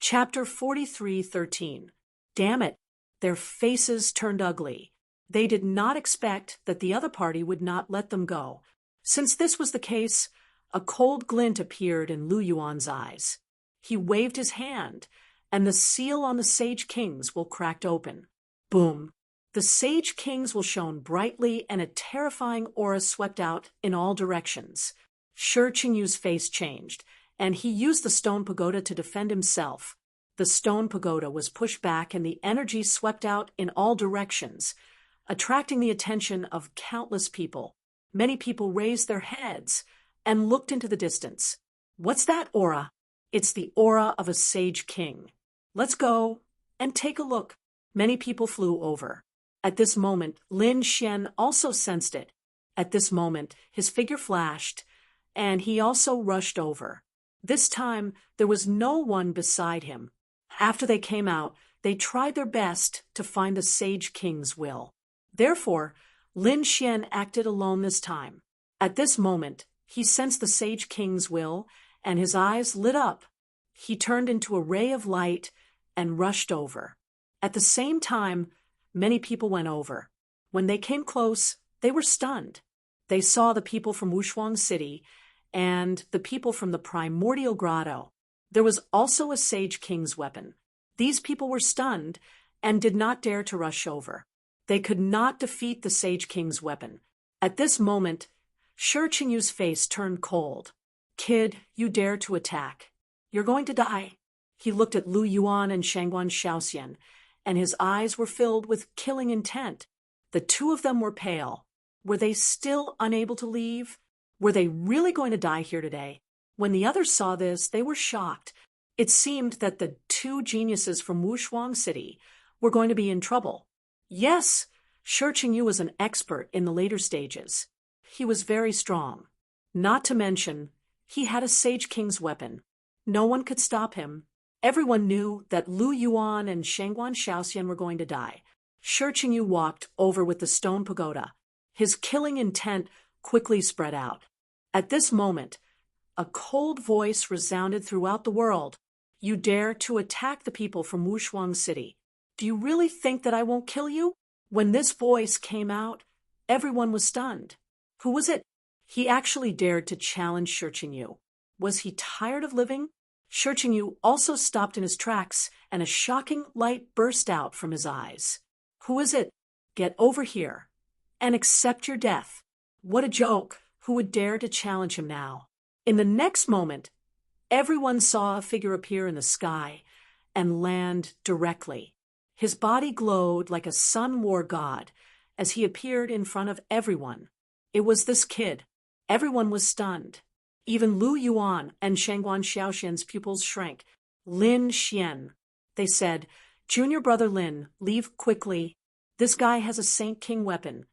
Chapter 43:13. Damn it. Their faces turned ugly. They did not expect that the other party would not let them go. Since this was the case, a cold glint appeared in Lu Yuan's eyes. He waved his hand, and the seal on the Sage King's will cracked open. Boom. The Sage King's will shone brightly, and a terrifying aura swept out in all directions. Shi Qingyu's face changed, and he used the stone pagoda to defend himself. The stone pagoda was pushed back, and the energy swept out in all directions, attracting the attention of countless people. Many people raised their heads and looked into the distance. What's that aura? It's the aura of a Sage King. Let's go and take a look. Many people flew over. At this moment, Lin Xian also sensed it. At this moment, his figure flashed, and he also rushed over. This time, there was no one beside him. After they came out, they tried their best to find the Sage King's will. Therefore, Lin Xian acted alone this time. At this moment, he sensed the Sage King's will, and his eyes lit up. He turned into a ray of light and rushed over. At the same time, many people went over. When they came close, they were stunned. They saw the people from Wushuang City and the people from the Primordial Grotto. There was also a Sage King's weapon. These people were stunned and did not dare to rush over. They could not defeat the Sage King's weapon. At this moment, Shi Qingyu's face turned cold. Kid, you dare to attack. You're going to die. He looked at Lu Yuan and Shangguan Shaoxian, and his eyes were filled with killing intent. The two of them were pale. Were they still unable to leave? Were they really going to die here today? When the others saw this, they were shocked. It seemed that the two geniuses from Wushuang City were going to be in trouble. Yes, Shi Qingyu was an expert in the later stages. He was very strong. Not to mention, he had a Sage King's weapon. No one could stop him. Everyone knew that Lu Yuan and Shangguan Shaoxian were going to die. Shi Qingyu walked over with the stone pagoda. His killing intent quickly spread out. At this moment, a cold voice resounded throughout the world. You dare to attack the people from Wushuang City. Do you really think that I won't kill you? When this voice came out, everyone was stunned. Who was it? He actually dared to challenge Shi Qingyu. Was he tired of living? Shi Qingyu also stopped in his tracks, and a shocking light burst out from his eyes. Who is it? Get over here and accept your death. What a joke! Who would dare to challenge him now? In the next moment, everyone saw a figure appear in the sky and land directly. His body glowed like a sun war god as he appeared in front of everyone. It was this kid. Everyone was stunned. Even Lu Yuan and Shangguan Shaoxian's pupils shrank. Lin Xian. They said, Junior brother Lin, leave quickly. This guy has a Saint King weapon.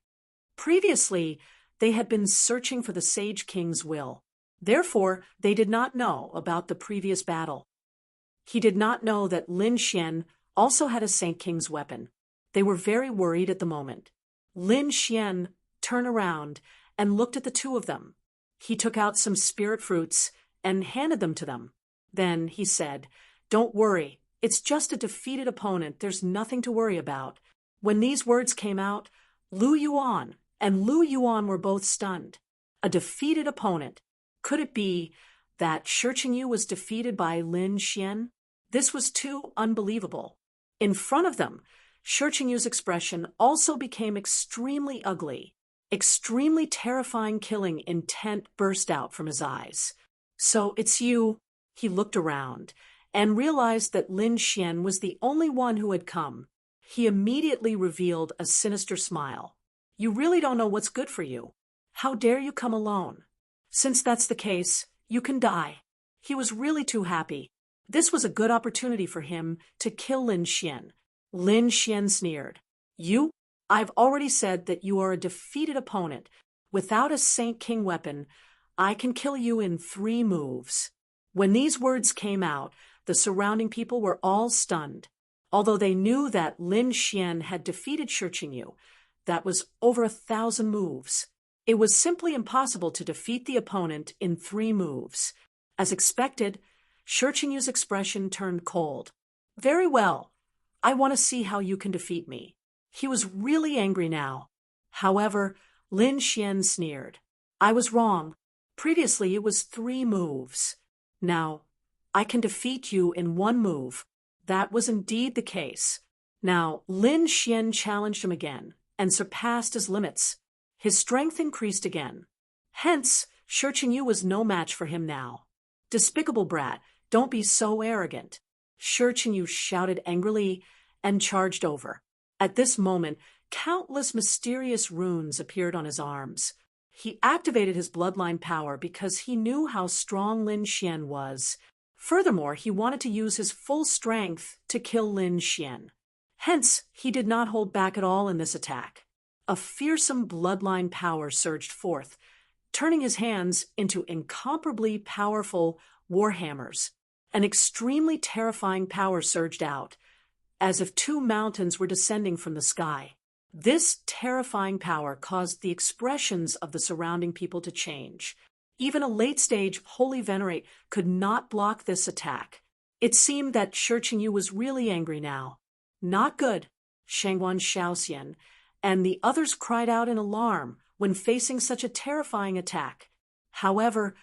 Previously, they had been searching for the Sage King's will. Therefore, they did not know about the previous battle. He did not know that Lin Xian also had a Saint King's weapon. They were very worried at the moment. Lin Xian turned around and looked at the two of them. He took out some spirit fruits and handed them to them. Then he said, Don't worry, it's just a defeated opponent, there's nothing to worry about. When these words came out, Lu Yuan and Lu Yuan were both stunned. A defeated opponent. Could it be that Shi Qingyu was defeated by Lin Xian? This was too unbelievable. In front of them, Shi Qingyu's expression also became extremely ugly. Extremely terrifying killing intent burst out from his eyes. So it's you. He looked around and realized that Lin Xian was the only one who had come. He immediately revealed a sinister smile. You really don't know what's good for you. How dare you come alone? Since that's the case, you can die. He was really too happy. This was a good opportunity for him to kill Lin Xian. Lin Xian sneered. You? I've already said that you are a defeated opponent. Without a Saint King weapon, I can kill you in 3 moves. When these words came out, the surrounding people were all stunned. Although they knew that Lin Xian had defeated Shi Qingyu, that was over 1,000 moves. It was simply impossible to defeat the opponent in 3 moves. As expected, Shi Qingyu's expression turned cold. Very well. I want to see how you can defeat me. He was really angry now. However, Lin Xian sneered. I was wrong. Previously it was 3 moves. Now, I can defeat you in 1 move. That was indeed the case. Now, Lin Xian challenged him again, and surpassed his limits. His strength increased again. Hence, Shi Qingyu was no match for him now. Despicable brat, don't be so arrogant. Shi Qingyu shouted angrily and charged over. At this moment, countless mysterious runes appeared on his arms. He activated his bloodline power because he knew how strong Lin Xian was. Furthermore, he wanted to use his full strength to kill Lin Xian. Hence, he did not hold back at all in this attack. A fearsome bloodline power surged forth, turning his hands into incomparably powerful warhammers. An extremely terrifying power surged out, as if 2 mountains were descending from the sky. This terrifying power caused the expressions of the surrounding people to change. Even a late-stage holy venerate could not block this attack. It seemed that Shi Qingyu was really angry now. Not good, Shangguan Shaoxian, and the others cried out in alarm when facing such a terrifying attack. However,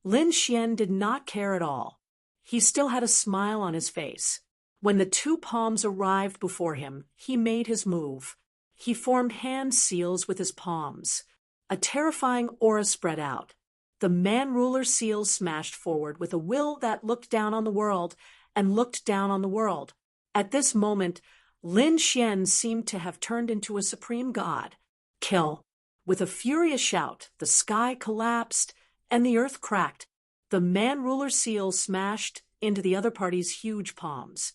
Lin Xian did not care at all. He still had a smile on his face. When the 2 palms arrived before him, he made his move. He formed hand seals with his palms. A terrifying aura spread out. The man-ruler seal smashed forward with a will that looked down on the world and looked down on the world. At this moment, Lin Xian seemed to have turned into a supreme god. Kill. With a furious shout, the sky collapsed and the earth cracked. The man-ruler seal smashed into the other party's huge palms.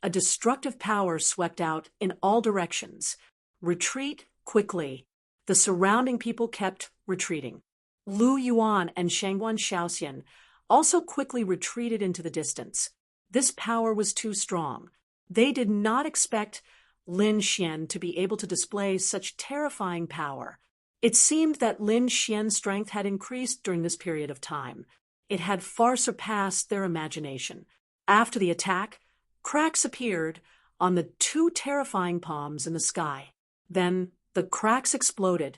A destructive power swept out in all directions. Retreat quickly. The surrounding people kept retreating. Lu Yuan and Shangguan Shaoxian also quickly retreated into the distance. This power was too strong. They did not expect Lin Xian to be able to display such terrifying power. It seemed that Lin Xian's strength had increased during this period of time. It had far surpassed their imagination. After the attack, cracks appeared on the 2 terrifying palms in the sky. Then the cracks exploded,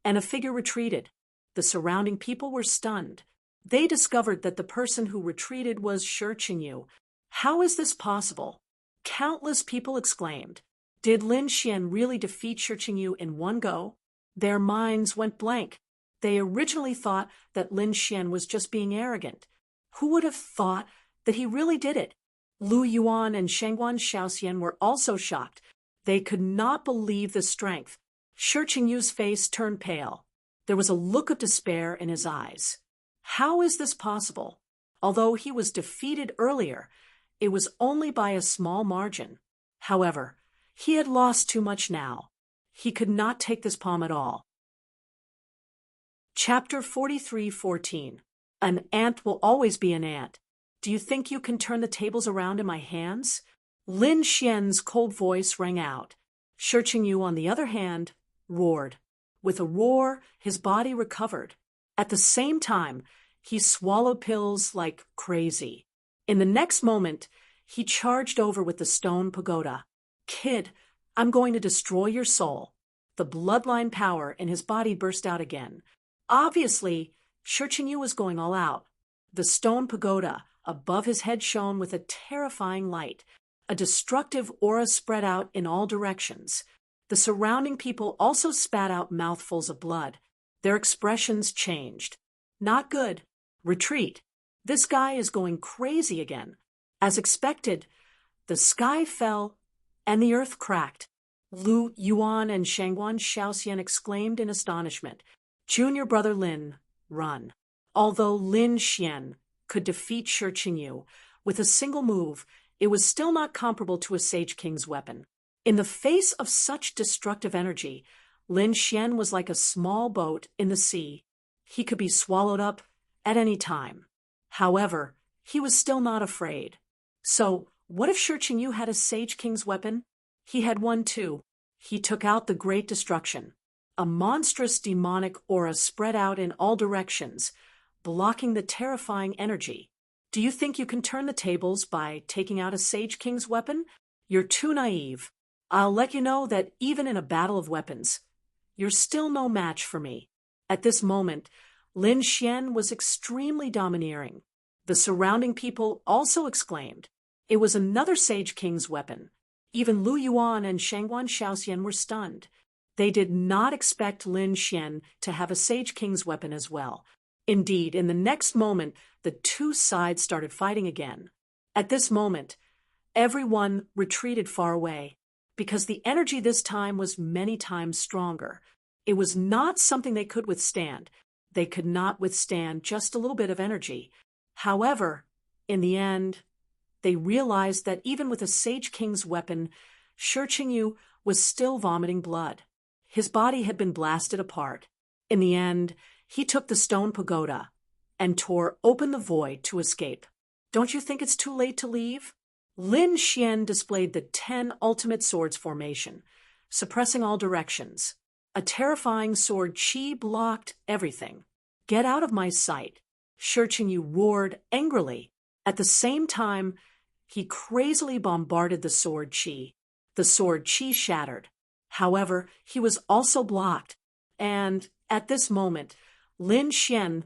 and a figure retreated. The surrounding people were stunned. They discovered that the person who retreated was Shi Qingyu. How is this possible? Countless people exclaimed. Did Lin Xian really defeat Shi Qingyu in 1 go? Their minds went blank. They originally thought that Lin Xian was just being arrogant. Who would have thought that he really did it? Lu Yuan and Shangguan Shaoxian were also shocked. They could not believe the strength. Shi Qingyu's face turned pale. There was a look of despair in his eyes. How is this possible? Although he was defeated earlier, it was only by a small margin. However, he had lost too much now. He could not take this palm at all. Chapter 43:14. An ant will always be an ant. Do you think you can turn the tables around in my hands? Lin Xian's cold voice rang out. Shi Qingyu, on the other hand, roared. With a roar, his body recovered. At the same time, he swallowed pills like crazy. In the next moment, he charged over with the stone pagoda. Kid, I'm going to destroy your soul. The bloodline power in his body burst out again. Obviously, Shi Qingyu was going all out. The stone pagoda above his head shone with a terrifying light. A destructive aura spread out in all directions. The surrounding people also spat out mouthfuls of blood. Their expressions changed. Not good. Retreat. This guy is going crazy again. As expected, the sky fell and the earth cracked. Lu Yuan and Shangguan Shaoxian exclaimed in astonishment. Junior brother Lin, run. Although Lin Xian could defeat Shi Qingyu with a single move, it was still not comparable to a Sage King's weapon. In the face of such destructive energy, Lin Xian was like a small boat in the sea. He could be swallowed up at any time. However, he was still not afraid. So, what if Shi Qingyu had a Sage King's weapon? He had one too. He took out the Great Destruction. A monstrous demonic aura spread out in all directions, blocking the terrifying energy. Do you think you can turn the tables by taking out a Sage King's weapon? You're too naive. I'll let you know that even in a battle of weapons, you're still no match for me. At this moment, Lin Xian was extremely domineering. The surrounding people also exclaimed. It was another Sage King's weapon. Even Lu Yuan and Shangguan Shaoxian were stunned. They did not expect Lin Xian to have a Sage King's weapon as well. Indeed, in the next moment, the two sides started fighting again. At this moment, everyone retreated far away, because the energy this time was many times stronger. It was not something they could withstand. They could not withstand just a little bit of energy. However, in the end, they realized that even with a Sage King's weapon, Shi Qingyu was still vomiting blood. His body had been blasted apart. In the end, he took the stone pagoda and tore open the void to escape. Don't you think it's too late to leave? Lin Xian displayed the 10 ultimate swords formation, suppressing all directions. A terrifying sword chi blocked everything. Get out of my sight, Shi Qingyu roared angrily. At the same time, he crazily bombarded the sword chi. The sword chi shattered. However, he was also blocked. And at this moment, Lin Xian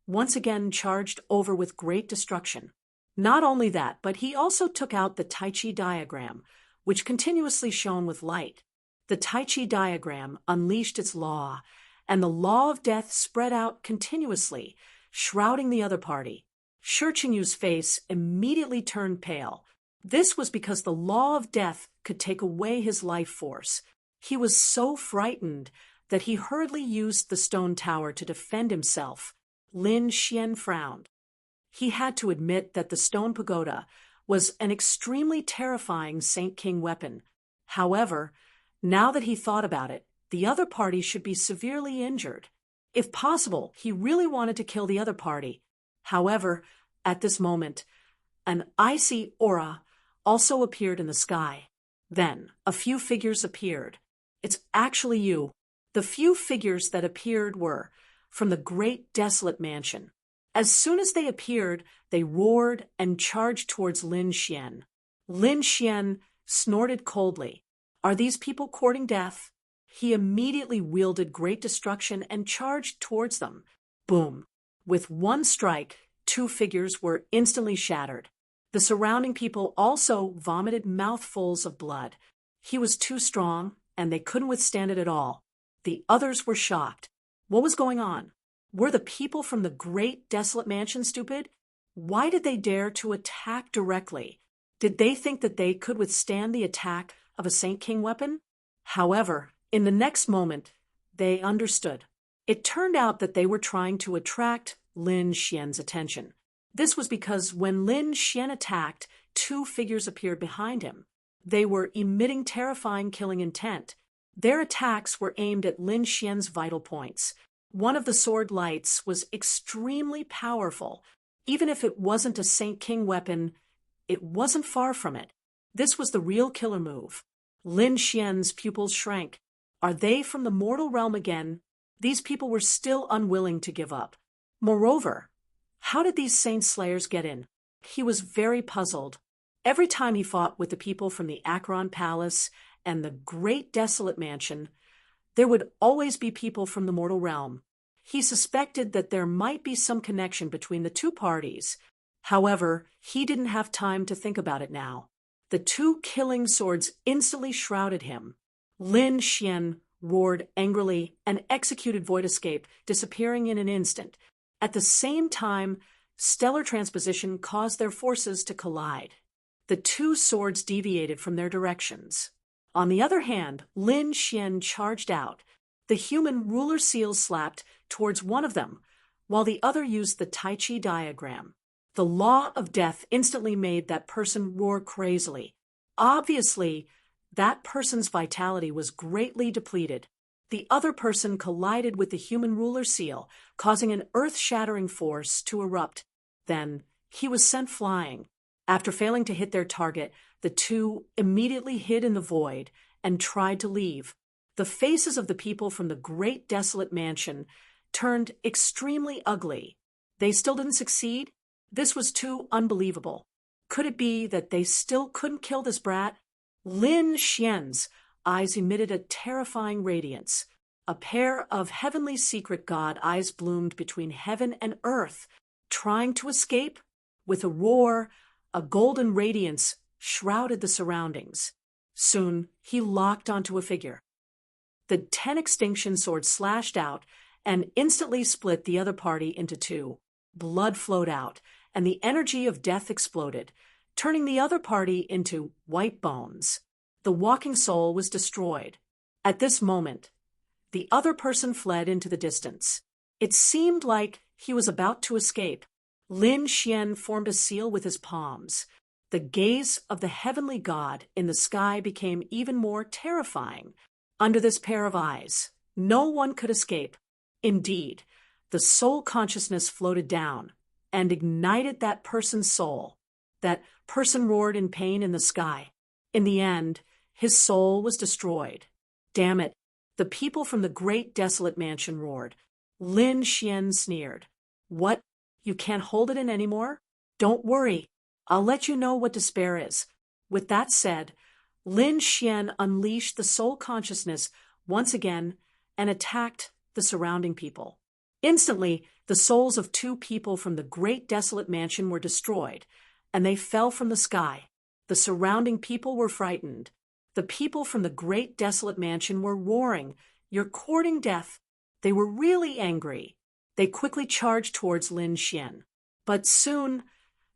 once again charged over with great destruction. Not only that, but he also took out the Tai Chi diagram, which continuously shone with light. The Tai Chi diagram unleashed its law, and the law of death spread out continuously, shrouding the other party. Shi Qingyu's face immediately turned pale. This was because the law of death could take away his life force. He was so frightened that he hurriedly used the stone tower to defend himself. Lin Xian frowned. He had to admit that the stone pagoda was an extremely terrifying Saint King weapon. However, now that he thought about it, the other party should be severely injured. If possible, he really wanted to kill the other party. However, at this moment, an icy aura also appeared in the sky. Then, a few figures appeared. It's actually you. The few figures that appeared were from the great desolate mansion. As soon as they appeared, they roared and charged towards Lin Xian. Lin Xian snorted coldly. Are these people courting death? He immediately wielded great destruction and charged towards them. Boom! With one strike, two figures were instantly shattered. The surrounding people also vomited mouthfuls of blood. He was too strong, and they couldn't withstand it at all. The others were shocked. What was going on? Were the people from the great desolate mansion stupid? Why did they dare to attack directly? Did they think that they could withstand the attack of a Saint King weapon? However, in the next moment, they understood. It turned out that they were trying to attract Lin Xian's attention. This was because when Lin Xian attacked, two figures appeared behind him. They were emitting terrifying killing intent. Their attacks were aimed at Lin Xian's vital points. One of the sword lights was extremely powerful. Even if it wasn't a Saint King weapon, it wasn't far from it. This was the real killer move. Lin Xian's pupils shrank. Are they from the mortal realm again? These people were still unwilling to give up. Moreover, how did these saint slayers get in? He was very puzzled. Every time he fought with the people from the Acheron Palace and the great desolate mansion, there would always be people from the mortal realm. He suspected that there might be some connection between the two parties. However, he didn't have time to think about it now. The two killing swords instantly shrouded him. Lin Xian roared angrily and executed Void Escape, disappearing in an instant. At the same time, stellar transposition caused their forces to collide. The two swords deviated from their directions. On the other hand, Lin Xian charged out. The human ruler seal slapped towards one of them, while the other used the Tai Chi diagram. The law of death instantly made that person roar crazily. Obviously, that person's vitality was greatly depleted. The other person collided with the human ruler seal, causing an earth-shattering force to erupt. Then, he was sent flying. After failing to hit their target, the two immediately hid in the void and tried to leave. The faces of the people from the great desolate mansion turned extremely ugly. They still didn't succeed? This was too unbelievable. Could it be that they still couldn't kill this brat? Lin Xian's eyes emitted a terrifying radiance. A pair of heavenly secret god eyes bloomed between heaven and earth, trying to escape. With a roar, a golden radiance shrouded the surroundings. Soon, he locked onto a figure. The 10 extinction swords slashed out and instantly split the other party into two. Blood flowed out, and the energy of death exploded, turning the other party into white bones. The walking soul was destroyed. At this moment, the other person fled into the distance. It seemed like he was about to escape. Lin Xian formed a seal with his palms. The gaze of the heavenly god in the sky became even more terrifying. Under this pair of eyes, no one could escape. Indeed, the soul consciousness floated down and ignited that person's soul. That person roared in pain in the sky. In the end, his soul was destroyed. Damn it, the people from the great desolate mansion roared. Lin Xian sneered. What? You can't hold it in anymore? Don't worry, I'll let you know what despair is. With that said, Lin Xian unleashed the soul consciousness once again and attacked the surrounding people. Instantly, the souls of two people from the great desolate mansion were destroyed, and they fell from the sky. The surrounding people were frightened. The people from the great desolate mansion were roaring, "You're courting death." They were really angry. They quickly charged towards Lin Xian. But soon,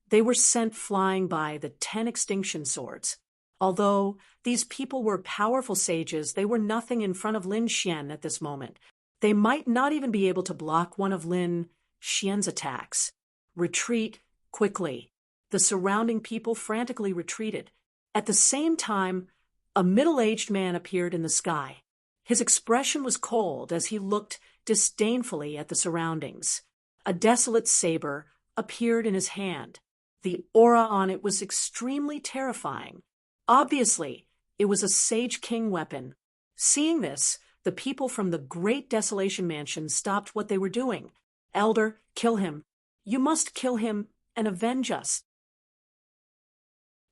they were sent flying by the 10 extinction swords. Although these people were powerful sages, they were nothing in front of Lin Xian at this moment. They might not even be able to block one of Lin Xian's attacks. Retreat quickly. The surrounding people frantically retreated. At the same time, a middle-aged man appeared in the sky. His expression was cold as he looked disdainfully at the surroundings. A desolate saber appeared in his hand. The aura on it was extremely terrifying. Obviously, it was a Sage King weapon. Seeing this, the people from the Great Desolation Mansion stopped what they were doing. "Elder, kill him. You must kill him and avenge us."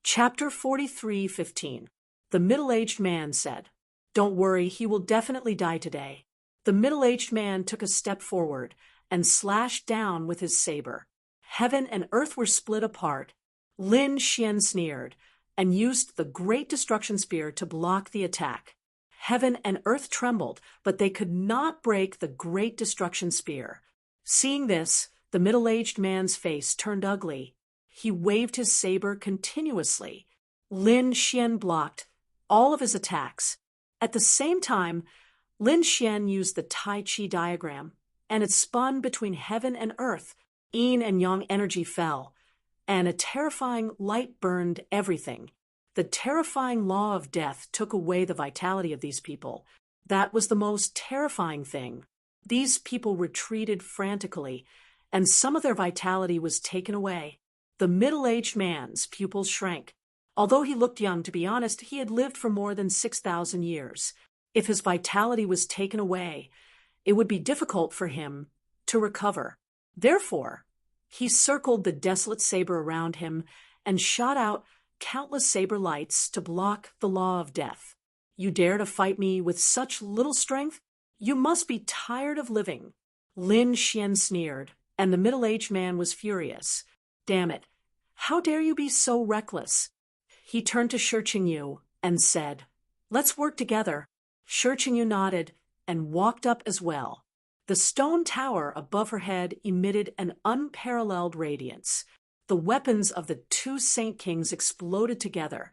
Chapter 43:15. The middle-aged man said, "Don't worry, he will definitely die today." The middle-aged man took a step forward and slashed down with his saber. Heaven and earth were split apart. Lin Xian sneered and used the great destruction spear to block the attack. Heaven and earth trembled, but they could not break the great destruction spear. Seeing this, the middle-aged man's face turned ugly. He waved his saber continuously. Lin Xian blocked all of his attacks. At the same time, Lin Xian used the Tai Chi diagram, and it spun between heaven and earth. Yin and yang energy fell, and a terrifying light burned everything. The terrifying law of death took away the vitality of these people. That was the most terrifying thing. These people retreated frantically, and some of their vitality was taken away. The middle-aged man's pupils shrank. Although he looked young, to be honest, he had lived for more than 6,000 years. If his vitality was taken away, it would be difficult for him to recover. Therefore, he circled the desolate saber around him and shot out countless saber lights to block the law of death. "You dare to fight me with such little strength? You must be tired of living." Lin Xian sneered, and the middle-aged man was furious. "Damn it, how dare you be so reckless?" He turned to Shi Qingyu and said, "Let's work together." Shi Qingyu nodded and walked up as well. The stone tower above her head emitted an unparalleled radiance. The weapons of the two Saint Kings exploded together,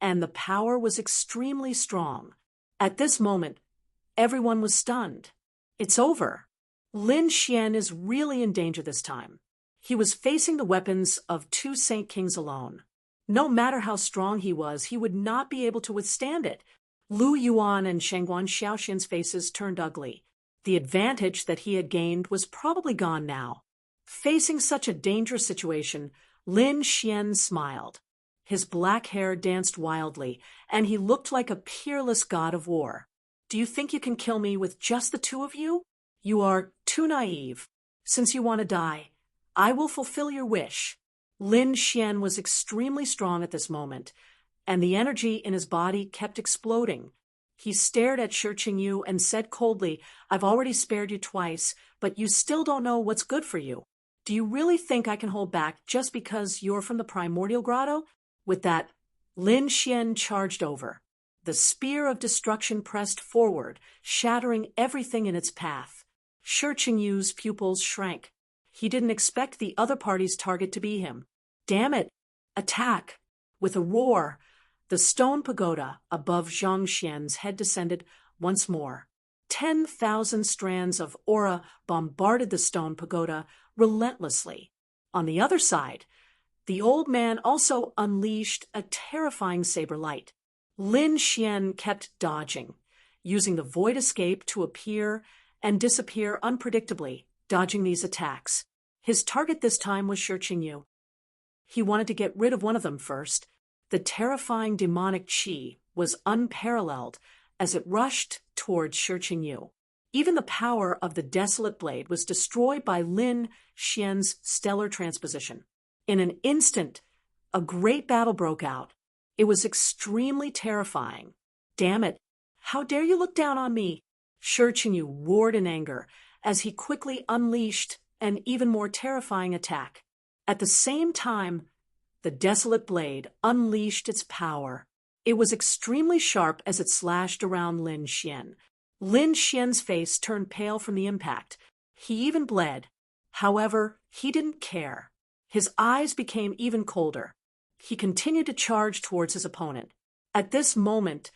and the power was extremely strong. At this moment, everyone was stunned. It's over. Lin Xian is really in danger this time. He was facing the weapons of two Saint Kings alone. No matter how strong he was, he would not be able to withstand it. Lu Yuan and Shangguan Xiaoxian's faces turned ugly. The advantage that he had gained was probably gone now. Facing such a dangerous situation, Lin Xian smiled. His black hair danced wildly, and he looked like a peerless god of war. "Do you think you can kill me with just the two of you? You are too naive. Since you want to die, I will fulfill your wish. Lin Xian was extremely strong at this moment, and the energy in his body kept exploding. He stared at Shi Qingyu and said coldly, I've already spared you twice, but you still don't know what's good for you. Do you really think I can hold back just because you're from the primordial grotto? With that, Lin Xian charged over. The spear of destruction pressed forward, shattering everything in its path. Shi Qingyu's pupils shrank. He didn't expect the other party's target to be him. Damn it! Attack! With a roar, the stone pagoda above Zhang Xian's head descended once more. 10,000 strands of aura bombarded the stone pagoda relentlessly. On the other side, the old man also unleashed a terrifying saber light. Lin Xian kept dodging, using the void escape to appear and disappear unpredictably, dodging these attacks. His target this time was Shi Qingyu. He wanted to get rid of one of them first. The terrifying demonic qi was unparalleled as it rushed towards Shi Qingyu. Even the power of the desolate blade was destroyed by Lin Xian's stellar transposition. In an instant, a great battle broke out. It was extremely terrifying. Damn it! How dare you look down on me? Shi Qingyu roared in anger as he quickly unleashed an even more terrifying attack. At the same time, the desolate blade unleashed its power. It was extremely sharp as it slashed around Lin Xian. Lin Xian's face turned pale from the impact. He even bled. However, he didn't care. His eyes became even colder. He continued to charge towards his opponent. At this moment,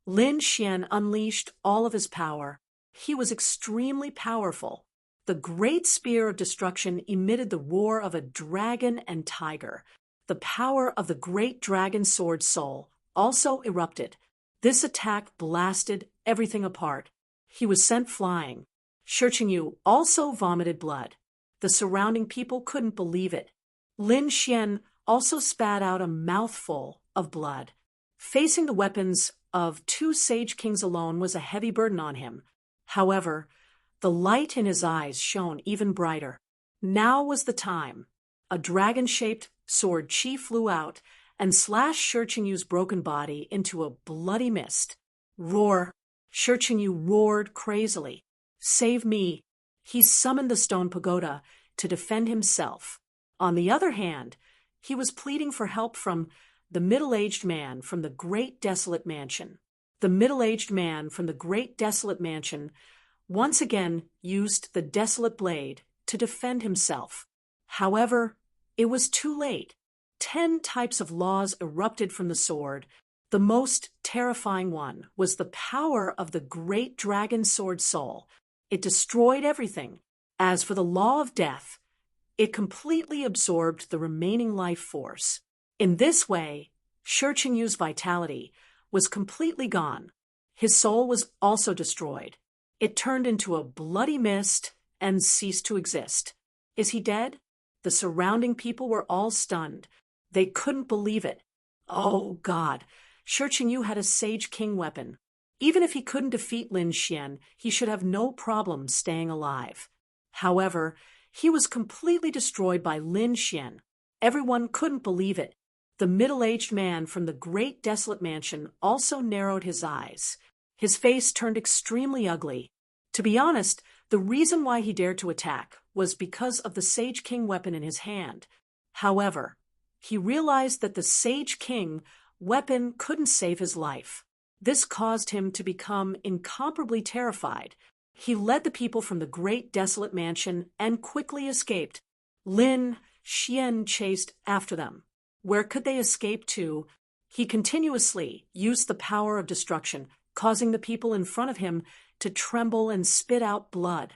Lin Xian unleashed all of his power. He was extremely powerful. The great spear of destruction emitted the roar of a dragon and tiger. The power of the great dragon sword soul also erupted. This attack blasted everything apart. He was sent flying. Shi Qingyu also vomited blood. The surrounding people couldn't believe it. Lin Xian also spat out a mouthful of blood. Facing the weapons of two sage kings alone was a heavy burden on him. However, the light in his eyes shone even brighter. Now was the time. A dragon-shaped sword chi flew out and slashed Shi Qingyu's broken body into a bloody mist. Roar! Shi Qingyu roared crazily. Save me! He summoned the stone pagoda to defend himself. On the other hand, he was pleading for help from the middle-aged man from the great desolate mansion. The middle-aged man from the great desolate mansion once again used the desolate blade to defend himself. However, it was too late. 10 types of laws erupted from the sword. The most terrifying one was the power of the great dragon sword soul. It destroyed everything. As for the law of death, it completely absorbed the remaining life force. In this way, Shi Qingyu's vitality was completely gone. His soul was also destroyed. It turned into a bloody mist and ceased to exist. Is he dead? The surrounding people were all stunned. They couldn't believe it. Oh, God! Shi Qingyu had a Sage King weapon. Even if he couldn't defeat Lin Xian, he should have no problem staying alive. However, he was completely destroyed by Lin Xian. Everyone couldn't believe it. The middle-aged man from the great desolate mansion also narrowed his eyes. His face turned extremely ugly. To be honest, the reason why he dared to attack was because of the Sage King weapon in his hand. However, he realized that the Sage King weapon couldn't save his life. This caused him to become incomparably terrified. He led the people from the great desolate mansion and quickly escaped. Lin Xian chased after them. Where could they escape to? He continuously used the power of destruction, causing the people in front of him to tremble and spit out blood.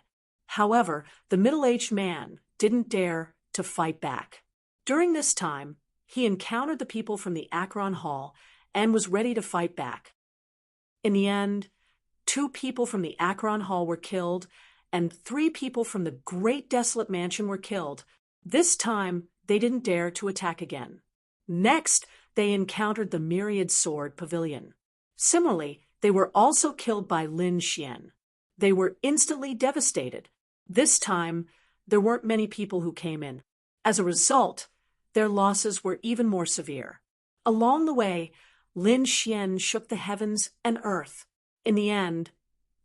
However, the middle-aged man didn't dare to fight back. During this time, he encountered the people from the Akron Hall and was ready to fight back. In the end, 2 people from the Akron Hall were killed, and 3 people from the Great Desolate Mansion were killed. This time, they didn't dare to attack again. Next, they encountered the Myriad Sword Pavilion. Similarly, they were also killed by Lin Xian. They were instantly devastated. This time, there weren't many people who came in. As a result, their losses were even more severe. Along the way, Lin Xian shook the heavens and earth. In the end,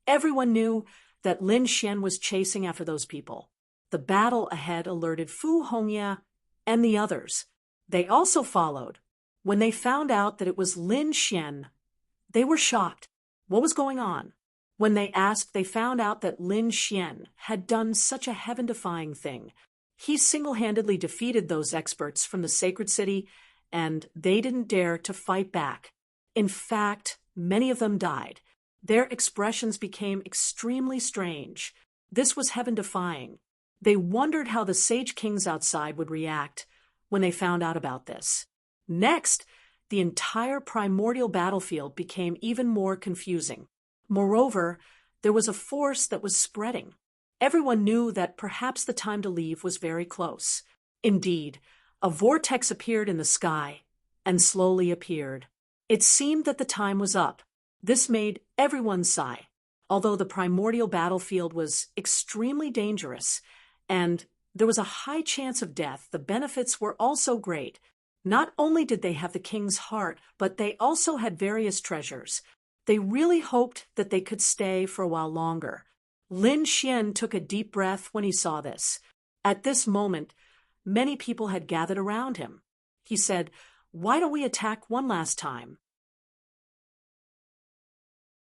everyone knew that Lin Xian was chasing after those people. The battle ahead alerted Fu Hongya and the others. They also followed. When they found out that it was Lin Xian, they were shocked. What was going on? When they asked, they found out that Lin Xian had done such a heaven-defying thing. He single-handedly defeated those experts from the sacred city, and they didn't dare to fight back. In fact, many of them died. Their expressions became extremely strange. This was heaven-defying. They wondered how the sage kings outside would react when they found out about this. Next, the entire primordial battlefield became even more confusing. Moreover, there was a force that was spreading. Everyone knew that perhaps the time to leave was very close. Indeed, a vortex appeared in the sky and slowly appeared. It seemed that the time was up. This made everyone sigh. Although the primordial battlefield was extremely dangerous and there was a high chance of death, the benefits were also great. Not only did they have the king's heart, but they also had various treasures. They really hoped that they could stay for a while longer. Lin Xian took a deep breath when he saw this. At this moment, many people had gathered around him. He said, "Why don't we attack one last time?"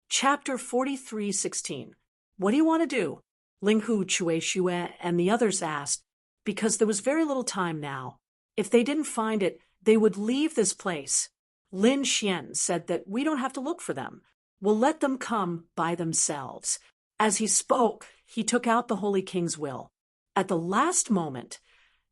Chapter 43:16. What do you want to do? Ling Hu, Cui Xue, and the others asked, because there was very little time now. If they didn't find it, they would leave this place. Lin Xian said that we don't have to look for them. We'll let them come by themselves. As he spoke, he took out the Holy King's will. At the last moment,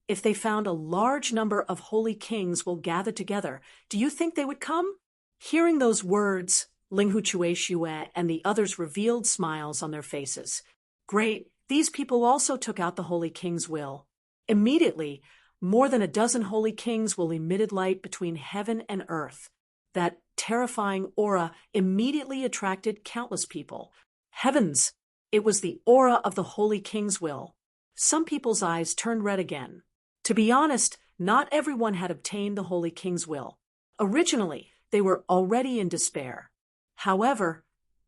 if they found a large number of holy kings will gather together, do you think they would come? Hearing those words, Ling Hu, Cui Xue, and the others revealed smiles on their faces. Great, these people also took out the Holy King's will. Immediately, more than a dozen holy kings will emitted light between heaven and earth. That terrifying aura immediately attracted countless people. Heavens! It was the aura of the Holy King's will. Some people's eyes turned red again. To be honest, not everyone had obtained the Holy King's will. Originally, they were already in despair. However,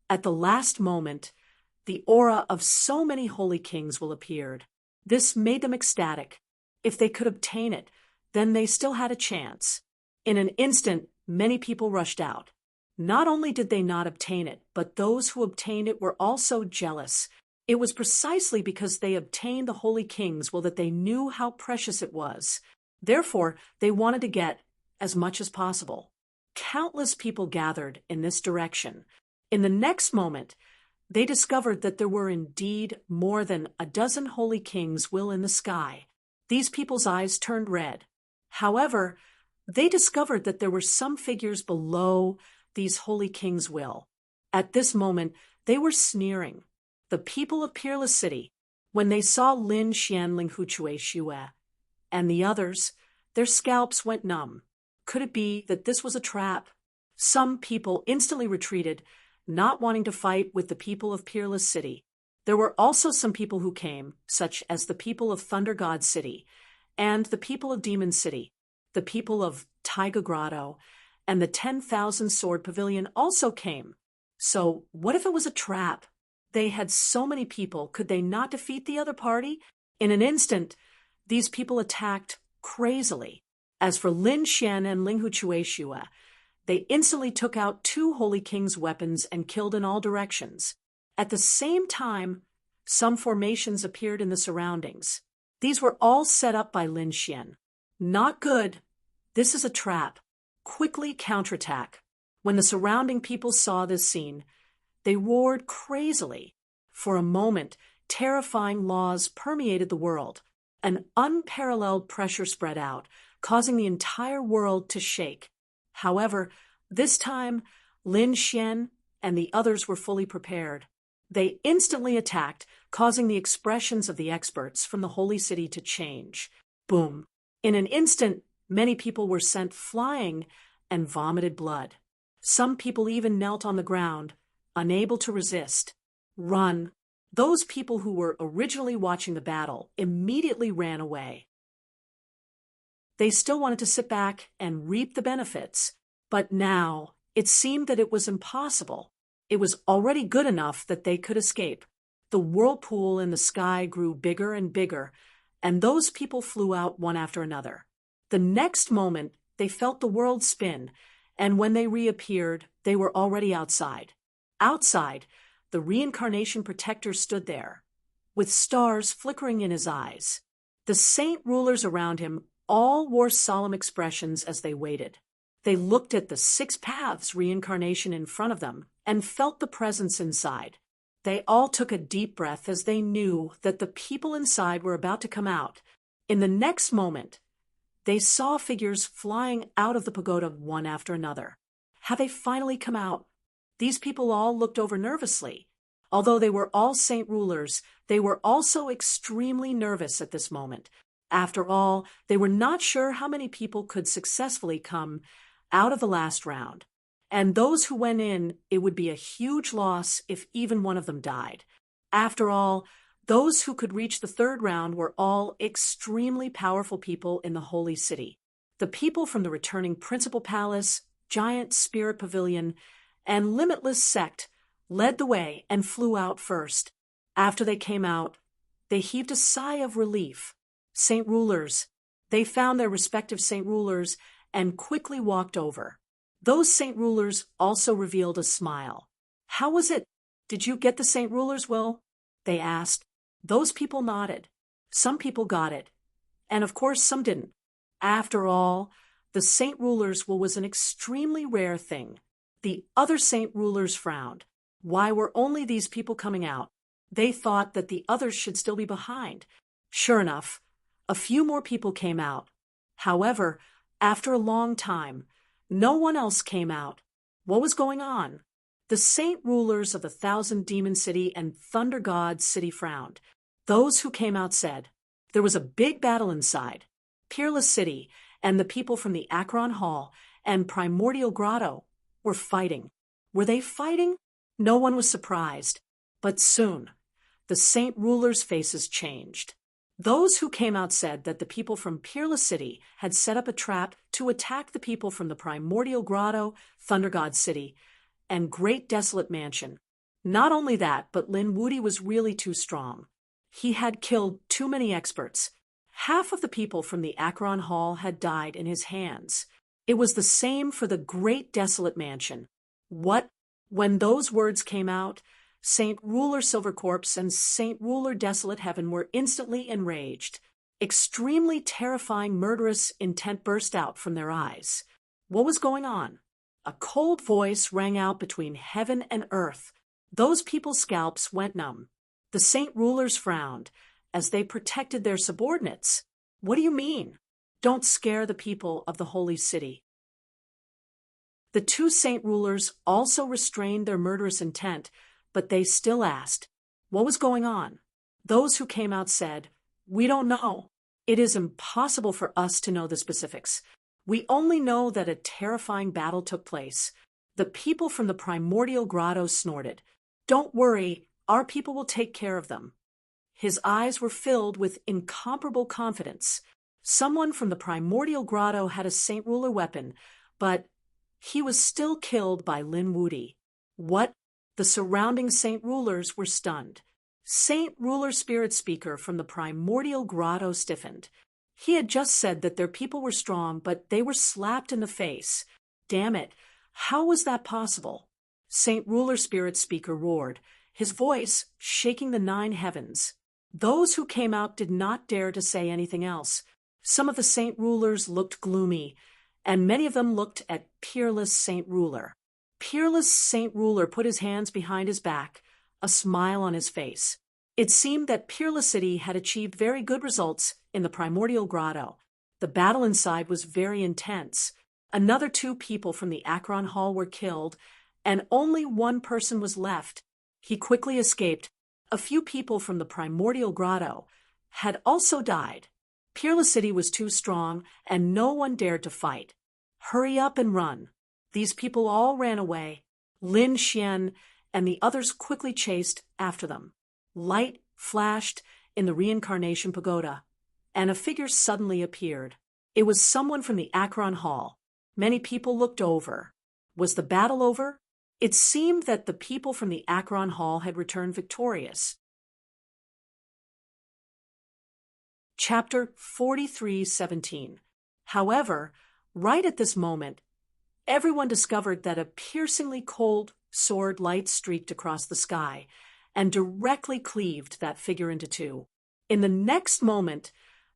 at the last moment, the aura of so many holy kings will appeared. This made them ecstatic. If they could obtain it, then they still had a chance. In an instant, many people rushed out. Not only did they not obtain it, but those who obtained it were also jealous. It was precisely because they obtained the Holy King's will that they knew how precious it was. Therefore, they wanted to get as much as possible. Countless people gathered in this direction. In the next moment, they discovered that there were indeed more than a dozen Holy King's will in the sky. These people's eyes turned red. However, they discovered that there were some figures below these Holy King's will. At this moment, they were sneering. The people of Peerless City, when they saw Lin Xian, Ling Hu, Cui Xue, and the others, their scalps went numb. Could it be that this was a trap? Some people instantly retreated, not wanting to fight with the people of Peerless City. There were also some people who came, such as the people of Thunder God City, and the people of Demon City. The people of Taiga Grotto and the 10,000 Sword Pavilion also came. So what if it was a trap? They had so many people, could they not defeat the other party? In an instant, these people attacked crazily. As for Lin Xian and Ling Hu, Cui Xue, they instantly took out 2 Holy King's weapons and killed in all directions. At the same time, some formations appeared in the surroundings. These were all set up by Lin Xian. Not good. This is a trap. Quickly counterattack. When the surrounding people saw this scene, they roared crazily. For a moment, terrifying laws permeated the world. An unparalleled pressure spread out, causing the entire world to shake. However, this time, Lin Xian and the others were fully prepared. They instantly attacked, causing the expressions of the experts from the Holy City to change. Boom. In an instant, many people were sent flying and vomited blood. Some people even knelt on the ground, unable to resist. Run. Those people who were originally watching the battle immediately ran away. They still wanted to sit back and reap the benefits, but now it seemed that it was impossible. It was already good enough that they could escape. The whirlpool in the sky grew bigger and bigger, and those people flew out one after another. The next moment, they felt the world spin, and when they reappeared, they were already outside. Outside, the reincarnation protector stood there, with stars flickering in his eyes. The saint rulers around him all wore solemn expressions as they waited. They looked at the 6 paths reincarnation in front of them and felt the presence inside. They all took a deep breath as they knew that the people inside were about to come out. In the next moment, they saw figures flying out of the pagoda one after another. Had they finally come out? These people all looked over nervously. Although they were all saint rulers, they were also extremely nervous at this moment. After all, they were not sure how many people could successfully come out of the last round. And those who went in, it would be a huge loss if even one of them died. After all, those who could reach the 3rd round were all extremely powerful people in the Holy City. The people from the returning Principal Palace, Giant Spirit Pavilion, and Limitless Sect led the way and flew out first. After they came out, they heaved a sigh of relief. Saint rulers. They found their respective saint rulers and quickly walked over. Those saint rulers also revealed a smile. How was it? Did you get the saint rulers, Will? They asked. Those people nodded. Some people got it. And of course some didn't. After all, the saint rulers was an extremely rare thing. The other saint rulers frowned. Why were only these people coming out? They thought that the others should still be behind. Sure enough, a few more people came out. However, after a long time, no one else came out. What was going on? The saint rulers of the 1,000 Demon City and Thunder God City frowned. Those who came out said, there was a big battle inside. Peerless City and the people from the Akron Hall and Primordial Grotto were fighting. Were they fighting? No one was surprised. But soon, the saint rulers' faces changed. Those who came out said that the people from Peerless City had set up a trap to attack the people from the Primordial Grotto, Thunder God City, and Great Desolate Mansion. Not only that, but Lin Woody was really too strong. He had killed too many experts. Half of the people from the Akron Hall had died in his hands. It was the same for the Great Desolate Mansion. What? When those words came out, Saint Ruler Silvercorpse and Saint Ruler Desolate Heaven were instantly enraged. Extremely terrifying murderous intent burst out from their eyes. What was going on? A cold voice rang out between heaven and earth. Those people's scalps went numb. The saint rulers frowned as they protected their subordinates. What do you mean? Don't scare the people of the Holy City. The 2 saint rulers also restrained their murderous intent, but they still asked, what was going on? Those who came out said, we don't know. It is impossible for us to know the specifics. We only know that a terrifying battle took place. The people from the Primordial Grotto snorted. Don't worry, our people will take care of them. His eyes were filled with incomparable confidence. Someone from the Primordial Grotto had a Saint Ruler weapon, but he was still killed by Lin Woody. What? The surrounding Saint Rulers were stunned. Saint Ruler Spirit Speaker from the Primordial Grotto stiffened. He had just said that their people were strong, but they were slapped in the face. Damn it, how was that possible? Saint Ruler Spirit Speaker roared, his voice shaking the 9 heavens. Those who came out did not dare to say anything else. Some of the Saint Rulers looked gloomy, and many of them looked at Peerless Saint Ruler. Peerless Saint Ruler put his hands behind his back, a smile on his face. It seemed that Peerless City had achieved very good results in the Primordial Grotto. The battle inside was very intense. Another 2 people from the Akron Hall were killed, and only 1 person was left. He quickly escaped. A few people from the Primordial Grotto had also died. Peerless City was too strong, and no one dared to fight. Hurry up and run. These people all ran away. Lin Xian and the others quickly chased after them. Light flashed in the reincarnation pagoda, and a figure suddenly appeared. It was someone from the Akron Hall. Many people looked over. Was the battle over? It seemed that the people from the Akron Hall had returned victorious. Chapter 43:17. However, right at this moment, everyone discovered that a piercingly cold sword light streaked across the sky and directly cleaved that figure into two. In the next moment,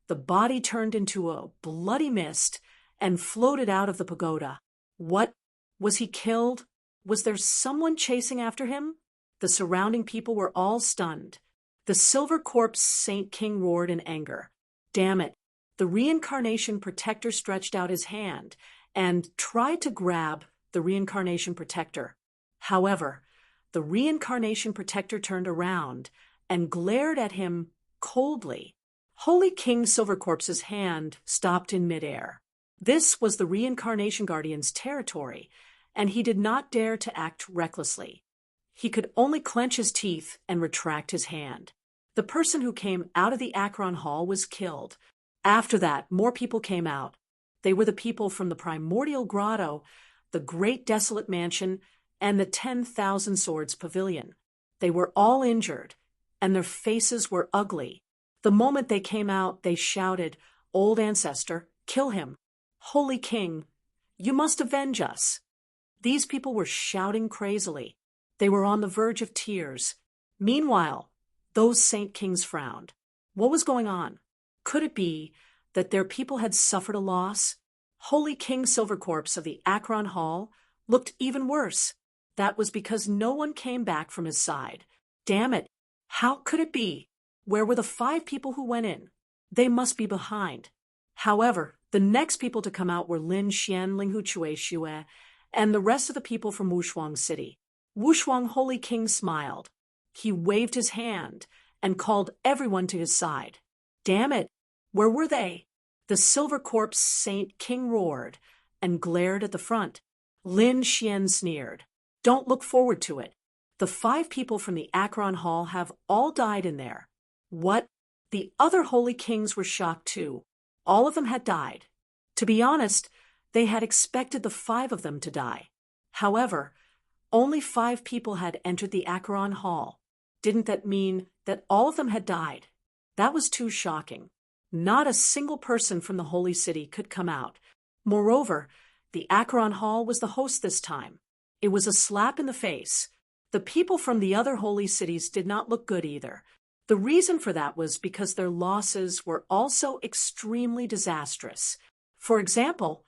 the body turned into a bloody mist and floated out of the pagoda. What? Was he killed? Was there someone chasing after him? The surrounding people were all stunned. The silver corpse Saint King roared in anger. Damn it! The reincarnation protector stretched out his hand and tried to grab the reincarnation protector. However, the reincarnation protector turned around and glared at him coldly. Holy King Silvercorpse's hand stopped in midair. This was the reincarnation guardian's territory, and he did not dare to act recklessly. He could only clench his teeth and retract his hand. The person who came out of the Akron Hall was killed. After that, more people came out. They were the people from the Primordial Grotto, the Great Desolate Mansion, and the 10,000 Swords Pavilion. They were all injured, and their faces were ugly. The moment they came out, they shouted, "Old Ancestor, kill him! Holy King, you must avenge us!" These people were shouting crazily. They were on the verge of tears. Meanwhile, those Saint Kings frowned. What was going on? Could it be that their people had suffered a loss? Holy King Silvercorpse of the Akron Hall looked even worse. That was because no one came back from his side. Damn it! How could it be? Where were the 5 people who went in? They must be behind. However, the next people to come out were Lin Xian, Linghu Chue Xue, and the rest of the people from Wushuang City. Wushuang Holy King smiled. He waved his hand and called everyone to his side. Damn it! Where were they? The silver corpse Saint King roared and glared at the front. Lin Xian sneered. Don't look forward to it. The 5 people from the Akron Hall have all died in there. What? The other holy kings were shocked too. All of them had died. To be honest, they had expected the 5 of them to die. However, only 5 people had entered the Akron Hall. Didn't that mean that all of them had died? That was too shocking. Not a single person from the Holy City could come out. Moreover, the Akron Hall was the host this time. It was a slap in the face. The people from the other holy cities did not look good either. The reason for that was because their losses were also extremely disastrous. For example,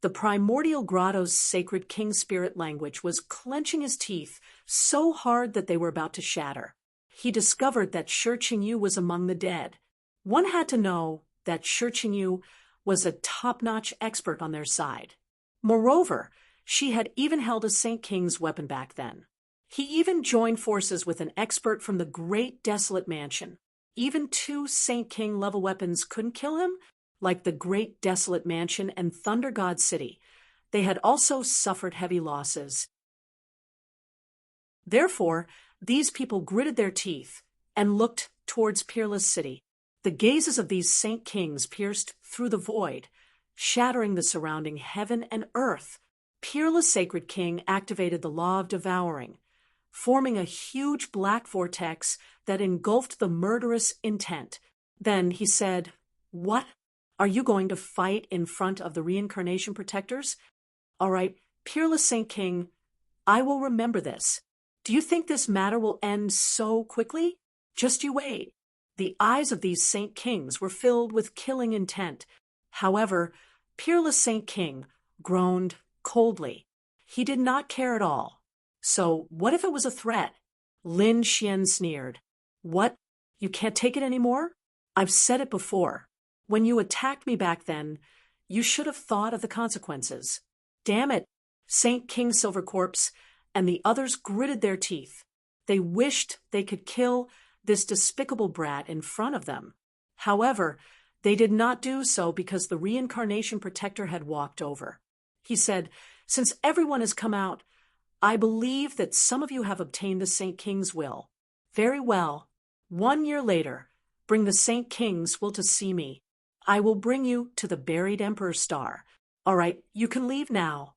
the Primordial Grotto's sacred king spirit language was clenching his teeth so hard that they were about to shatter. He discovered that Shi Qingyu was among the dead. One had to know that Shi Qingyu was a top-notch expert on their side. Moreover, she had even held a Saint King's weapon back then. He even joined forces with an expert from the Great Desolate Mansion. Even 2 Saint King-level weapons couldn't kill him, like the Great Desolate Mansion and Thunder God City. They had also suffered heavy losses. Therefore, these people gritted their teeth and looked towards Peerless City. The gazes of these Saint Kings pierced through the void, shattering the surrounding heaven and earth. Peerless Sacred King activated the law of devouring, forming a huge black vortex that engulfed the murderous intent. Then he said, "What? Are you going to fight in front of the reincarnation protectors? All right, Peerless Saint King, I will remember this. Do you think this matter will end so quickly? Just you wait." The eyes of these Saint Kings were filled with killing intent. However, Peerless Saint King groaned coldly. He did not care at all. So what if it was a threat? Lin Xian sneered. What? You can't take it anymore? I've said it before. When you attacked me back then, you should have thought of the consequences. Damn it! Saint King Silvercorpse and the others gritted their teeth. They wished they could kill this despicable brat in front of them. However, they did not do so because the reincarnation protector had walked over. He said, "Since everyone has come out, I believe that some of you have obtained the Saint King's will. Very well. 1 year later, bring the Saint King's will to see me. I will bring you to the buried Emperor's star. All right, you can leave now."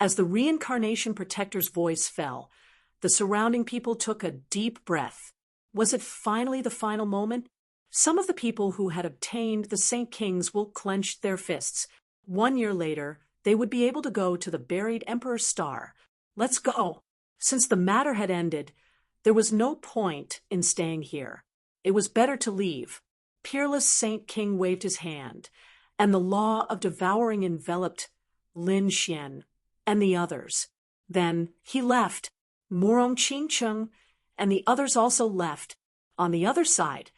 As the reincarnation protector's voice fell, the surrounding people took a deep breath. Was it finally the final moment? Some of the people who had obtained the Saint Kings will clench their fists. 1 year later, they would be able to go to the buried Emperor's star. Let's go. Since the matter had ended, there was no point in staying here. It was better to leave. Peerless Saint King waved his hand, and the law of devouring enveloped Lin Xian and the others. Then he left. Murong Qingcheng and the others also left. On the other side,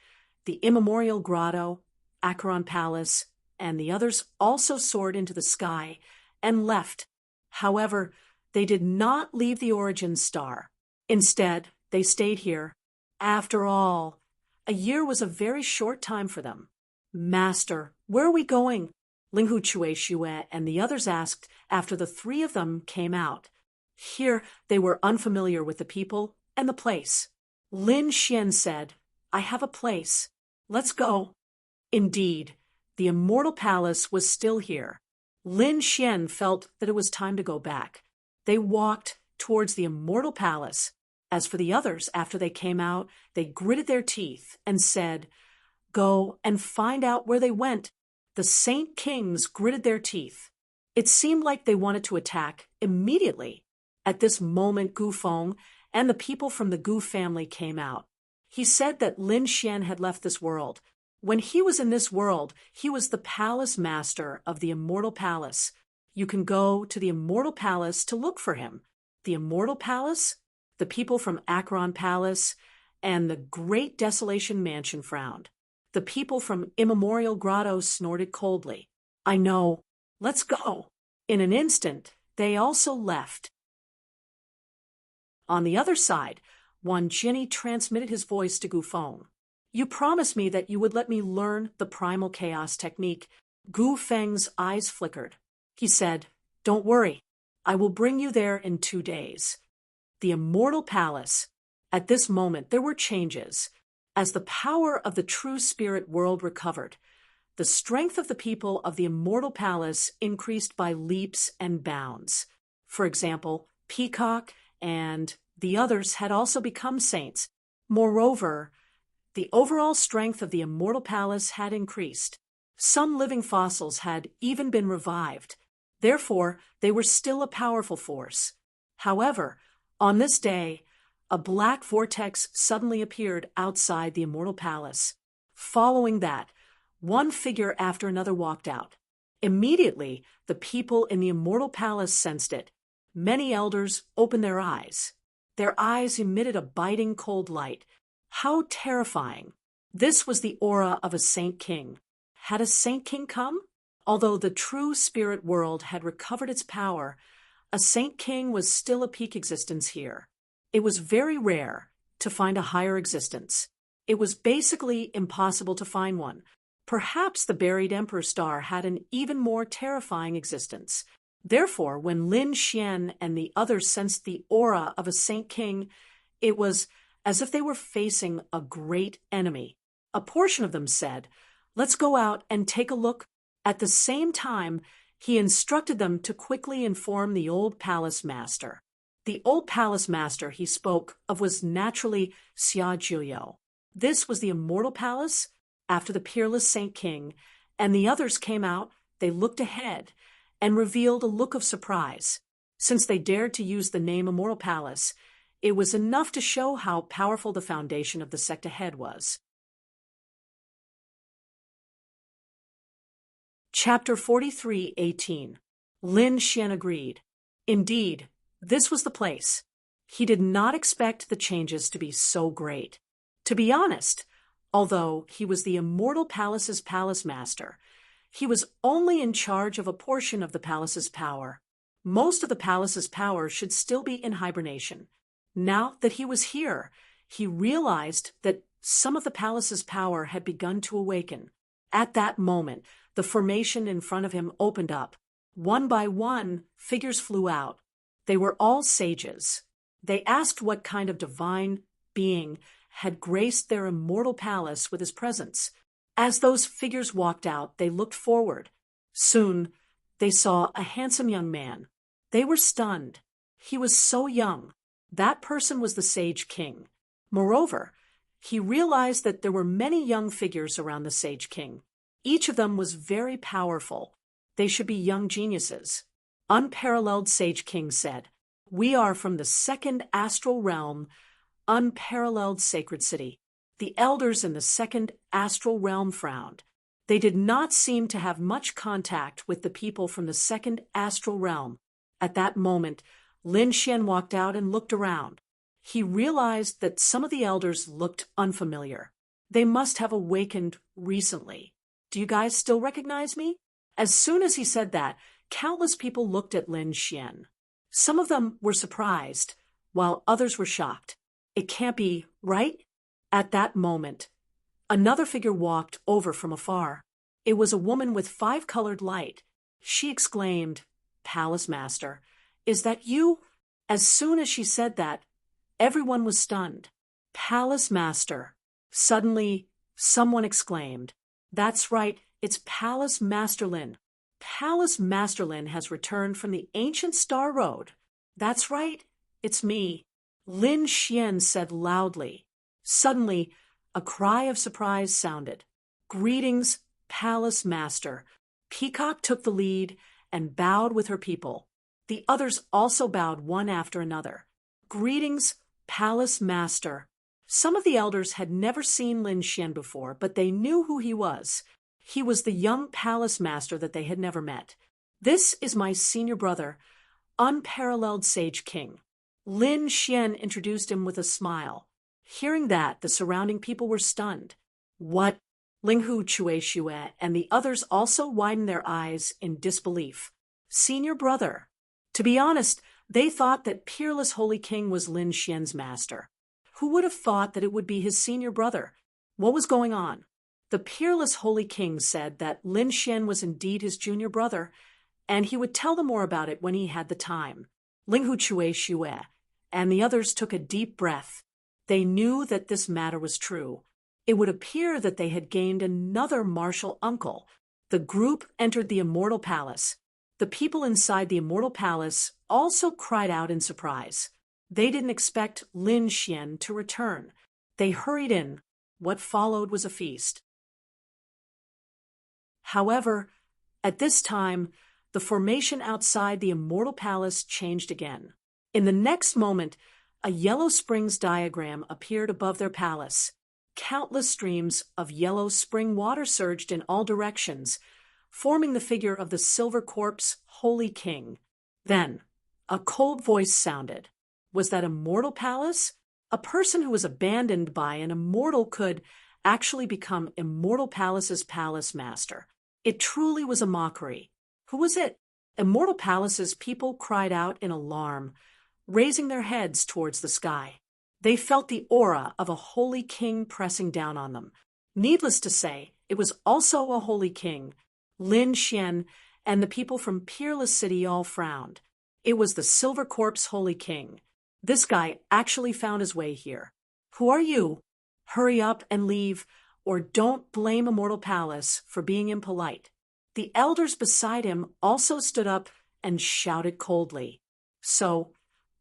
the immemorial grotto, Acheron Palace, and the others also soared into the sky and left. However, they did not leave the origin star. Instead, they stayed here. After all, a year was a very short time for them. "Master, where are we going?" Linghu Xue and the others asked after the three of them came out. Here they were unfamiliar with the people and the place. Lin Xian said, "I have a place. Let's go." Indeed, the immortal palace was still here. Lin Xian felt that it was time to go back. They walked towards the immortal palace. As for the others, after they came out, they gritted their teeth and said, "Go and find out where they went." The Saint Kings gritted their teeth. It seemed like they wanted to attack immediately. At this moment, Gu Feng and the people from the Gu family came out. He said that Lin Xian had left this world. When he was in this world, he was the palace master of the immortal palace. You can go to the immortal palace to look for him. The immortal palace? The people from Acheron Palace and the Great Desolation Mansion frowned. The people from Immemorial Grotto snorted coldly. "I know. Let's go." In an instant, they also left. On the other side, Wan Jinny transmitted his voice to Gu Feng. "You promised me that you would let me learn the primal chaos technique." Gu Feng's eyes flickered. He said, "Don't worry. I will bring you there in 2 days." The immortal palace. At this moment, there were changes. As the power of the true spirit world recovered, the strength of the people of the immortal palace increased by leaps and bounds. For example, Peacock and the others had also become saints. Moreover, the overall strength of the immortal palace had increased. Some living fossils had even been revived. Therefore, they were still a powerful force. However, on this day, a black vortex suddenly appeared outside the immortal palace. Following that, one figure after another walked out. Immediately, the people in the immortal palace sensed it. Many elders opened their eyes. Their eyes emitted a biting cold light. How terrifying! This was the aura of a Saint King. Had a Saint King come? Although the true spirit world had recovered its power, a Saint King was still a peak existence here. It was very rare to find a higher existence. It was basically impossible to find one. Perhaps the buried Emperor Star had an even more terrifying existence. Therefore, when Lin Xian and the others sensed the aura of a Saint King, it was as if they were facing a great enemy. A portion of them said, "Let's go out and take a look." At the same time, he instructed them to quickly inform the old palace master. The old palace master he spoke of was naturally Xia Jiuyo. This was the immortal palace after the peerless Saint King, and the others came out, they looked ahead, and revealed a look of surprise. Since they dared to use the name Immortal Palace, it was enough to show how powerful the foundation of the sect ahead was. Chapter 43:18. Lin Xian agreed. Indeed, this was the place. He did not expect the changes to be so great. To be honest, although he was the Immortal Palace's palace master, he was only in charge of a portion of the palace's power. Most of the palace's power should still be in hibernation. Now that he was here, he realized that some of the palace's power had begun to awaken. At that moment, the formation in front of him opened up. One by one, figures flew out. They were all sages. They asked what kind of divine being had graced their immortal palace with his presence. As those figures walked out, they looked forward. Soon, they saw a handsome young man. They were stunned. He was so young. That person was the Sage King. Moreover, he realized that there were many young figures around the Sage King. Each of them was very powerful. They should be young geniuses. Unparalleled Sage King said, "We are from the second astral realm, unparalleled sacred city." The elders in the second astral realm frowned. They did not seem to have much contact with the people from the second astral realm. At that moment, Lin Xian walked out and looked around. He realized that some of the elders looked unfamiliar. They must have awakened recently. "Do you guys still recognize me?" As soon as he said that, countless people looked at Lin Xian. Some of them were surprised, while others were shocked. "It can't be, right?" At that moment, another figure walked over from afar. It was a woman with 5-colored light. She exclaimed, "Palace Master, is that you?" As soon as she said that, everyone was stunned. "Palace Master." Suddenly, someone exclaimed, "That's right, it's Palace Master Lin. Palace Master Lin has returned from the ancient Star Road." "That's right, it's me," Lin Xian said loudly. Suddenly, a cry of surprise sounded. "Greetings, Palace Master." Peacock took the lead and bowed with her people. The others also bowed one after another. "Greetings, Palace Master." Some of the elders had never seen Lin Xian before, but they knew who he was. He was the young Palace Master that they had never met. "This is my senior brother, Unparalleled Sage King." Lin Xian introduced him with a smile. Hearing that, the surrounding people were stunned. "What?" Linghu Chueshue and the others also widened their eyes in disbelief. "Senior brother." To be honest, they thought that Peerless Holy King was Lin Xian's master. Who would have thought that it would be his senior brother? What was going on? The Peerless Holy King said that Lin Xian was indeed his junior brother, and he would tell them more about it when he had the time. Linghu Chueshue and the others took a deep breath. They knew that this matter was true. It would appear that they had gained another martial uncle. The group entered the Immortal Palace. The people inside the Immortal Palace also cried out in surprise. They didn't expect Lin Xian to return. They hurried in. What followed was a feast. However, at this time, the formation outside the Immortal Palace changed again. In the next moment, a yellow springs diagram appeared above their palace. Countless streams of yellow spring water surged in all directions, forming the figure of the Silver Corpse Holy King. Then, a cold voice sounded. Was that Immortal Palace? A person who was abandoned by an immortal could actually become Immortal Palace's palace master. It truly was a mockery. Who was it? Immortal Palace's people cried out in alarm, raising their heads towards the sky. They felt the aura of a holy king pressing down on them. Needless to say, it was also a holy king. Lin Xian and the people from Peerless City all frowned. It was the Silver Corpse Holy King. This guy actually found his way here. "Who are you? Hurry up and leave, or don't blame Immortal Palace for being impolite." The elders beside him also stood up and shouted coldly. So,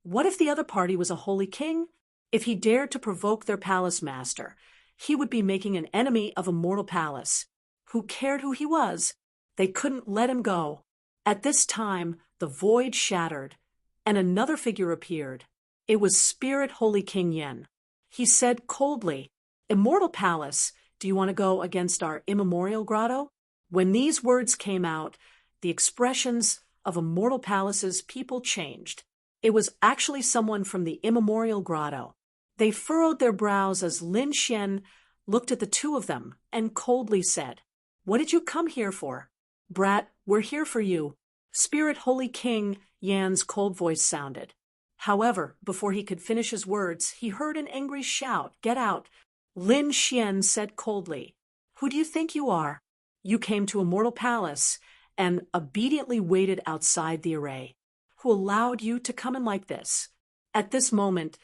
what if the other party was a holy king? If he dared to provoke their palace master, he would be making an enemy of Immortal Palace. Who cared who he was? They couldn't let him go. At this time, the void shattered, and another figure appeared. It was Spirit Holy King Yen. He said coldly, "Immortal Palace, do you want to go against our immemorial grotto?" When these words came out, the expressions of Immortal Palace's people changed. It was actually someone from the immemorial grotto. They furrowed their brows as Lin Xian looked at the two of them and coldly said, "What did you come here for?" "Brat, we're here for you." Spirit Holy King Yan's cold voice sounded. However, before he could finish his words, he heard an angry shout, "Get out!" Lin Xian said coldly, "Who do you think you are? You came to Immortal Palace and obediently waited outside the array. Who allowed you to come in like this?" At this moment,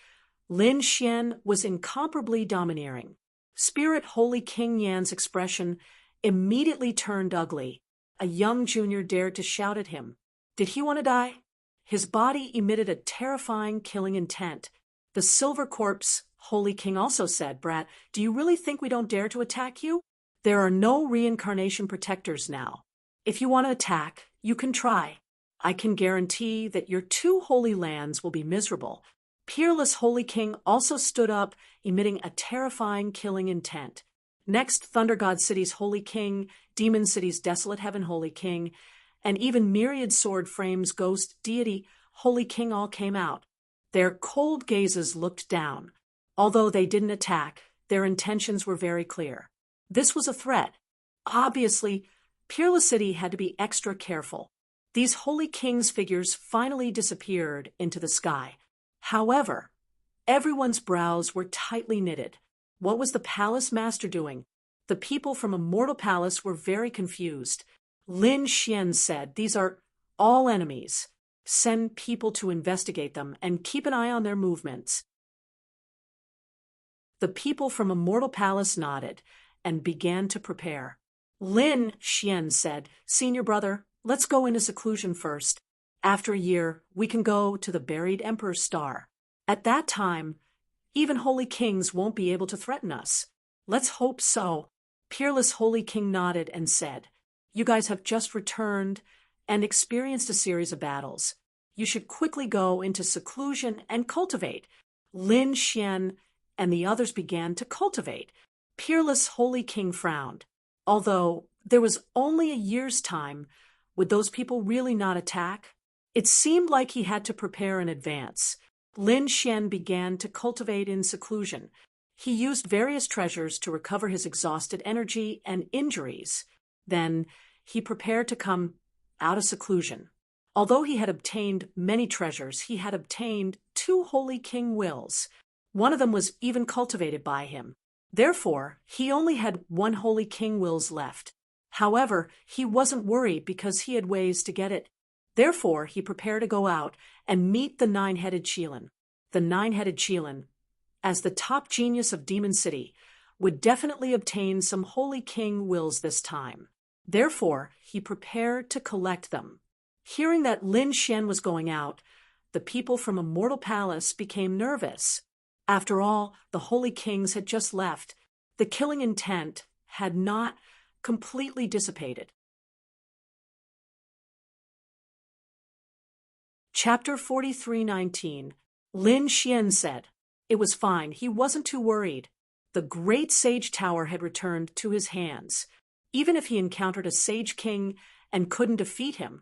Lin Xian was incomparably domineering. Spirit Holy King Yan's expression immediately turned ugly. A young junior dared to shout at him. Did he want to die? His body emitted a terrifying, killing intent. The Silver Corpse Holy King also said, Brat, do you really think we don't dare to attack you? There are no reincarnation protectors now. If you want to attack, you can try. I can guarantee that your 2 holy lands will be miserable. Peerless Holy King also stood up, emitting a terrifying, killing intent. Next, Thunder God City's Holy King, Demon City's Desolate Heaven Holy King, and even Myriad Sword Frame's Ghost Deity Holy King all came out. Their cold gazes looked down. Although they didn't attack, their intentions were very clear. This was a threat. Obviously, Peerless City had to be extra careful. These Holy Kings figures finally disappeared into the sky. However, everyone's brows were tightly knitted. What was the palace master doing? The people from Immortal Palace were very confused. Lin Xian said, these are all enemies. Send people to investigate them and keep an eye on their movements. The people from Immortal Palace nodded and began to prepare. Lin Xian said, Senior brother, let's go into seclusion first. After a year, we can go to the buried Emperor's Star. At that time, even Holy Kings won't be able to threaten us. Let's hope so. Peerless Holy King nodded and said, You guys have just returned and experienced a series of battles. You should quickly go into seclusion and cultivate. Lin Xian and the others began to cultivate. Peerless Holy King frowned. Although there was only a year's time, would those people really not attack? It seemed like he had to prepare in advance. Lin Xian began to cultivate in seclusion. He used various treasures to recover his exhausted energy and injuries. Then he prepared to come out of seclusion. Although he had obtained many treasures, he had obtained 2 Holy King wills. One of them was even cultivated by him. Therefore, he only had 1 Holy King wills left. However, he wasn't worried because he had ways to get it. Therefore, he prepared to go out and meet the 9-headed Qilin. The 9-headed Qilin, as the top genius of Demon City, would definitely obtain some Holy King wills this time. Therefore, he prepared to collect them. Hearing that Lin Xian was going out, the people from Immortal Palace became nervous. After all, the Holy Kings had just left. The killing intent had not completely dissipated. Chapter 43:19. Lin Xian said, It was fine, he wasn't too worried. The great Sage Tower had returned to his hands. Even if he encountered a Sage King and couldn't defeat him,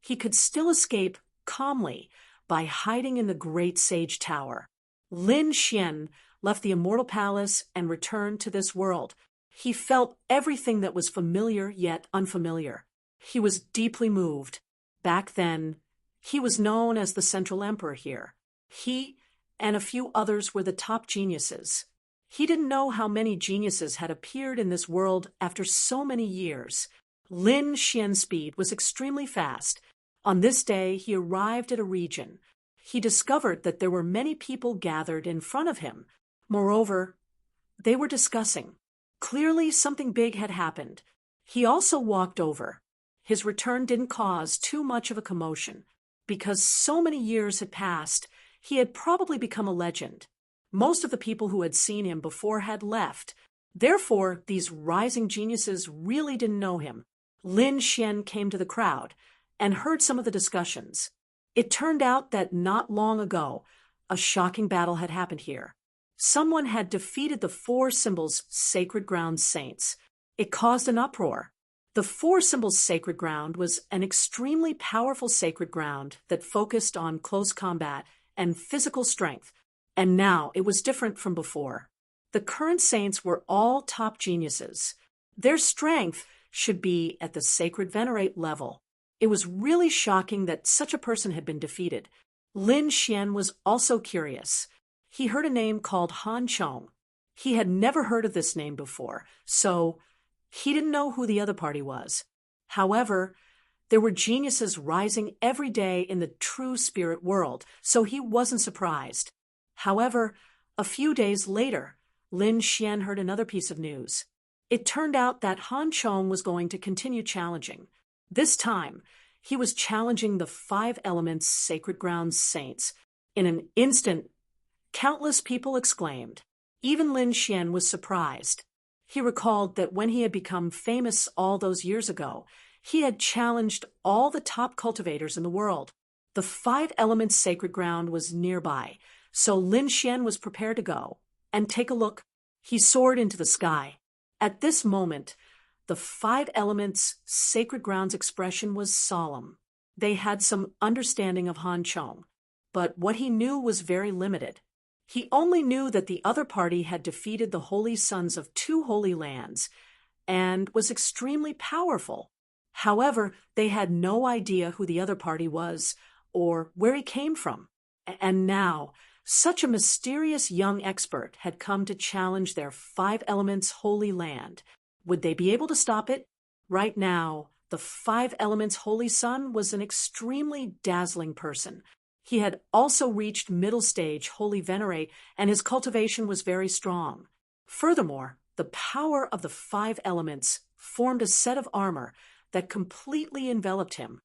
he could still escape calmly by hiding in the great Sage Tower. Lin Xian left the Immortal Palace and returned to this world. He felt everything that was familiar yet unfamiliar. He was deeply moved. Back then, he was known as the Central Emperor here. He and a few others were the top geniuses. He didn't know how many geniuses had appeared in this world after so many years. Lin Xian's speed was extremely fast. On this day, he arrived at a region. He discovered that there were many people gathered in front of him. Moreover, they were discussing. Clearly, something big had happened. He also walked over. His return didn't cause too much of a commotion. Because so many years had passed, he had probably become a legend. Most of the people who had seen him before had left. Therefore, these rising geniuses really didn't know him. Lin Xian came to the crowd and heard some of the discussions. It turned out that not long ago, a shocking battle had happened here. Someone had defeated the 4 Symbols Sacred Ground saints. It caused an uproar. The 4 Symbols Sacred Ground was an extremely powerful sacred ground that focused on close combat and physical strength, and now it was different from before. The current saints were all top geniuses. Their strength should be at the Sacred Venerate level. It was really shocking that such a person had been defeated. Lin Xian was also curious. He heard a name called Han Chong. He had never heard of this name before, so he didn't know who the other party was. However, there were geniuses rising every day in the true spirit world, so he wasn't surprised. However, a few days later, Lin Xian heard another piece of news. It turned out that Han Chong was going to continue challenging. This time, he was challenging the Five Elements Sacred Grounds saints. In an instant, countless people exclaimed. Even Lin Xian was surprised. He recalled that when he had become famous all those years ago, he had challenged all the top cultivators in the world. The Five Elements Sacred Ground was nearby, so Lin Xian was prepared to go and take a look. He soared into the sky. At this moment, the Five Elements Sacred Ground's expression was solemn. They had some understanding of Han Chong, but what he knew was very limited. He only knew that the other party had defeated the holy sons of two holy lands and was extremely powerful. However, they had no idea who the other party was or where he came from. And now, such a mysterious young expert had come to challenge their Five Elements holy land. Would they be able to stop it? Right now, the Five Elements holy son was an extremely dazzling person. He had also reached middle stage holy venerate, and his cultivation was very strong. Furthermore, the power of the Five Elements formed a set of armor that completely enveloped him.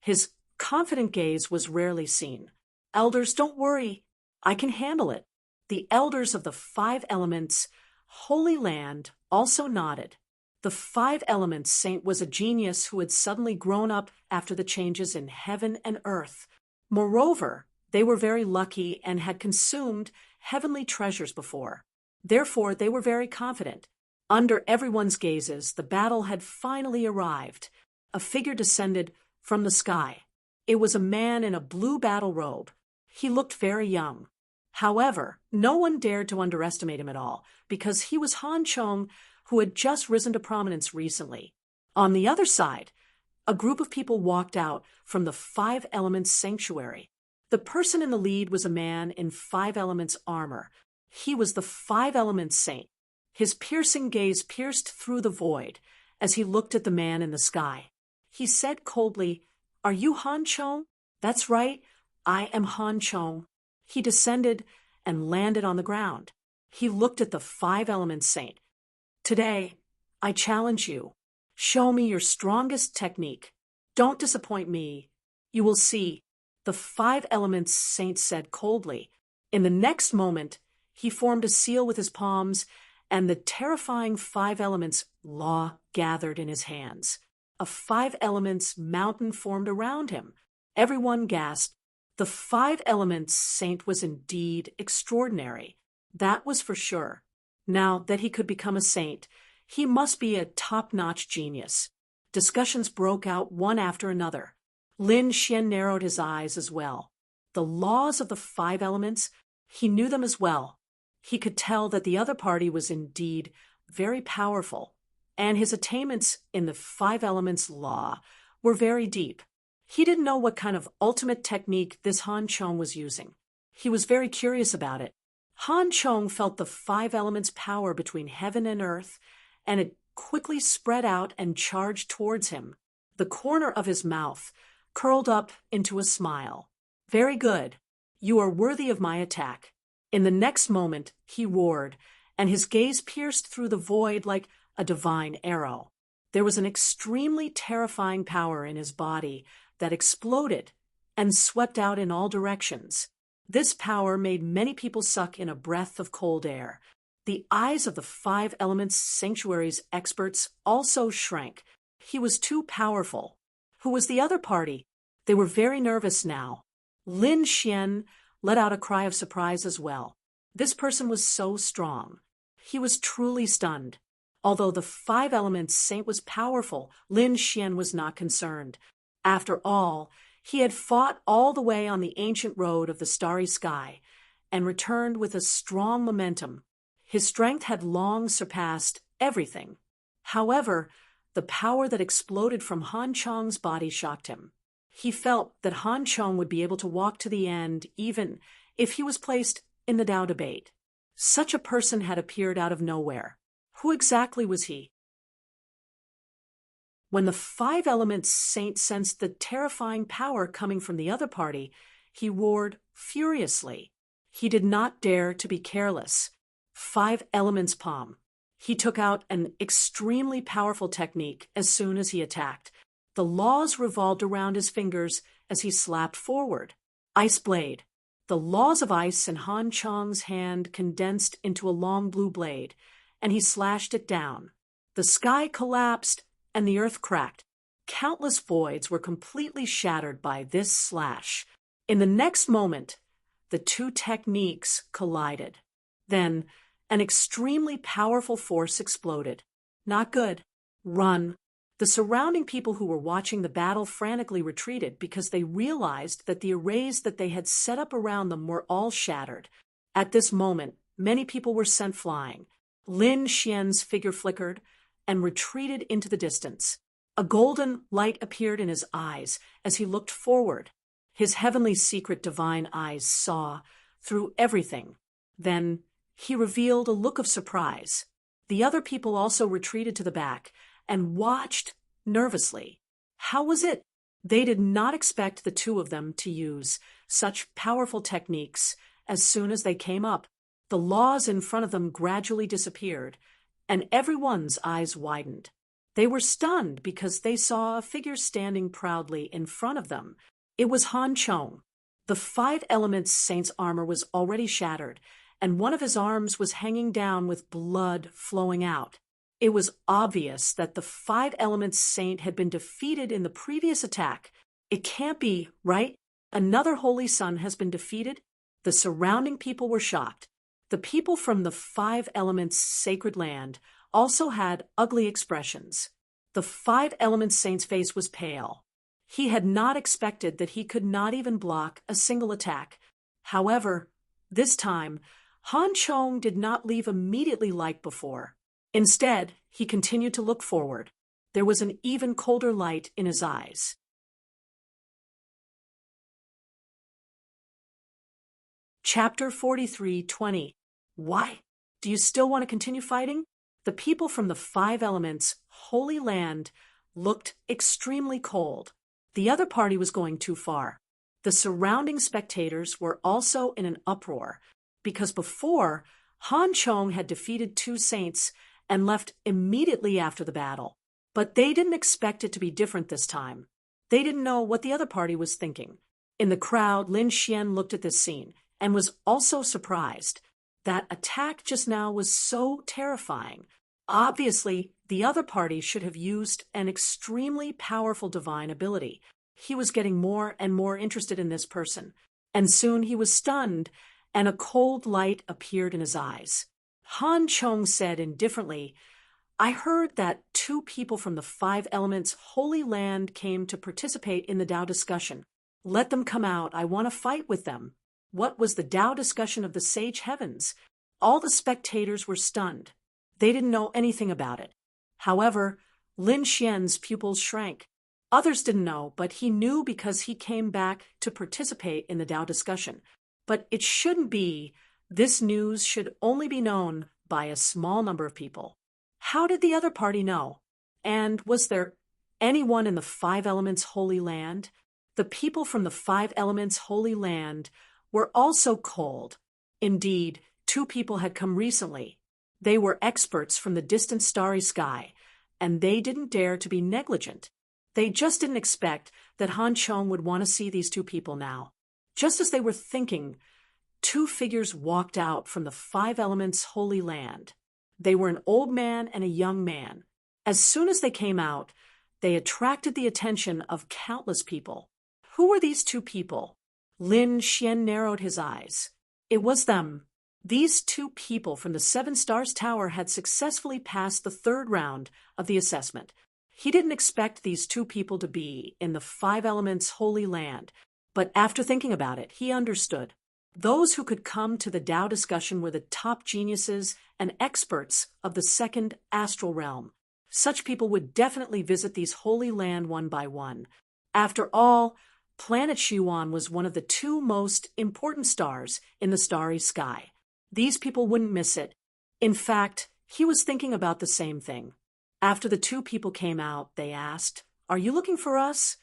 His confident gaze was rarely seen. Elders, don't worry. I can handle it. The elders of the Five Elements Holy Land also nodded. The Five Elements saint was a genius who had suddenly grown up after the changes in heaven and earth. Moreover, they were very lucky and had consumed heavenly treasures before. Therefore, they were very confident. Under everyone's gazes, the battle had finally arrived. A figure descended from the sky. It was a man in a blue battle robe. He looked very young. However, no one dared to underestimate him at all, because he was Han Chong, who had just risen to prominence recently. On the other side, a group of people walked out from the Five Elements sanctuary. The person in the lead was a man in Five Elements armor. He was the Five Elements saint. His piercing gaze pierced through the void as he looked at the man in the sky. He said coldly, "Are you Han Chong?" "That's right, I am Han Chong." He descended and landed on the ground. He looked at the Five Elements saint. "Today, I challenge you. Show me your strongest technique. Don't disappoint me. You will see," the Five Elements saint said coldly. In the next moment, he formed a seal with his palms, and the terrifying Five Elements law gathered in his hands. A Five Elements mountain formed around him. Everyone gasped. The Five Elements saint was indeed extraordinary. That was for sure. Now that he could become a saint, he must be a top-notch genius. Discussions broke out one after another. Lin Xian narrowed his eyes as well. The laws of the Five Elements, he knew them as well. He could tell that the other party was indeed very powerful, and his attainments in the Five Elements law were very deep. He didn't know what kind of ultimate technique this Han Chong was using. He was very curious about it. Han Chong felt the Five Elements power between heaven and earth, and it quickly spread out and charged towards him. The corner of his mouth curled up into a smile. "Very good. You are worthy of my attack." In the next moment, he roared, and his gaze pierced through the void like a divine arrow. There was an extremely terrifying power in his body that exploded and swept out in all directions. This power made many people suck in a breath of cold air. The eyes of the Five Elements Sanctuary's experts also shrank. He was too powerful. Who was the other party? They were very nervous now. Lin Xian let out a cry of surprise as well. This person was so strong. He was truly stunned. Although the Five Elements saint was powerful, Lin Xian was not concerned. After all, he had fought all the way on the ancient road of the starry sky and returned with a strong momentum. His strength had long surpassed everything. However, the power that exploded from Han Chong's body shocked him. He felt that Han Chong would be able to walk to the end even if he was placed in the Tao debate. Such a person had appeared out of nowhere. Who exactly was he? When the Five Elements saint sensed the terrifying power coming from the other party, he roared furiously. He did not dare to be careless. 5 elements palm. He took out an extremely powerful technique as soon as he attacked. The laws revolved around his fingers as he slapped forward. Ice blade. The laws of ice in Han Chong's hand condensed into a long blue blade, and he slashed it down. The sky collapsed, and the earth cracked. Countless voids were completely shattered by this slash. In the next moment, the two techniques collided. Then, an extremely powerful force exploded. Not good. Run. The surrounding people who were watching the battle frantically retreated because they realized that the arrays that they had set up around them were all shattered. At this moment, many people were sent flying. Lin Xian's figure flickered and retreated into the distance. A golden light appeared in his eyes as he looked forward. His heavenly secret divine eyes saw through everything. Then he revealed a look of surprise. The other people also retreated to the back and watched nervously. How was it? They did not expect the two of them to use such powerful techniques as soon as they came up. The laws in front of them gradually disappeared, and everyone's eyes widened. They were stunned because they saw a figure standing proudly in front of them. It was Han Chong. The 5 elements saint's armor was already shattered, and one of his arms was hanging down with blood flowing out. It was obvious that the 5 elements saint had been defeated in the previous attack. It can't be, right? Another holy son has been defeated? The surrounding people were shocked. The people from the 5 elements sacred land also had ugly expressions. The 5 elements saint's face was pale. He had not expected that he could not even block a single attack. However, this time, Han Chong did not leave immediately like before. Instead, he continued to look forward. There was an even colder light in his eyes. Chapter 43:20. Why? Do you still want to continue fighting? The people from the 5 elements, Holy Land, looked extremely cold. The other party was going too far. The surrounding spectators were also in an uproar, because before, Han Chong had defeated 2 saints and left immediately after the battle. But they didn't expect it to be different this time. They didn't know what the other party was thinking. In the crowd, Lin Xian looked at this scene and was also surprised. That attack just now was so terrifying. Obviously, the other party should have used an extremely powerful divine ability. He was getting more and more interested in this person, and soon he was stunned, and a cold light appeared in his eyes. Han Chong said indifferently, I heard that 2 people from the 5 elements Holy Land came to participate in the Tao discussion. Let them come out. I want to fight with them. What was the Tao discussion of the sage heavens? All the spectators were stunned. They didn't know anything about it. However, Lin Xian's pupils shrank. Others didn't know, but he knew because he came back to participate in the Tao discussion. But it shouldn't be. This news should only be known by a small number of people. How did the other party know? And was there anyone in the 5 elements Holy Land? The people from the 5 elements Holy Land were also cold. Indeed, 2 people had come recently. They were experts from the distant starry sky, and they didn't dare to be negligent. They just didn't expect that Han Chong would want to see these 2 people now. Just as they were thinking, 2 figures walked out from the 5 elements Holy Land. They were an old man and a young man. As soon as they came out, they attracted the attention of countless people. Who were these 2 people? Lin Xian narrowed his eyes. It was them. These 2 people from the 7 Stars Tower had successfully passed the 3rd round of the assessment. He didn't expect these 2 people to be in the 5 elements Holy Land, but after thinking about it, he understood. Those who could come to the Tao discussion were the top geniuses and experts of the 2nd astral realm. Such people would definitely visit these Holy Land one by one. After all, planet Xuan was one of the 2 most important stars in the starry sky. These people wouldn't miss it. In fact, he was thinking about the same thing. After the 2 people came out, they asked, Are you looking for us?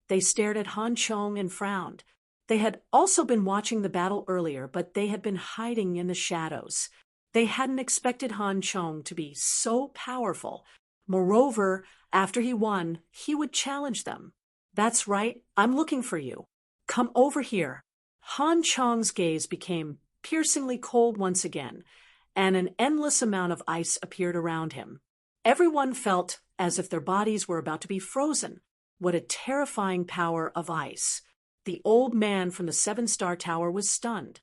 They stared at Han Chong and frowned. They had also been watching the battle earlier, but they had been hiding in the shadows. They hadn't expected Han Chong to be so powerful. Moreover, after he won, he would challenge them. That's right, I'm looking for you. Come over here. Han Chong's gaze became piercingly cold once again, and an endless amount of ice appeared around him. Everyone felt as if their bodies were about to be frozen. What a terrifying power of ice. The old man from the 7-star tower was stunned.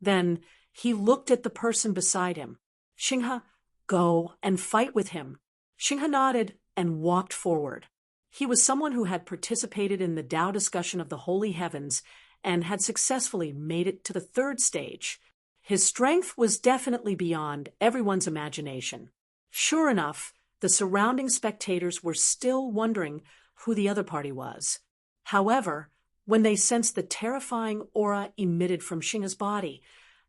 Then he looked at the person beside him. Xinghe, go and fight with him. Xinghe nodded and walked forward. He was someone who had participated in the Tao discussion of the holy heavens and had successfully made it to the 3rd stage. His strength was definitely beyond everyone's imagination. Sure enough, the surrounding spectators were still wondering who the other party was. However, when they sensed the terrifying aura emitted from Xinghe's body,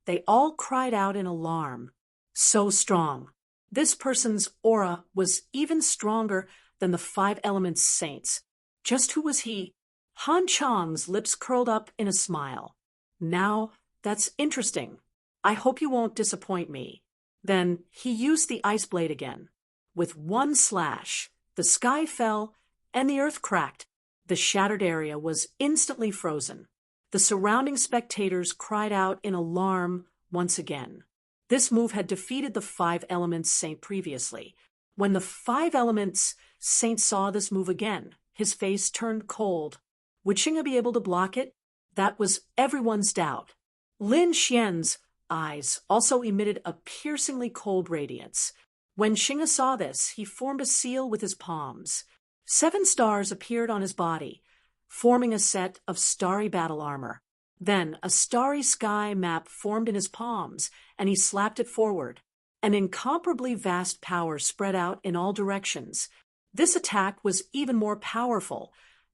they all cried out in alarm. So strong. This person's aura was even stronger than the 5 elements saints. Just who was he? Han Chong's lips curled up in a smile. Now, that's interesting. I hope you won't disappoint me. Then he used the ice blade again. With one slash, the sky fell and the earth cracked. The shattered area was instantly frozen. The surrounding spectators cried out in alarm once again. This move had defeated the 5 elements saint previously. When the 5 elements saint saw this move again, his face turned cold. Would Xinghe be able to block it? That was everyone's doubt. Lin Xian's eyes also emitted a piercingly cold radiance. When Xinghe saw this, he formed a seal with his palms. 7 stars appeared on his body, forming a set of starry battle armor. Then a starry sky map formed in his palms, and he slapped it forward. An incomparably vast power spread out in all directions. This attack was even more powerful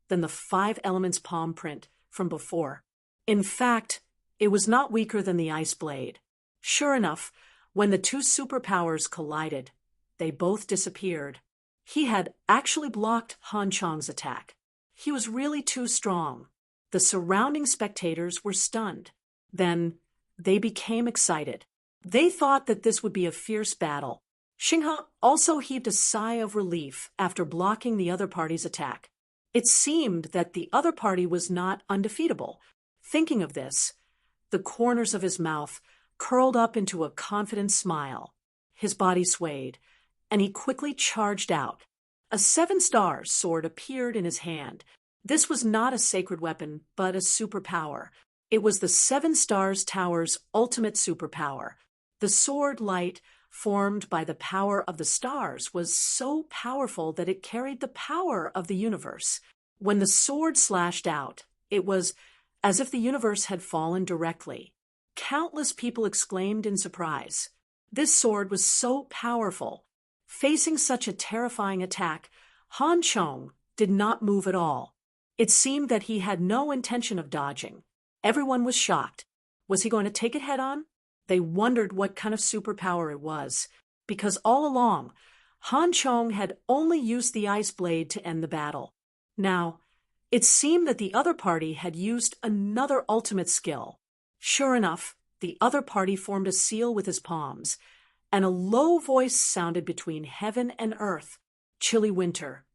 than the 5 elements palm print from before. In fact, it was not weaker than the ice blade. Sure enough, when the 2 superpowers collided, they both disappeared. He had actually blocked Han Chong's attack. He was really too strong. The surrounding spectators were stunned. Then they became excited. They thought that this would be a fierce battle. Xinghe also heaved a sigh of relief after blocking the other party's attack. It seemed that the other party was not undefeatable. Thinking of this, the corners of his mouth curled up into a confident smile. His body swayed, and he quickly charged out. A 7-star sword appeared in his hand. This was not a sacred weapon, but a superpower. It was the 7 Stars Tower's ultimate superpower. The sword light, formed by the power of the stars, was so powerful that it carried the power of the universe. When the sword slashed out, it was as if the universe had fallen directly. Countless people exclaimed in surprise. This sword was so powerful. Facing such a terrifying attack, Han Chong did not move at all. It seemed that he had no intention of dodging. Everyone was shocked. Was he going to take it head on? They wondered what kind of superpower it was, because all along, Han Chong had only used the ice blade to end the battle. Now, it seemed that the other party had used another ultimate skill. Sure enough, the other party formed a seal with his palms, and a low voice sounded between heaven and earth. Chilly winter.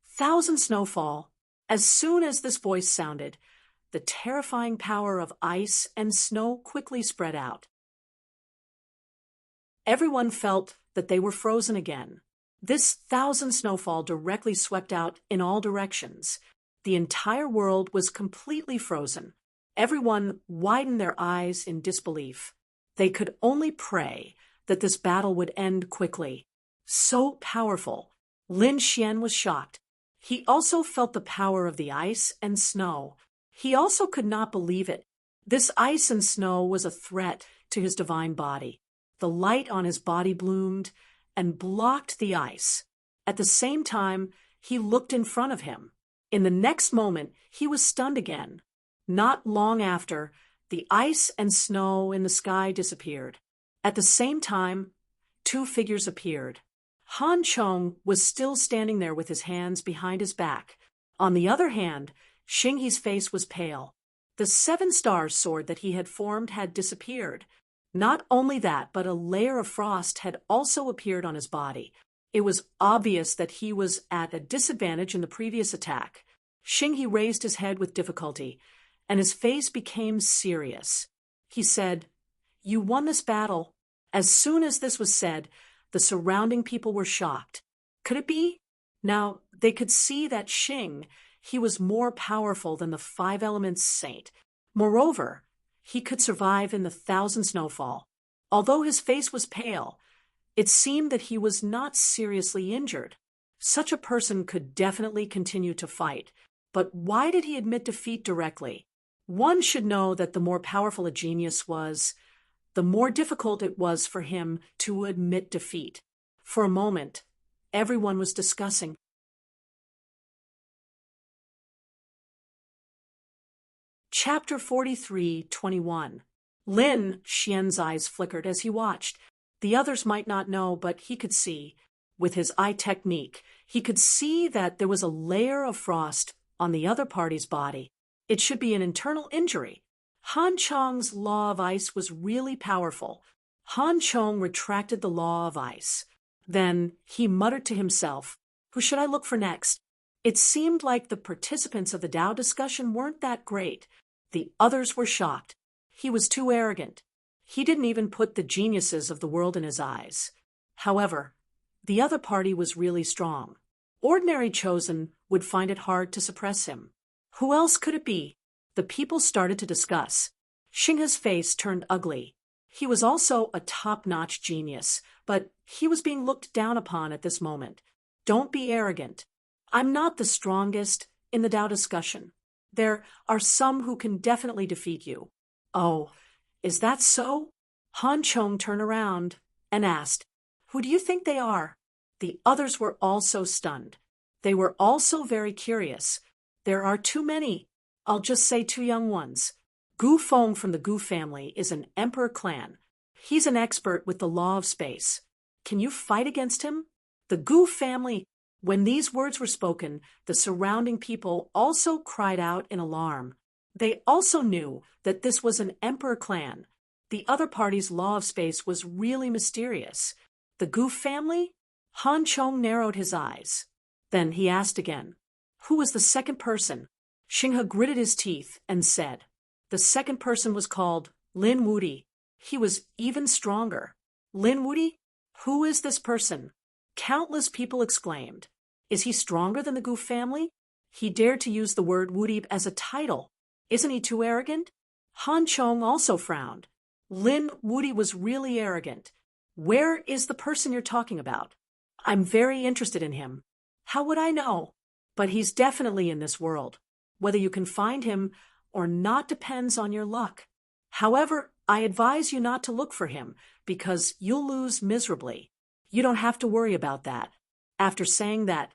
Thousand snowfall. As soon as this voice sounded, the terrifying power of ice and snow quickly spread out. Everyone felt that they were frozen again. This 1,000 snowfall directly swept out in all directions. The entire world was completely frozen. Everyone widened their eyes in disbelief. They could only pray that this battle would end quickly. So powerful. Lin Xian was shocked. He also felt the power of the ice and snow. He also could not believe it. This ice and snow was a threat to his divine body. The light on his body bloomed and blocked the ice. At the same time, he looked in front of him. In the next moment, he was stunned again. Not long after, the ice and snow in the sky disappeared. At the same time, 2 figures appeared. Han Chong was still standing there with his hands behind his back. On the other hand, Xinghe's face was pale. The 7-star sword that he had formed had disappeared. Not only that, but a layer of frost had also appeared on his body. It was obvious that he was at a disadvantage in the previous attack. Xinghe raised his head with difficulty, and his face became serious. He said, "You won this battle." As soon as this was said, the surrounding people were shocked. Could it be? Now, they could see that he was more powerful than the 5 elements saint. Moreover, he could survive in the 1,000 snowfall. Although his face was pale, it seemed that he was not seriously injured. Such a person could definitely continue to fight. But why did he admit defeat directly? One should know that the more powerful a genius was, the more difficult it was for him to admit defeat. For a moment, everyone was discussing. Chapter 43:21. Lin Xian's eyes flickered as he watched. The others might not know, but he could see. With his eye technique, he could see that there was a layer of frost on the other party's body. It should be an internal injury. Han Chong's law of ice was really powerful. Han Chong retracted the law of ice. Then he muttered to himself, "Who should I look for next?" It seemed like the participants of the Tao discussion weren't that great. The others were shocked. He was too arrogant. He didn't even put the geniuses of the world in his eyes. However, the other party was really strong. Ordinary chosen would find it hard to suppress him. Who else could it be? The people started to discuss. Xinghe's face turned ugly. He was also a top-notch genius, but he was being looked down upon at this moment. Don't be arrogant. I'm not the strongest in the Tao discussion. There are some who can definitely defeat you. Oh, is that so? Han Chong turned around and asked, "Who do you think they are?" The others were also stunned. They were also very curious. There are too many. I'll just say 2 young ones. Gu Feng from the Gu family is an emperor clan. He's an expert with the law of space. Can you fight against him? The Gu family. When these words were spoken, the surrounding people also cried out in alarm. They also knew that this was an emperor clan. The other party's law of space was really mysterious. The Gu family? Han Chong narrowed his eyes. Then he asked again, "Who was the second person?" Xinghe gritted his teeth and said, "The second person was called Lin Wudi. He was even stronger." "Lin Wudi? Who is this person?" Countless people exclaimed. "Is he stronger than the Gu family?" He dared to use the word Wudi as a title. Isn't he too arrogant? Han Chong also frowned. Lin Wudi was really arrogant. Where is the person you're talking about? I'm very interested in him. How would I know? But he's definitely in this world. Whether you can find him or not depends on your luck. However, I advise you not to look for him, because you'll lose miserably. You don't have to worry about that. After saying that,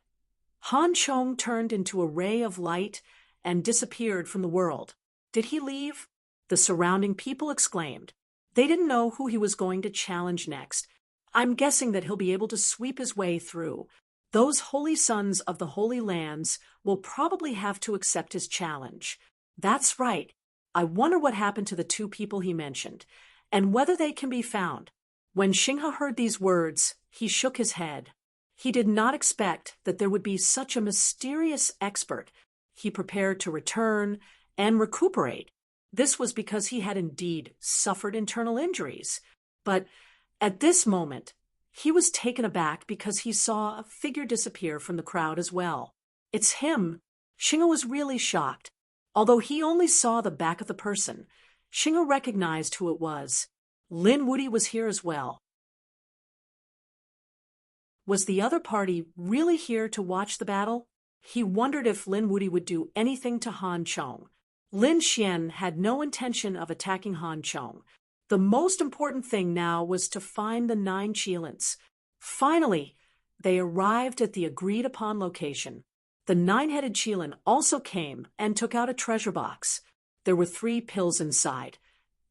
Han Chong turned into a ray of light and disappeared from the world. Did he leave? The surrounding people exclaimed. They didn't know who he was going to challenge next. I'm guessing that he'll be able to sweep his way through. Those holy sons of the Holy Lands will probably have to accept his challenge. That's right. I wonder what happened to the 2 people he mentioned, and whether they can be found. When Xinghe heard these words, he shook his head. He did not expect that there would be such a mysterious expert. He prepared to return and recuperate. This was because he had indeed suffered internal injuries. But at this moment, he was taken aback because he saw a figure disappear from the crowd as well. It's him. Xinghe was really shocked. Although he only saw the back of the person, Xinghe recognized who it was. Lin Wudi was here as well. Was the other party really here to watch the battle? He wondered if Lin Wudi would do anything to Han Chong. Lin Xian had no intention of attacking Han Chong. The most important thing now was to find the 9 Qilins. Finally, they arrived at the agreed-upon location. The 9-headed Qilin also came and took out a treasure box. There were 3 pills inside,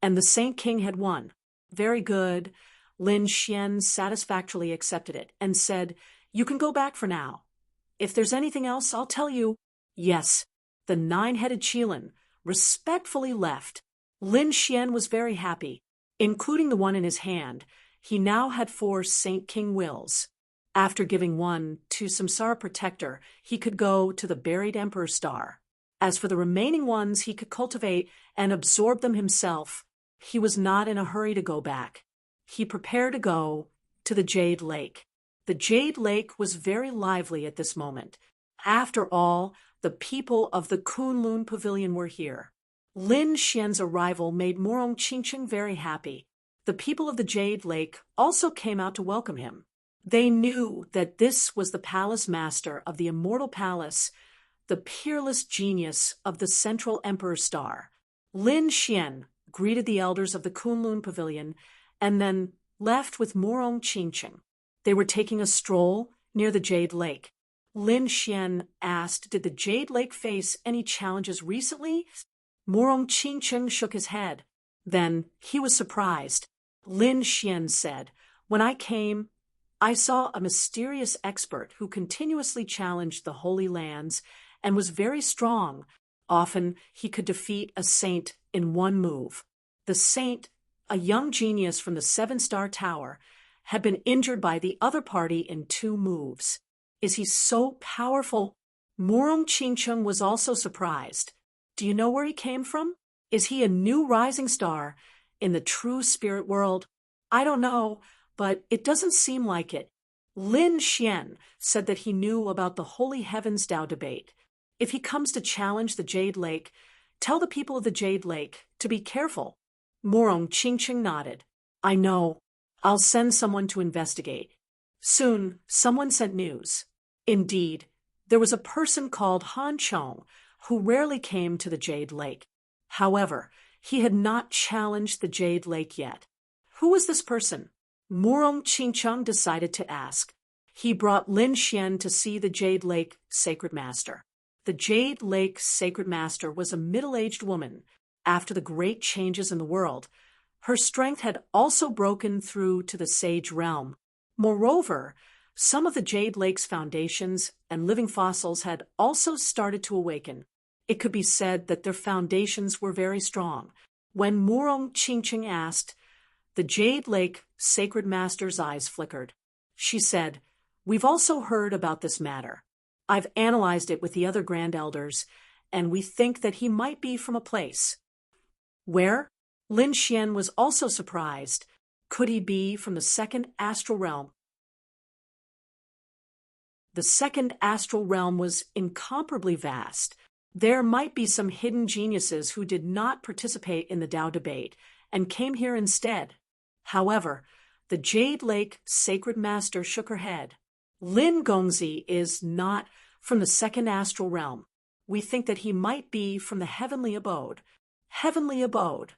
and the Saint King had won. Very good. Lin Xian satisfactorily accepted it and said, "You can go back for now. If there's anything else, I'll tell you." Yes, the nine-headed Qilin, respectfully left. Lin Xian was very happy, including the one in his hand. He now had 4 Saint King wills. After giving one to Samsara Protector, he could go to the buried Emperor Star. As for the remaining ones, he could cultivate and absorb them himself. He was not in a hurry to go back. He prepared to go to the Jade Lake. The Jade Lake was very lively at this moment. After all, the people of the Kunlun Pavilion were here. Lin Xian's arrival made Morong Qingqing very happy. The people of the Jade Lake also came out to welcome him. They knew that this was the palace master of the immortal palace, the peerless genius of the Central Emperor Star. Lin Xian greeted the elders of the Kunlun Pavilion and then left with Morong Qingqing. They were taking a stroll near the Jade Lake. Lin Xian asked, "Did the Jade Lake face any challenges recently?" Morong Qingqing shook his head. Then he was surprised. Lin Xian said, "When I came, I saw a mysterious expert who continuously challenged the Holy Lands and was very strong. Often he could defeat a saint in one move. The saint, a young genius from the 7-star tower, had been injured by the other party in 2 moves. Is he so powerful?" Morong Qingqing was also surprised. "Do you know where he came from? Is he a new rising star in the true spirit world?" "I don't know, but it doesn't seem like it." Lin Xian said that he knew about the Holy Heavens Tao debate. "If he comes to challenge the Jade Lake, tell the people of the Jade Lake to be careful." Morong Qingqing nodded. "I know. I'll send someone to investigate." Soon, someone sent news. Indeed, there was a person called Han Chong who rarely came to the Jade Lake. However, he had not challenged the Jade Lake yet. Who was this person? Morong Qingqing decided to ask. He brought Lin Xian to see the Jade Lake Sacred Master. The Jade Lake Sacred Master was a middle-aged woman. After the great changes in the world, her strength had also broken through to the Sage Realm. Moreover, some of the Jade Lake's foundations and living fossils had also started to awaken. It could be said that their foundations were very strong. When Morong Qingqing asked, the Jade Lake Sacred Master's eyes flickered. She said, "We've also heard about this matter. I've analyzed it with the other Grand Elders, and we think that he might be from a place." "Where?" Lin Xian was also surprised. Could he be from the 2nd astral realm? The 2nd astral realm was incomparably vast. There might be some hidden geniuses who did not participate in the Tao debate and came here instead. However, the Jade Lake Sacred Master shook her head. "Lin Gongzi is not from the 2nd astral realm. We think that he might be from the heavenly abode." Heavenly abode.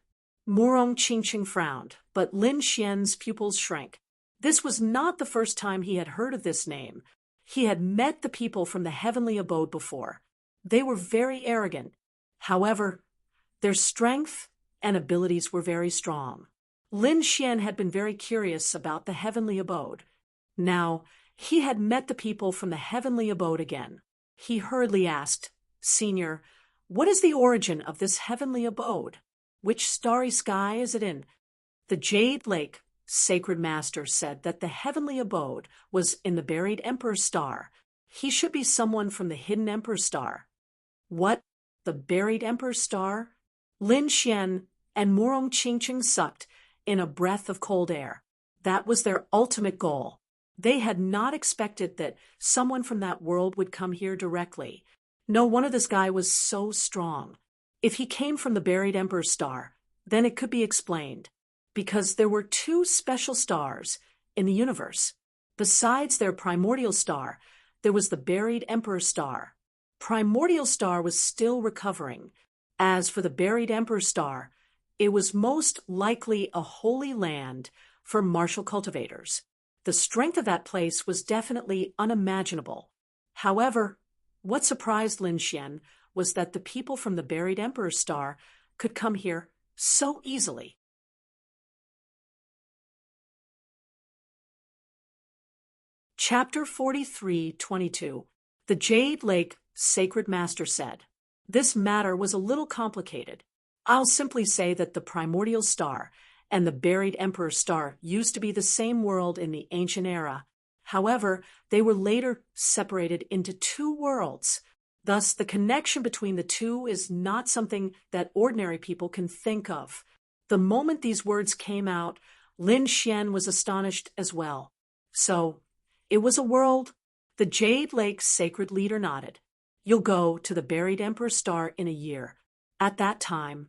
Morong Qingqing frowned, but Lin Xian's pupils shrank. This was not the first time he had heard of this name. He had met the people from the heavenly abode before. They were very arrogant. However, their strength and abilities were very strong. Lin Xian had been very curious about the heavenly abode. Now, he had met the people from the heavenly abode again. He hurriedly asked, "Senior, what is the origin of this heavenly abode? Which starry sky is it in?" The Jade Lake Sacred Master said that the heavenly abode was in the buried Emperor Star. He should be someone from the hidden Emperor Star. What? The buried Emperor Star? Lin Xian and Morong Qingqing sucked in a breath of cold air. That was their ultimate goal. They had not expected that someone from that world would come here directly. No wonder this guy was so strong. If he came from the buried Emperor Star, then it could be explained. Because there were 2 special stars in the universe. Besides their primordial star, there was the buried Emperor Star. Primordial Star was still recovering. As for the buried Emperor Star, it was most likely a holy land for martial cultivators. The strength of that place was definitely unimaginable. However, what surprised Lin Xian was that the people from the buried Emperor Star could come here so easily. Chapter 43:22. The Jade Lake Sacred Master said, This matter was a little complicated. I'll simply say that the primordial star and the buried emperor's star used to be the same world in the ancient era. However, they were later separated into two worlds. Thus, the connection between the two is not something that ordinary people can think of. The moment these words came out, Lin Xian was astonished as well. So, it was a world? The Jade Lake's sacred leader nodded. You'll go to the buried emperor's star in a year. At that time,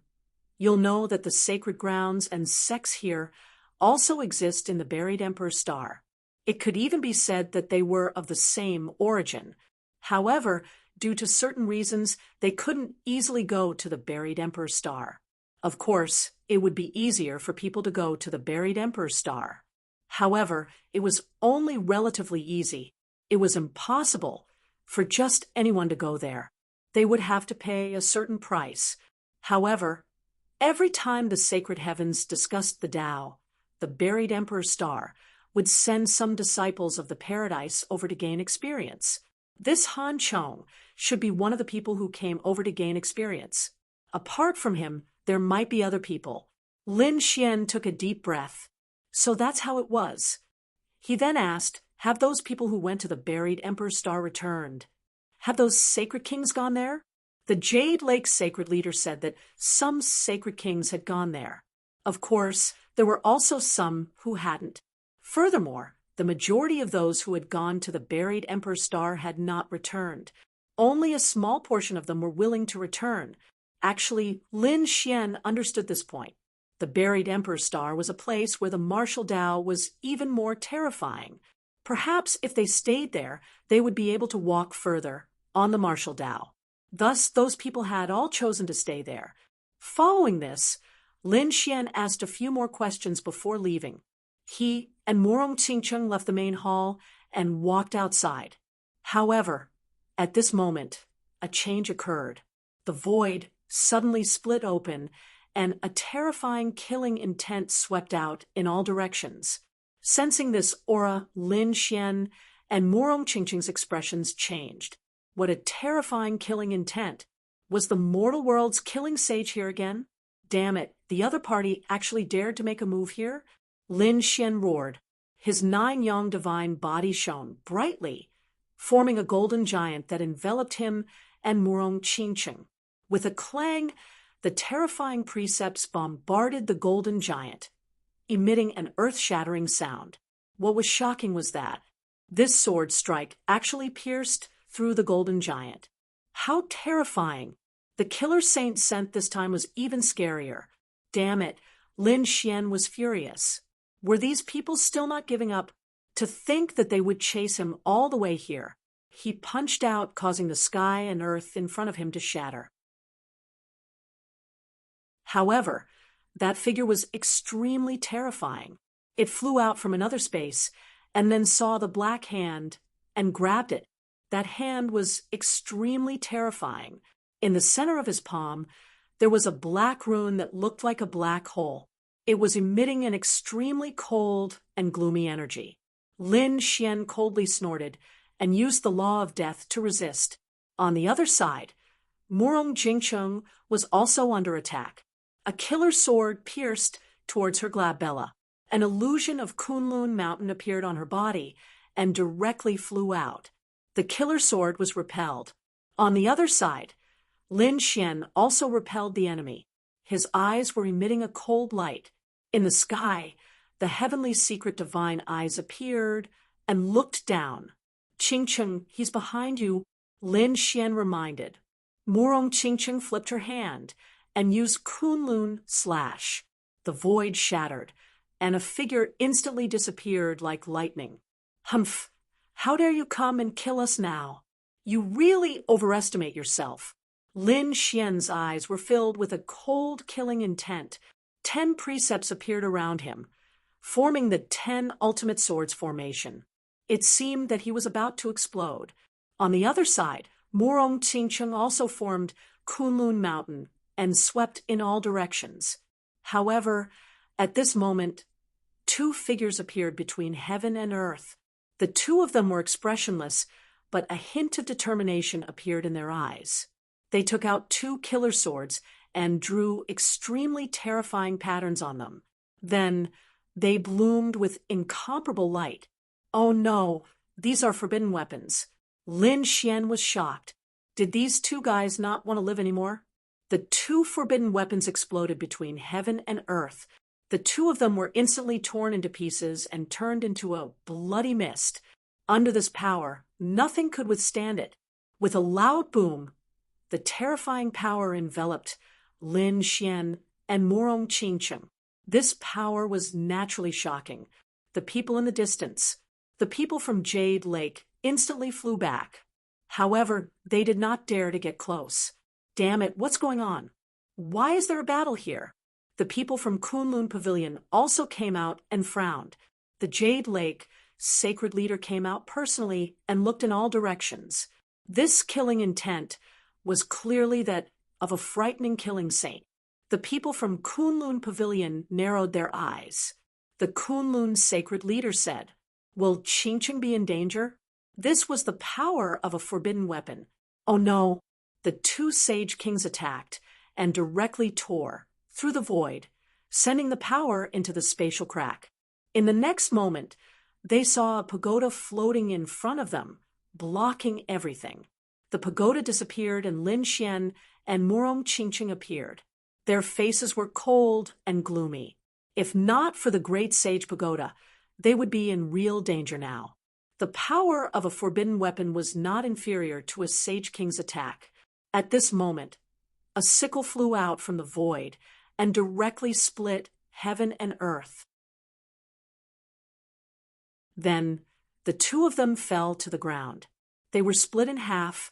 you'll know that the sacred grounds and sects here also exist in the buried emperor's star. It could even be said that they were of the same origin. However, due to certain reasons, they couldn't easily go to the buried emperor's star. Of course, it would be easier for people to go to the buried emperor's star. However, it was only relatively easy. It was impossible for just anyone to go there. They would have to pay a certain price. However, every time the sacred heavens discussed the Tao, the buried emperor's star would send some disciples of the paradise over to gain experience. This Han Chong should be one of the people who came over to gain experience. Apart from him, there might be other people. Lin Xian took a deep breath. So that's how it was. He then asked, have those people who went to the buried emperor's star returned? Have those sacred kings gone there? The Jade Lake sacred leader said that some sacred kings had gone there. Of course, there were also some who hadn't. Furthermore, the majority of those who had gone to the buried emperor's star had not returned. Only a small portion of them were willing to return. Actually, Lin Xian understood this point. The buried emperor's star was a place where the martial Tao was even more terrifying. Perhaps if they stayed there, they would be able to walk further on the martial Tao. Thus, those people had all chosen to stay there. Following this, Lin Xian asked a few more questions before leaving. He and Murong Qingcheng left the main hall and walked outside. However, at this moment, a change occurred. The void suddenly split open, and a terrifying killing intent swept out in all directions. Sensing this aura, Lin Xian and Murong Qingcheng's expressions changed. What a terrifying killing intent. Was the mortal world's killing sage here again? Damn it, the other party actually dared to make a move here? Lin Xian roared. His 9-yang divine body shone brightly, forming a golden giant that enveloped him and Murong Qingcheng. With a clang, the terrifying precepts bombarded the golden giant, emitting an earth-shattering sound. What was shocking was that this sword strike actually pierced through the golden giant. How terrifying! The killer saint sent this time was even scarier. Damn it, Lin Xian was furious. Were these people still not giving up? To think that they would chase him all the way here. He punched out, causing the sky and earth in front of him to shatter. However, that figure was extremely terrifying. It flew out from another space and then saw the black hand and grabbed it. That hand was extremely terrifying. In the center of his palm, there was a black rune that looked like a black hole. It was emitting an extremely cold and gloomy energy. Lin Xian coldly snorted and used the law of death to resist. On the other side, Murong Qingcheng was also under attack. A killer sword pierced towards her glabella. An illusion of Kunlun Mountain appeared on her body and directly flew out. The killer sword was repelled. On the other side, Lin Xian also repelled the enemy. His eyes were emitting a cold light. In the sky, the heavenly secret divine eyes appeared and looked down. Qingcheng, he's behind you, Lin Xian reminded. Murong Qingcheng flipped her hand and used Kunlun slash. The void shattered, and a figure instantly disappeared like lightning. Humph! How dare you come and kill us now? You really overestimate yourself. Lin Xian's eyes were filled with a cold killing intent. 10 precepts appeared around him, forming the 10 ultimate swords formation. It seemed that he was about to explode. On the other side, Murong Qingcheng also formed Kunlun Mountain and swept in all directions. However, at this moment, 2 figures appeared between heaven and earth. The 2 of them were expressionless, but a hint of determination appeared in their eyes. They took out 2 killer swords and drew extremely terrifying patterns on them. Then they bloomed with incomparable light. Oh no, these are forbidden weapons. Lin Xian was shocked. Did these 2 guys not want to live anymore? The 2 forbidden weapons exploded between heaven and earth. The 2 of them were instantly torn into pieces and turned into a bloody mist. Under this power, nothing could withstand it. With a loud boom, the terrifying power enveloped Lin Xian and Morong Qingcheng. This power was naturally shocking. The people in the distance, the people from Jade Lake, instantly flew back. However, they did not dare to get close. Damn it, what's going on? Why is there a battle here? The people from Kunlun Pavilion also came out and frowned. The Jade Lake sacred leader came out personally and looked in all directions. This killing intent was clearly that of a frightening killing saint. The people from Kunlun Pavilion narrowed their eyes. The Kunlun sacred leader said, "Will Qingqing be in danger?" This was the power of a forbidden weapon. Oh no! The 2 sage kings attacked and directly tore through the void, sending the power into the spatial crack. In the next moment, they saw a pagoda floating in front of them, blocking everything. The pagoda disappeared and Lin Xian and Morong Qingqing appeared. Their faces were cold and gloomy. If not for the great sage pagoda, they would be in real danger now. The power of a forbidden weapon was not inferior to a sage king's attack. At this moment, a sickle flew out from the void and directly split heaven and earth. Then the 2 of them fell to the ground. They were split in half,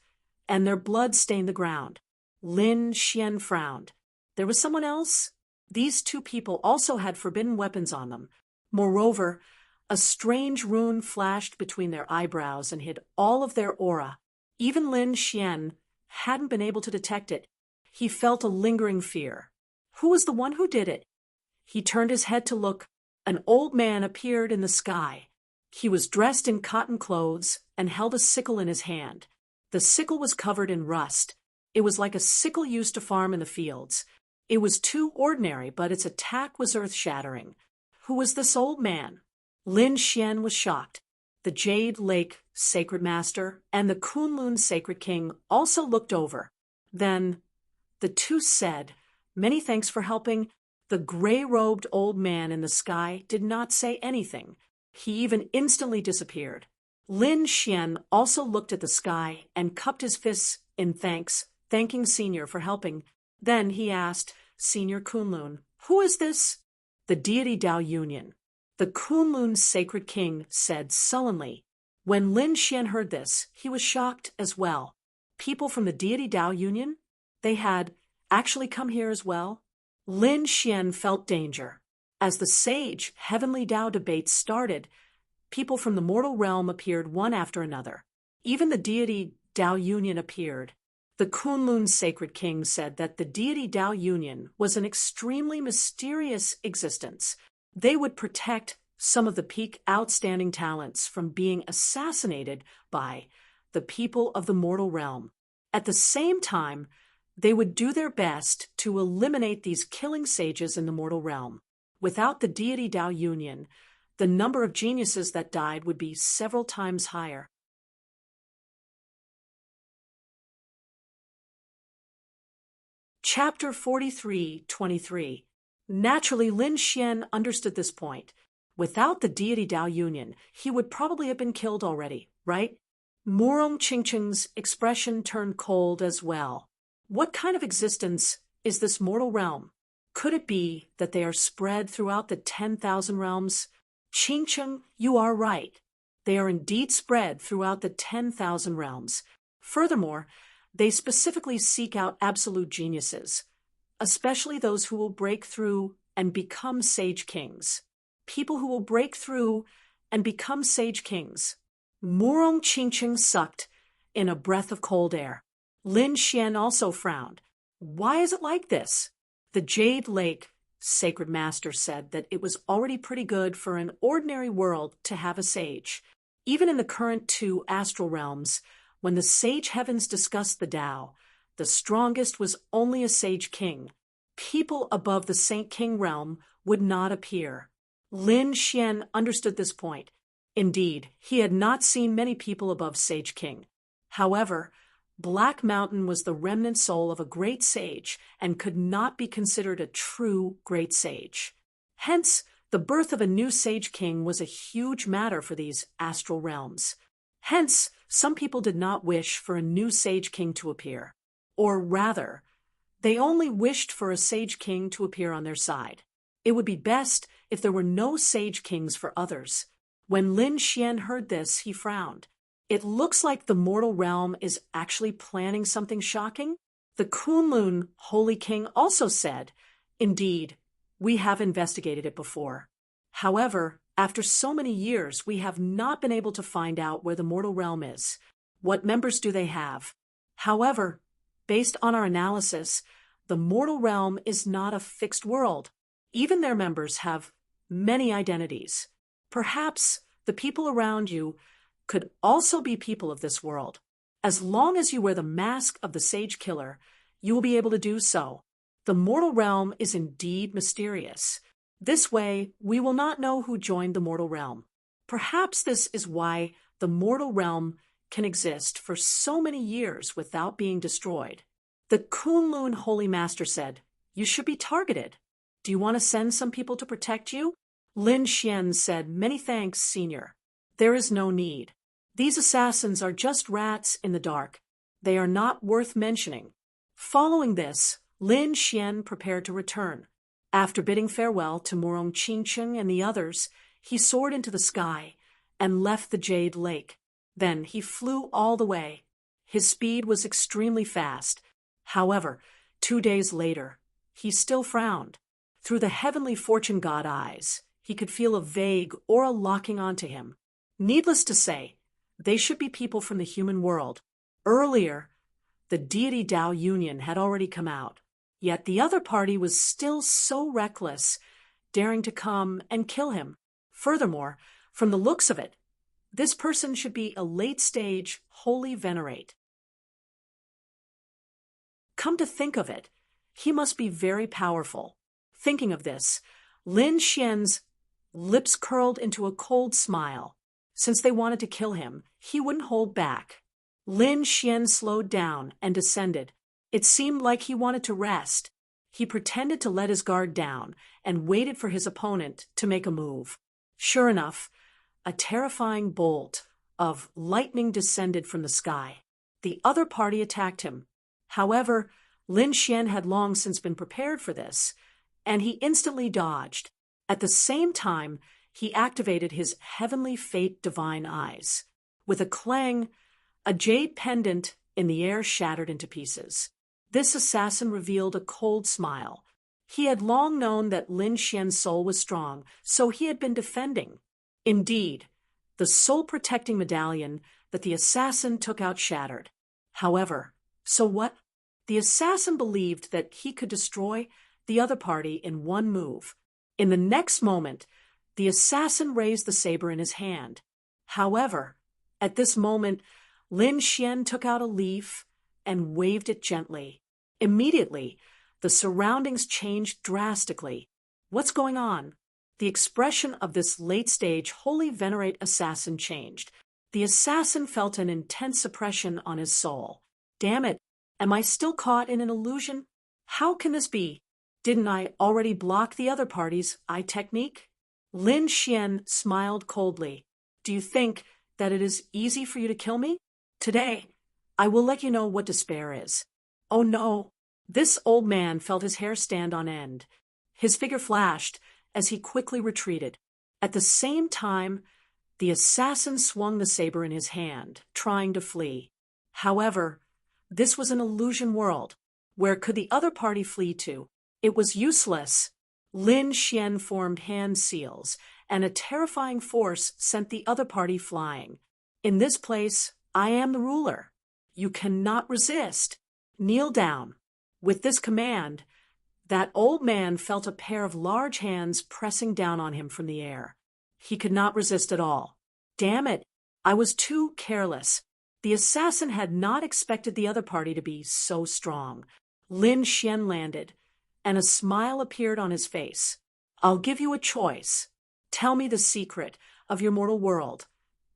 and their blood stained the ground. Lin Xian frowned. There was someone else? These 2 people also had forbidden weapons on them. Moreover, a strange rune flashed between their eyebrows and hid all of their aura. Even Lin Xian hadn't been able to detect it. He felt a lingering fear. Who was the one who did it? He turned his head to look. An old man appeared in the sky. He was dressed in cotton clothes and held a sickle in his hand. The sickle was covered in rust. It was like a sickle used to farm in the fields. It was too ordinary, but its attack was earth-shattering. Who was this old man? Lin Xian was shocked. The Jade Lake Sacred Master and the Kunlun Sacred King also looked over. Then the 2 said, "Many thanks for helping." The gray-robed old man in the sky did not say anything. He even instantly disappeared. Lin Xian also looked at the sky and cupped his fists in thanks, thanking Senior for helping. Then he asked Senior Kunlun, "Who is this?" "The deity Dao Union." The Kunlun Sacred King said sullenly. When Lin Xian heard this, he was shocked as well. People from the deity Dao Union? They had actually come here as well? Lin Xian felt danger. As the sage heavenly Dao debates started, people from the mortal realm appeared one after another. Even the deity Dao Union appeared. The Kunlun Sacred King said that the deity Dao Union was an extremely mysterious existence. They would protect some of the peak outstanding talents from being assassinated by the people of the mortal realm. At the same time, they would do their best to eliminate these killing sages in the mortal realm. Without the deity Dao Union, the number of geniuses that died would be several times higher. Chapter 43:23. Naturally, Lin Xian understood this point. Without the deity Dao Union, he would probably have been killed already, right? Morong Qingqing's expression turned cold as well. What kind of existence is this mortal realm? Could it be that they are spread throughout the 10,000 realms? Qingqing, you are right. They are indeed spread throughout the 10,000 realms. Furthermore, they specifically seek out absolute geniuses, especially those who will break through and become sage kings. People who will break through and become sage kings. Morong Qingqing sucked in a breath of cold air. Lin Xian also frowned. Why is it like this? The Jade Lake Sacred Master said that it was already pretty good for an ordinary world to have a sage. Even in the current 2 astral realms, when the sage heavens discussed the Tao, the strongest was only a Sage King. People above the Saint King realm would not appear. Lin Xian understood this point. Indeed, he had not seen many people above Sage King. However, Black Mountain was the remnant soul of a great sage and could not be considered a true great sage. Hence, the birth of a new Sage King was a huge matter for these astral realms. Hence, some people did not wish for a new Sage King to appear. Or rather, they only wished for a Sage King to appear on their side. It would be best if there were no Sage Kings for others. When Lin Xian heard this, he frowned. It looks like the mortal realm is actually planning something shocking. The Kunlun Holy King also said, "Indeed, we have investigated it before. However, after so many years, we have not been able to find out where the mortal realm is. What members do they have? However, based on our analysis, the mortal realm is not a fixed world. Even their members have many identities. Perhaps the people around you could also be people of this world. As long as you wear the mask of the Sage Killer, you will be able to do so. The mortal realm is indeed mysterious. This way, we will not know who joined the mortal realm. Perhaps this is why the mortal realm can exist for so many years without being destroyed." The Kunlun Holy Master said, "You should be targeted. Do you want to send some people to protect you?" Lin Xian said, "Many thanks, Senior. There is no need. These assassins are just rats in the dark. They are not worth mentioning." Following this, Lin Xian prepared to return. After bidding farewell to Murong Qingcheng and the others, he soared into the sky and left the Jade Lake. Then he flew all the way. His speed was extremely fast. However, 2 days later, he still frowned. Through the heavenly fortune god eyes, he could feel a vague aura locking onto him. Needless to say, they should be people from the human world. Earlier, the deity Dao Union had already come out. Yet the other party was still so reckless, daring to come and kill him. Furthermore, from the looks of it, this person should be a late-stage holy venerate. Come to think of it, he must be very powerful. Thinking of this, Lin Xian's lips curled into a cold smile. Since they wanted to kill him, he wouldn't hold back. Lin Xian slowed down and descended. It seemed like he wanted to rest. He pretended to let his guard down and waited for his opponent to make a move. Sure enough, a terrifying bolt of lightning descended from the sky. The other party attacked him. However, Lin Xian had long since been prepared for this, and he instantly dodged. At the same time, he activated his heavenly fate divine eyes. With a clang, a jade pendant in the air shattered into pieces. This assassin revealed a cold smile. He had long known that Lin Xian's soul was strong, so he had been defending. Indeed, the soul-protecting medallion that the assassin took out shattered. However, so what? The assassin believed that he could destroy the other party in one move. In the next moment, the assassin raised the saber in his hand. However, at this moment, Lin Xian took out a leaf and waved it gently. Immediately, the surroundings changed drastically. What's going on? The expression of this late-stage holy venerate assassin changed. The assassin felt an intense oppression on his soul. Damn it, am I still caught in an illusion? How can this be? Didn't I already block the other party's eye technique? Lin Xian smiled coldly. Do you think that it is easy for you to kill me? Today, I will let you know what despair is. Oh no! This old man felt his hair stand on end. His figure flashed as he quickly retreated. At the same time, the assassin swung the saber in his hand, trying to flee. However, this was an illusion world. Where could the other party flee to? It was useless. Lin Xian formed hand seals, and a terrifying force sent the other party flying. In this place, I am the ruler. You cannot resist. Kneel down. With this command, that old man felt a pair of large hands pressing down on him from the air. He could not resist at all. Damn it, I was too careless. The assassin had not expected the other party to be so strong. Lin Xian landed, and a smile appeared on his face. I'll give you a choice. Tell me the secret of your mortal world,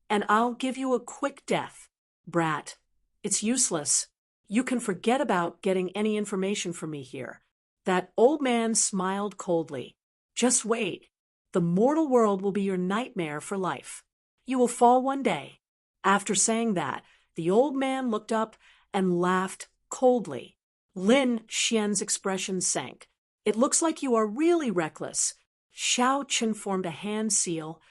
and I'll give you a quick death. Brat, it's useless. You can forget about getting any information from me here. That old man smiled coldly. Just wait. The mortal world will be your nightmare for life. You will fall one day. After saying that, the old man looked up and laughed coldly. Lin Xian's expression sank. It looks like you are really reckless. Xiao Chen formed a hand seal,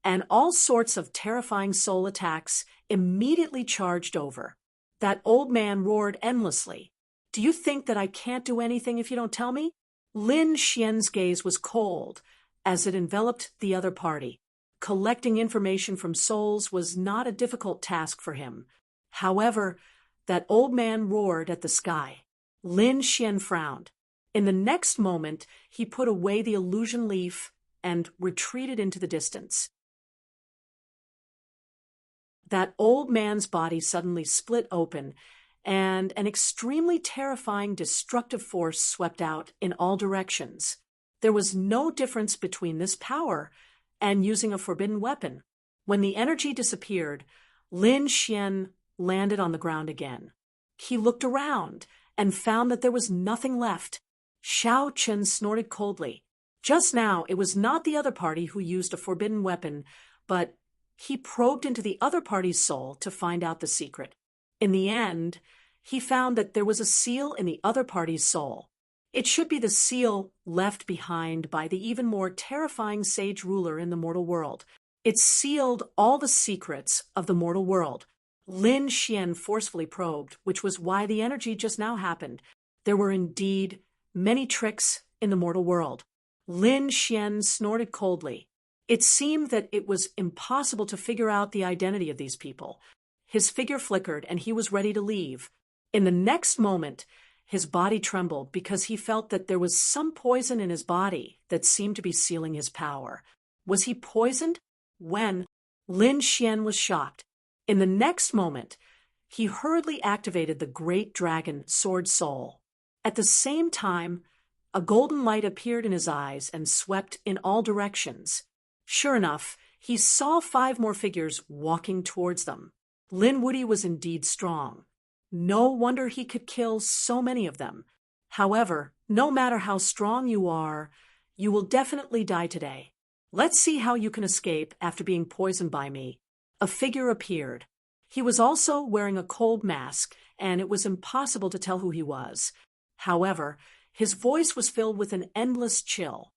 and all sorts of terrifying soul attacks immediately charged over. That old man roared endlessly. Do you think that I can't do anything if you don't tell me? Lin Xian's gaze was cold as it enveloped the other party. Collecting information from souls was not a difficult task for him. However, that old man roared at the sky. Lin Xian frowned. In the next moment, he put away the illusion leaf and retreated into the distance. That old man's body suddenly split open, and an extremely terrifying destructive force swept out in all directions. There was no difference between this power and using a forbidden weapon. When the energy disappeared, Lin Xian landed on the ground again. He looked around and found that there was nothing left. Xiao Chen snorted coldly. Just now, it was not the other party who used a forbidden weapon, but he probed into the other party's soul to find out the secret. In the end, he found that there was a seal in the other party's soul. It should be the seal left behind by the even more terrifying sage ruler in the mortal world. It sealed all the secrets of the mortal world. Lin Xian forcefully probed, which was why the energy just now happened. There were indeed many tricks in the mortal world. Lin Xian snorted coldly. It seemed that it was impossible to figure out the identity of these people. His figure flickered, and he was ready to leave. In the next moment, his body trembled because he felt that there was some poison in his body that seemed to be sealing his power. Was he poisoned? When? Lin Xian was shocked. In the next moment, he hurriedly activated the great dragon sword soul. At the same time, a golden light appeared in his eyes and swept in all directions. Sure enough, he saw 5 more figures walking towards them. Lin Wuyi was indeed strong. No wonder he could kill so many of them. However, no matter how strong you are, you will definitely die today. Let's see how you can escape after being poisoned by me. A figure appeared. He was also wearing a cold mask, and it was impossible to tell who he was. However, his voice was filled with an endless chill.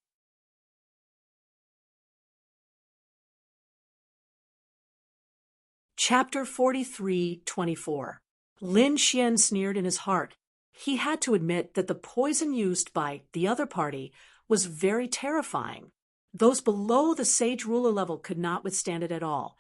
Chapter 43:24. Lin Xian sneered in his heart. He had to admit that the poison used by the other party was very terrifying. Those below the sage ruler level could not withstand it at all.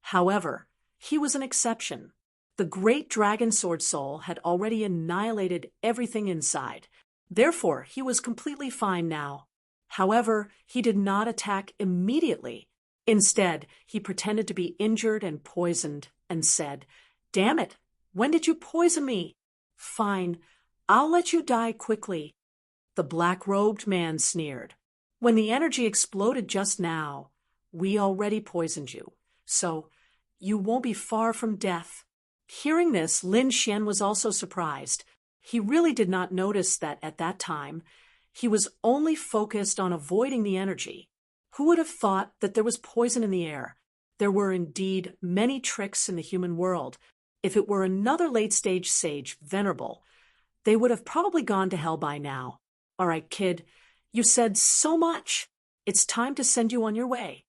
However, he was an exception. The great dragon sword soul had already annihilated everything inside. Therefore, he was completely fine now. However, he did not attack immediately. Instead, he pretended to be injured and poisoned and said, "Damn it, when did you poison me?" "Fine, I'll let you die quickly." The black-robed man sneered. "When the energy exploded just now, we already poisoned you, so you won't be far from death." Hearing this, Lin Xian was also surprised. He really did not notice that at that time, he was only focused on avoiding the energy. Who would have thought that there was poison in the air? There were indeed many tricks in the human world. If it were another late-stage sage, Venerable, they would have probably gone to hell by now. All right, kid, you said so much. It's time to send you on your way.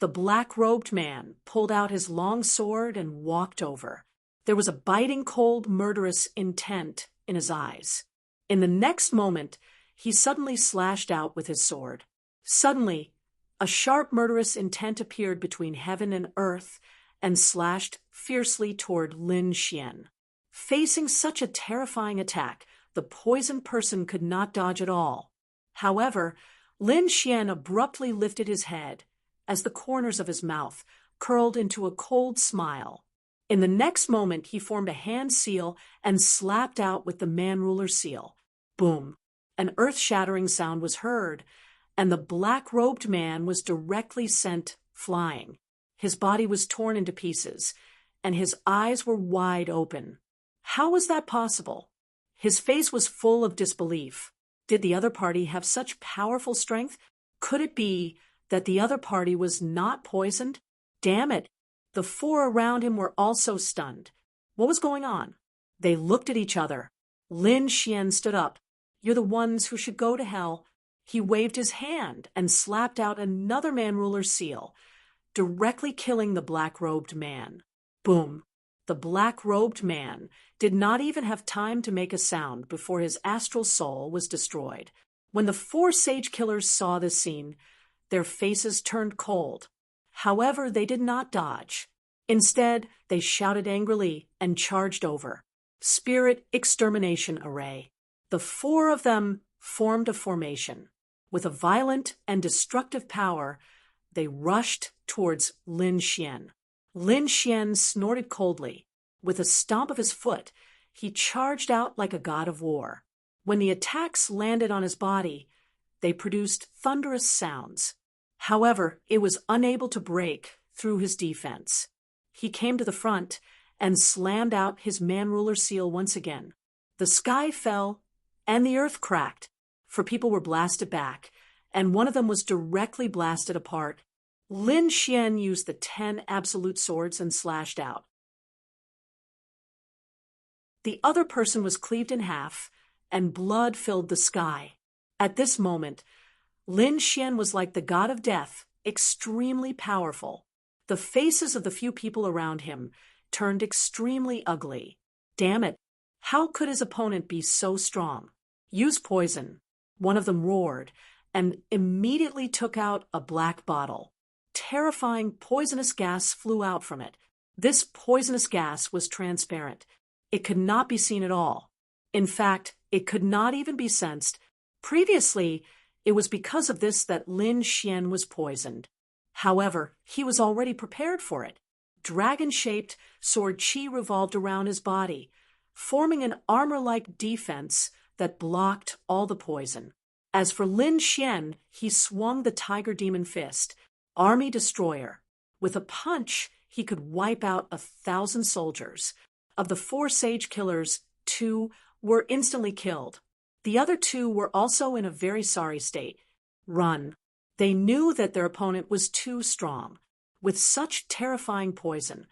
The black-robed man pulled out his long sword and walked over. There was a biting, cold, murderous intent in his eyes. In the next moment, he suddenly slashed out with his sword. Suddenly, a sharp, murderous intent appeared between heaven and earth and slashed fiercely toward Lin Xian. Facing such a terrifying attack, the poisoned person could not dodge at all. However, Lin Xian abruptly lifted his head as the corners of his mouth curled into a cold smile. In the next moment, he formed a hand seal and slapped out with the man-ruler seal. Boom! An earth-shattering sound was heard, and the black-robed man was directly sent flying. His body was torn into pieces, and his eyes were wide open. How was that possible? His face was full of disbelief. Did the other party have such powerful strength? Could it be that the other party was not poisoned? Damn it! The four around him were also stunned. What was going on? They looked at each other. Lin Xian stood up. "You're the ones who should go to hell." He waved his hand and slapped out another man-ruler seal, directly killing the black-robed man. Boom! The black-robed man did not even have time to make a sound before his astral soul was destroyed. When the four sage killers saw this scene, their faces turned cold. However, they did not dodge. Instead, they shouted angrily and charged over. Spirit Extermination Array. The four of them formed a formation. With a violent and destructive power, they rushed towards Lin Xian. Lin Xian snorted coldly. With a stomp of his foot, he charged out like a god of war. When the attacks landed on his body, they produced thunderous sounds. However, it was unable to break through his defense. He came to the front and slammed out his man-ruler seal once again. The sky fell and the earth cracked. Four people were blasted back, and one of them was directly blasted apart. Lin Xian used the 10 absolute swords and slashed out. The other person was cleaved in half, and blood filled the sky. At this moment, Lin Xian was like the god of death, extremely powerful. The faces of the few people around him turned extremely ugly. Damn it! How could his opponent be so strong? Use poison. One of them roared, and immediately took out a black bottle. Terrifying poisonous gas flew out from it. This poisonous gas was transparent. It could not be seen at all. In fact, it could not even be sensed. Previously, it was because of this that Lin Xian was poisoned. However, he was already prepared for it. Dragon-shaped sword qi revolved around his body, forming an armor-like defense that blocked all the poison. As for Lin Xian, he swung the tiger demon fist, army destroyer. With a punch, he could wipe out 1,000 soldiers. Of the four sage killers, 2 were instantly killed. The other 2 were also in a very sorry state. Run. They knew that their opponent was too strong. With such terrifying poison,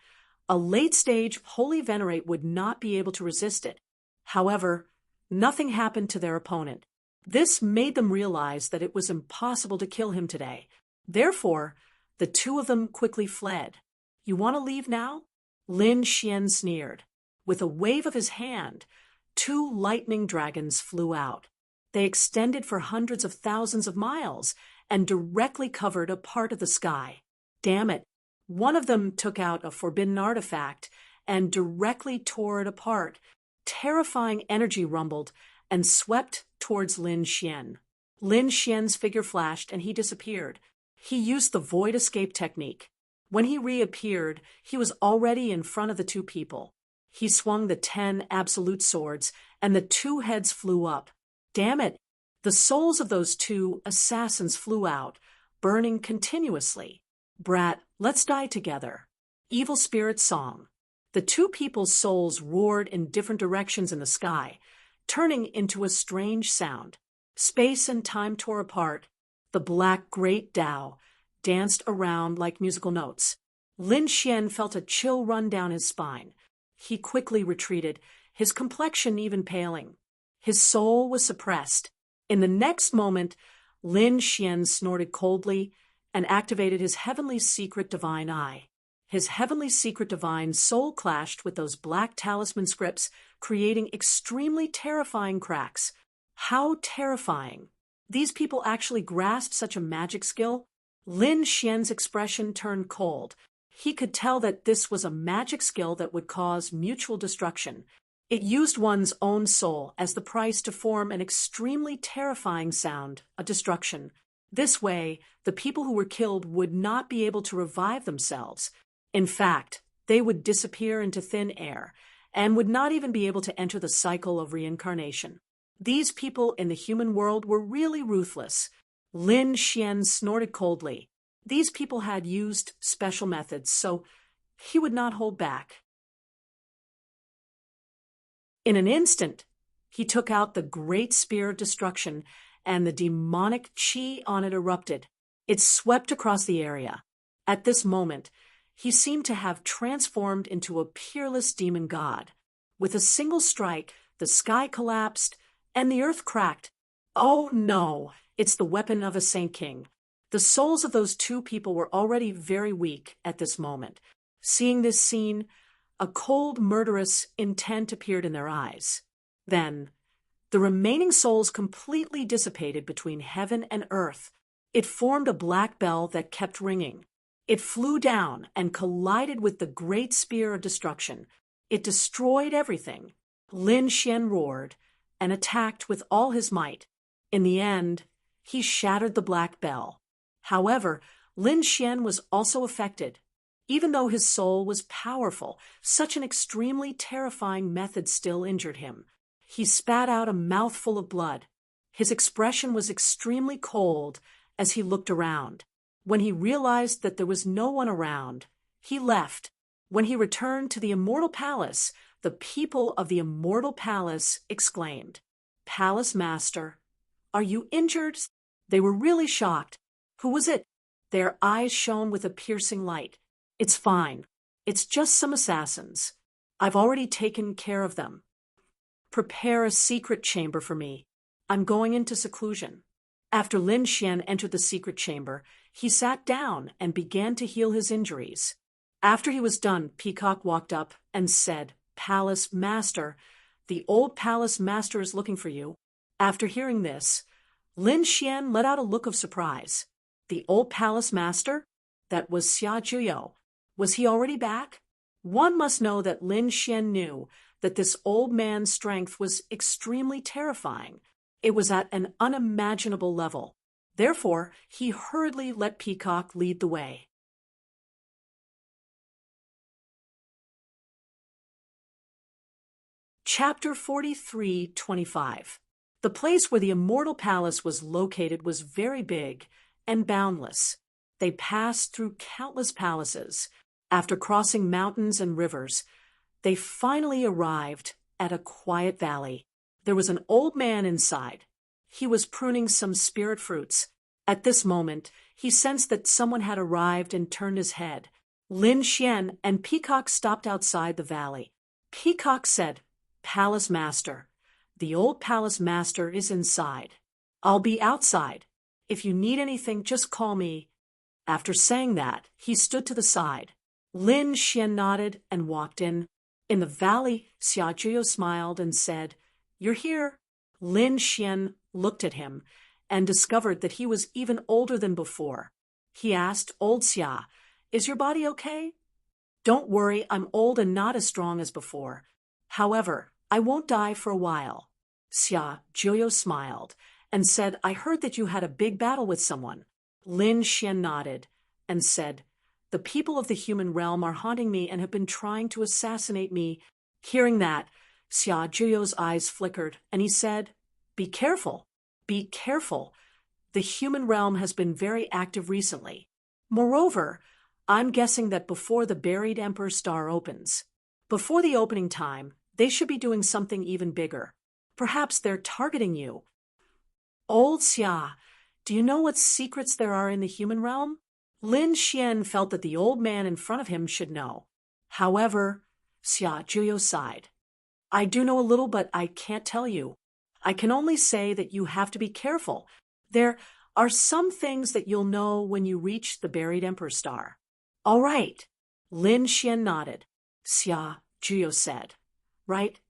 a late-stage Holy Venerate would not be able to resist it. However, nothing happened to their opponent. This made them realize that it was impossible to kill him today. Therefore, the 2 of them quickly fled. "You want to leave now?" Lin Xian sneered. With a wave of his hand, 2 lightning dragons flew out. They extended for hundreds of thousands of miles and directly covered a part of the sky. Damn it! One of them took out a forbidden artifact and directly tore it apart. Terrifying energy rumbled and swept towards Lin Xian. Lin Xian's figure flashed and he disappeared. He used the void escape technique. When he reappeared, he was already in front of the 2 people. He swung the 10 absolute swords, and the 2 heads flew up. Damn it! The souls of those 2 assassins flew out, burning continuously. Brat, let's die together. Evil Spirit Song. The 2 people's souls roared in different directions in the sky, turning into a strange sound. Space and time tore apart. The black great Tao danced around like musical notes. Lin Xian felt a chill run down his spine. He quickly retreated, his complexion even paling. His soul was suppressed. In the next moment, Lin Xian snorted coldly and activated his heavenly secret divine eye. His heavenly secret divine soul clashed with those black talisman scripts, creating extremely terrifying cracks. How terrifying! These people actually grasped such a magic skill. Lin Xian's expression turned cold. He could tell that this was a magic skill that would cause mutual destruction. It used one's own soul as the price to form an extremely terrifying sound, a destruction. This way, the people who were killed would not be able to revive themselves. In fact, they would disappear into thin air and would not even be able to enter the cycle of reincarnation. These people in the human world were really ruthless. Lin Xian snorted coldly. These people had used special methods, so he would not hold back. In an instant, he took out the great spear of destruction, and the demonic qi on it erupted. It swept across the area. At this moment, he seemed to have transformed into a peerless demon god. With a single strike, the sky collapsed, and the earth cracked. Oh no, it's the weapon of a Saint King. The souls of those two people were already very weak at this moment. Seeing this scene, a cold, murderous intent appeared in their eyes. Then, the remaining souls completely dissipated between heaven and earth. It formed a black bell that kept ringing. It flew down and collided with the great spear of destruction. It destroyed everything. Lin Xian roared and attacked with all his might. In the end, he shattered the black bell. However, Lin Xian was also affected. Even though his soul was powerful, such an extremely terrifying method still injured him. He spat out a mouthful of blood. His expression was extremely cold as he looked around. When he realized that there was no one around, he left. When he returned to the Immortal Palace, the people of the Immortal Palace exclaimed, "Palace Master, are you injured?" They were really shocked. Who was it? Their eyes shone with a piercing light. "It's fine. It's just some assassins. I've already taken care of them. Prepare a secret chamber for me. I'm going into seclusion." After Lin Xian entered the secret chamber, he sat down and began to heal his injuries. After he was done, Peacock walked up and said, "Palace Master, the old Palace Master is looking for you." After hearing this, Lin Xian let out a look of surprise. The old Palace Master? That was Xia Zhuyo. Was he already back? One must know that Lin Xian knew that this old man's strength was extremely terrifying. It was at an unimaginable level. Therefore, he hurriedly let Peacock lead the way. Chapter 43:25. The place where the Immortal Palace was located was very big and boundless. They passed through countless palaces. After crossing mountains and rivers, they finally arrived at a quiet valley. There was an old man inside. He was pruning some spirit fruits. At this moment, he sensed that someone had arrived and turned his head. Lin Xian and Peacock stopped outside the valley. Peacock said, "Palace Master, the old Palace Master is inside. I'll be outside. If you need anything, just call me." After saying that, he stood to the side. Lin Xian nodded and walked in. In the valley, Xia Zhuyo smiled and said, "You're here." Lin Xian looked at him and discovered that he was even older than before. He asked, "Old Xia, is your body okay?" "Don't worry, I'm old and not as strong as before. However, I won't die for a while." Xia Zhuyo smiled and said, "I heard that you had a big battle with someone." Lin Xian nodded and said, "The people of the human realm are haunting me and have been trying to assassinate me." Hearing that, Xia Zhuyo's eyes flickered, and he said, "Be careful, be careful. The human realm has been very active recently. Moreover, I'm guessing that before the buried Emperor star opens, before the opening time, they should be doing something even bigger. Perhaps they're targeting you." "Old Xia, do you know what secrets there are in the human realm?" Lin Xian felt that the old man in front of him should know. However, Xia Zhuyo sighed. "I do know a little, but I can't tell you. I can only say that you have to be careful. There are some things that you'll know when you reach the buried Emperor star." "All right." Lin Xian nodded. Xia Zhuyo said, "Right?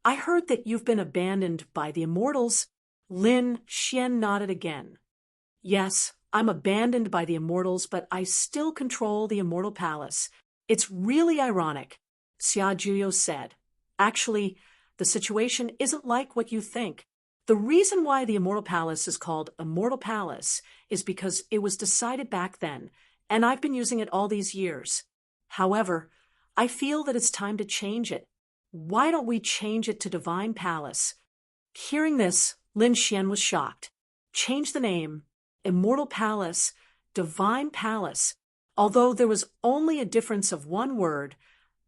I heard that you've been abandoned by the Immortals." Lin Xian nodded again. "Yes, I'm abandoned by the Immortals, but I still control the Immortal Palace. It's really ironic," Xia Zhuyo said. "Actually, the situation isn't like what you think. The reason why the Immortal Palace is called Immortal Palace is because it was decided back then, and I've been using it all these years. However, I feel that it's time to change it. Why don't we change it to Divine Palace?" Hearing this, Lin Xian was shocked. Change the name. Immortal Palace, Divine Palace. Although there was only a difference of one word,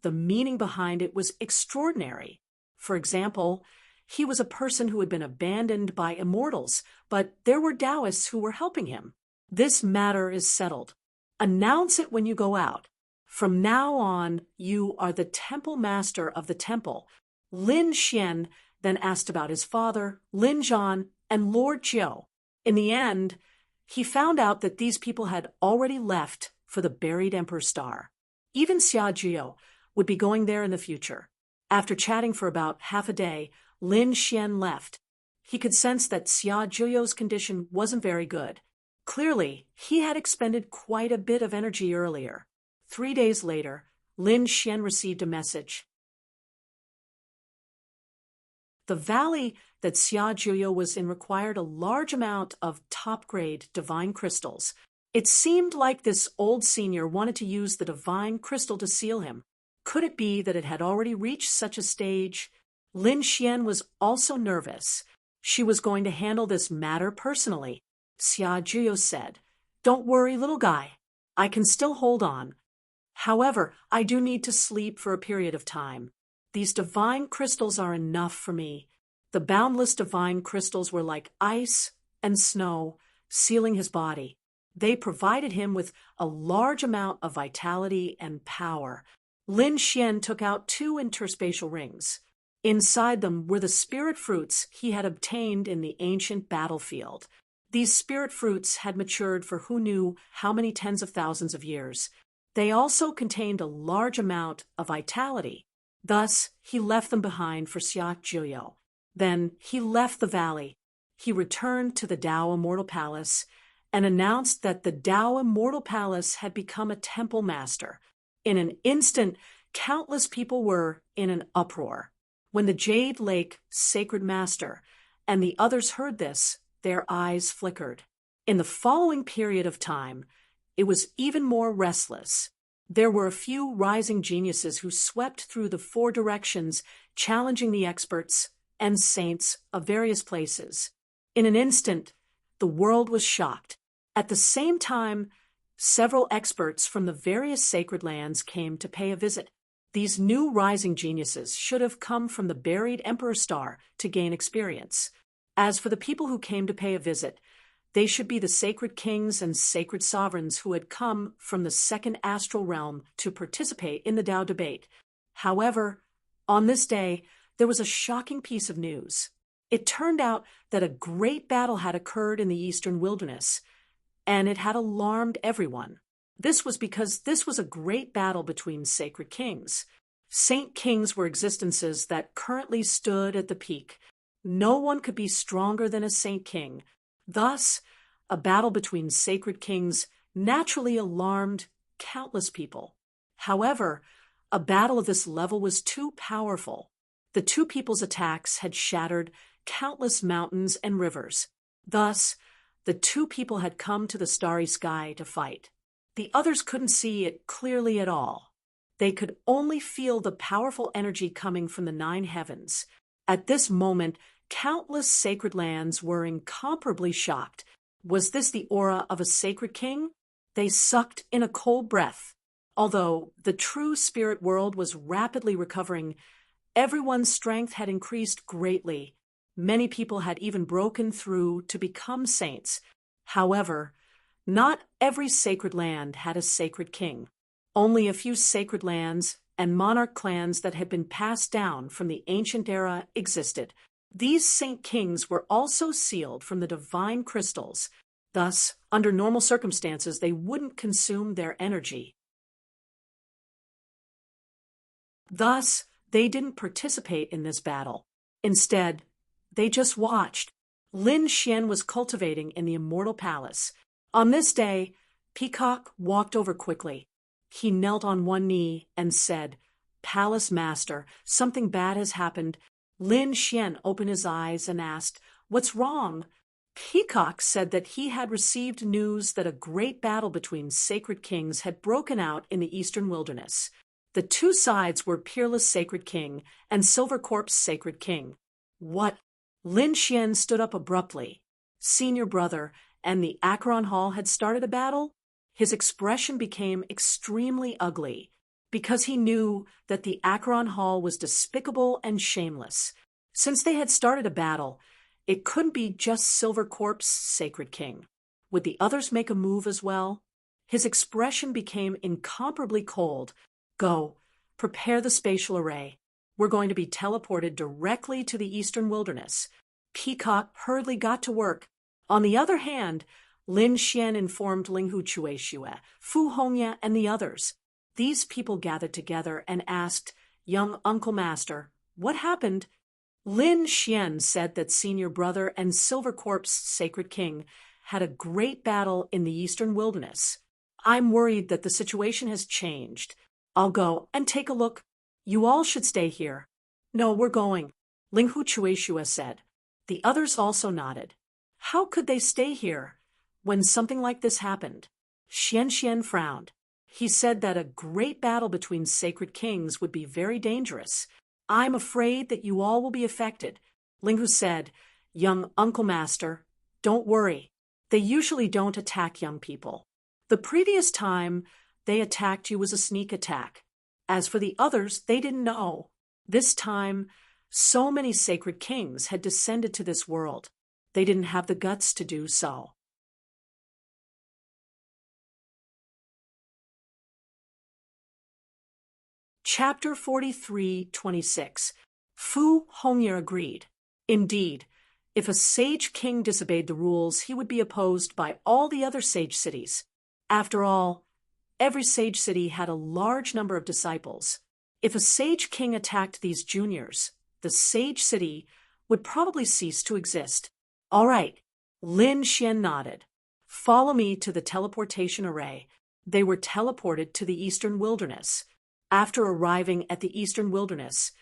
the meaning behind it was extraordinary. For example, he was a person who had been abandoned by immortals, but there were Taoists who were helping him. This matter is settled. Announce it when you go out. From now on, you are the temple master of the temple. Lin Xian then asked about his father, Lin Zhan, and Lord Jiu. In the end, he found out that these people had already left for the buried Emperor Star. Even Xia Jiu would be going there in the future. After chatting for about half a day, Lin Xian left. He could sense that Xia Jiu's condition wasn't very good. Clearly, he had expended quite a bit of energy earlier. 3 days later, Lin Xian received a message. The valley that Xia Jiu was in required a large amount of top-grade divine crystals. It seemed like this old senior wanted to use the divine crystal to seal him. Could it be that it had already reached such a stage? Lin Xian was also nervous. She was going to handle this matter personally. Xia Jiu said, "Don't worry, little guy. I can still hold on. However, I do need to sleep for a period of time. These divine crystals are enough for me." The boundless divine crystals were like ice and snow, sealing his body. They provided him with a large amount of vitality and power. Lin Xian took out 2 interspatial rings. Inside them were the spirit fruits he had obtained in the ancient battlefield. These spirit fruits had matured for who knew how many tens of thousands of years. They also contained a large amount of vitality. Thus, he left them behind for Xia Jiu. Then he left the valley. He returned to the Tao Immortal Palace and announced that the Tao Immortal Palace had become a temple master. In an instant, countless people were in an uproar. When the Jade Lake Sacred Master and the others heard this, their eyes flickered. In the following period of time, it was even more restless. There were a few rising geniuses who swept through the 4 directions, challenging the experts and saints of various places. In an instant, the world was shocked. At the same time, several experts from the various sacred lands came to pay a visit. These new rising geniuses should have come from the buried Emperor Star to gain experience. As for the people who came to pay a visit, they should be the sacred kings and sacred sovereigns who had come from the second astral realm to participate in the Tao debate. However, on this day, there was a shocking piece of news. It turned out that a great battle had occurred in the eastern wilderness, and it had alarmed everyone. This was because this was a great battle between sacred kings. Saint kings were existences that currently stood at the peak. No one could be stronger than a saint king. Thus, a battle between sacred kings naturally alarmed countless people. However, a battle of this level was too powerful. The 2 people's attacks had shattered countless mountains and rivers. Thus, the 2 people had come to the starry sky to fight. The others couldn't see it clearly at all. They could only feel the powerful energy coming from the 9 heavens. At this moment, countless sacred lands were incomparably shocked. Was this the aura of a sacred king? They sucked in a cold breath. Although the true spirit world was rapidly recovering, everyone's strength had increased greatly. Many people had even broken through to become saints. However, not every sacred land had a sacred king. Only a few sacred lands and monarch clans that had been passed down from the ancient era existed. These saint kings were also sealed from the divine crystals. Thus, under normal circumstances, they wouldn't consume their energy. Thus, they didn't participate in this battle. Instead, they just watched. Lin Xian was cultivating in the Immortal Palace. On this day, Peacock walked over quickly. He knelt on one knee and said, "Palace Master, something bad has happened." Lin Xian opened his eyes and asked, "What's wrong?" Peacock said that he had received news that a great battle between sacred kings had broken out in the eastern wilderness. The two sides were Peerless Sacred King and Silver Corpse Sacred King. What? Lin Xian stood up abruptly. Senior brother and the Acheron Hall had started a battle? His expression became extremely ugly, because he knew that the Acheron Hall was despicable and shameless. Since they had started a battle, it couldn't be just Silver Corpse Sacred King. Would the others make a move as well? His expression became incomparably cold. Go, prepare the spatial array. We're going to be teleported directly to the Eastern Wilderness. Peacock hurriedly got to work. On the other hand, Lin Xian informed Linghu Chueshue, Fu Hongya, and the others. These people gathered together and asked, "Young Uncle Master, what happened?" Lin Xian said that Senior Brother and Silver Corpse Sacred King had a great battle in the Eastern Wilderness. I'm worried that the situation has changed. I'll go and take a look. You all should stay here. No, we're going, Linghu Chueshue said. The others also nodded. How could they stay here when something like this happened? Xian frowned. He said that a great battle between sacred kings would be very dangerous. I'm afraid that you all will be affected. Linghu said, "Young Uncle Master, don't worry. They usually don't attack young people. The previous time they attacked you was a sneak attack. As for the others, they didn't know. This time, so many sacred kings had descended to this world. They didn't have the guts to do so." Chapter 43:26. Fu Hongye agreed. Indeed, if a sage king disobeyed the rules, he would be opposed by all the other sage cities. After all, every sage city had a large number of disciples. If a sage king attacked these juniors, the sage city would probably cease to exist. All right, Lin Xian nodded. Follow me to the teleportation array. They were teleported to the Eastern Wilderness. After arriving at the Eastern Wilderness,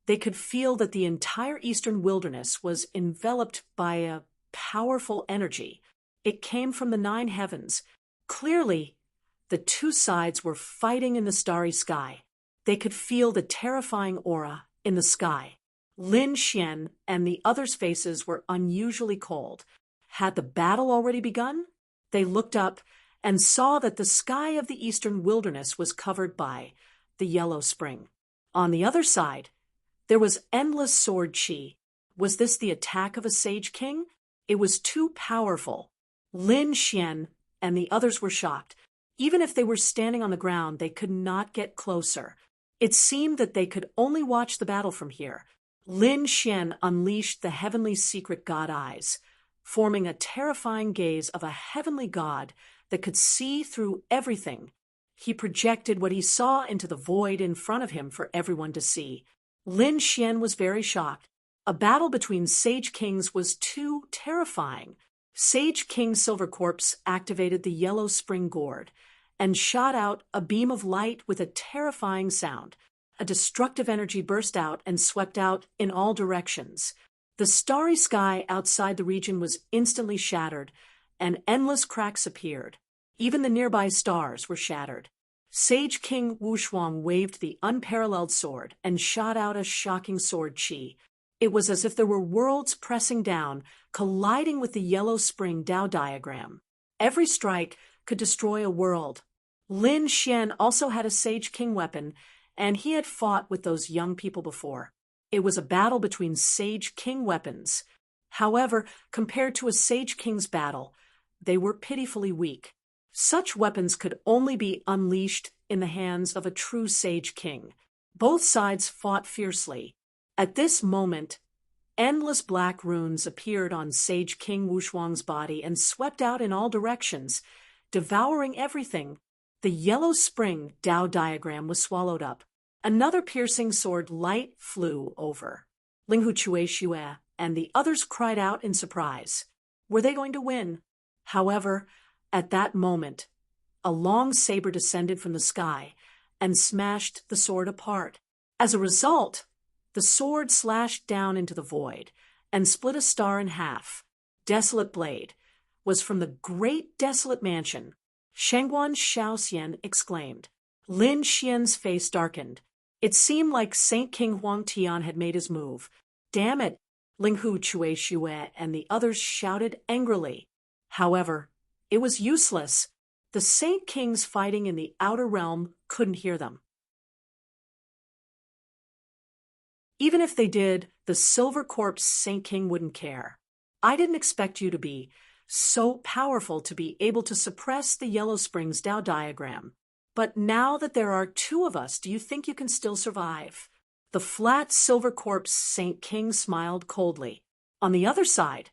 they could feel that the entire Eastern Wilderness was enveloped by a powerful energy. It came from the 9 heavens. Clearly, the two sides were fighting in the starry sky. They could feel the terrifying aura in the sky. Lin Xian and the others' faces were unusually cold. Had the battle already begun? They looked up and saw that the sky of the Eastern Wilderness was covered by the yellow spring. On the other side, there was endless sword chi. Was this the attack of a sage king? It was too powerful. Lin Xian and the others were shocked. Even if they were standing on the ground, they could not get closer. It seemed that they could only watch the battle from here. Lin Xian unleashed the heavenly secret god eyes, forming a terrifying gaze of a heavenly god that could see through everything. He projected what he saw into the void in front of him for everyone to see. Lin Xian was very shocked. A battle between sage kings was too terrifying. Sage King Silver Corpse activated the yellow spring gourd and shot out a beam of light with a terrifying sound. A destructive energy burst out and swept out in all directions. The starry sky outside the region was instantly shattered, and endless cracks appeared. Even the nearby stars were shattered. Sage King Wushuang waved the unparalleled sword and shot out a shocking sword chi. It was as if there were worlds pressing down, colliding with the yellow spring Tao diagram. Every strike could destroy a world. Lin Xian also had a Sage King weapon, and he had fought with those young people before. It was a battle between Sage King weapons. However, compared to a Sage King's battle, they were pitifully weak. Such weapons could only be unleashed in the hands of a true Sage King. Both sides fought fiercely. At this moment, endless black runes appeared on Sage King Wushuang's body and swept out in all directions, devouring everything. The yellow spring Tao diagram was swallowed up. Another piercing sword light flew over. Linghu Chueshue and the others cried out in surprise. Were they going to win? However, at that moment, a long saber descended from the sky and smashed the sword apart. As a result, the sword slashed down into the void and split a star in half. Desolate blade was from the great desolate mansion. Shengguan Shaoxian exclaimed. Lin Xian's face darkened. It seemed like Saint King Huang Tian had made his move. Damn it! Ling Hu, Chue Xue, and the others shouted angrily. However, it was useless. The Saint Kings fighting in the outer realm couldn't hear them. Even if they did, the Silver Corpse Saint King wouldn't care. I didn't expect you to be so powerful to be able to suppress the Yellow Springs Dao diagram. But now that there are two of us, do you think you can still survive? The flat Silver Corpse Saint King smiled coldly. On the other side,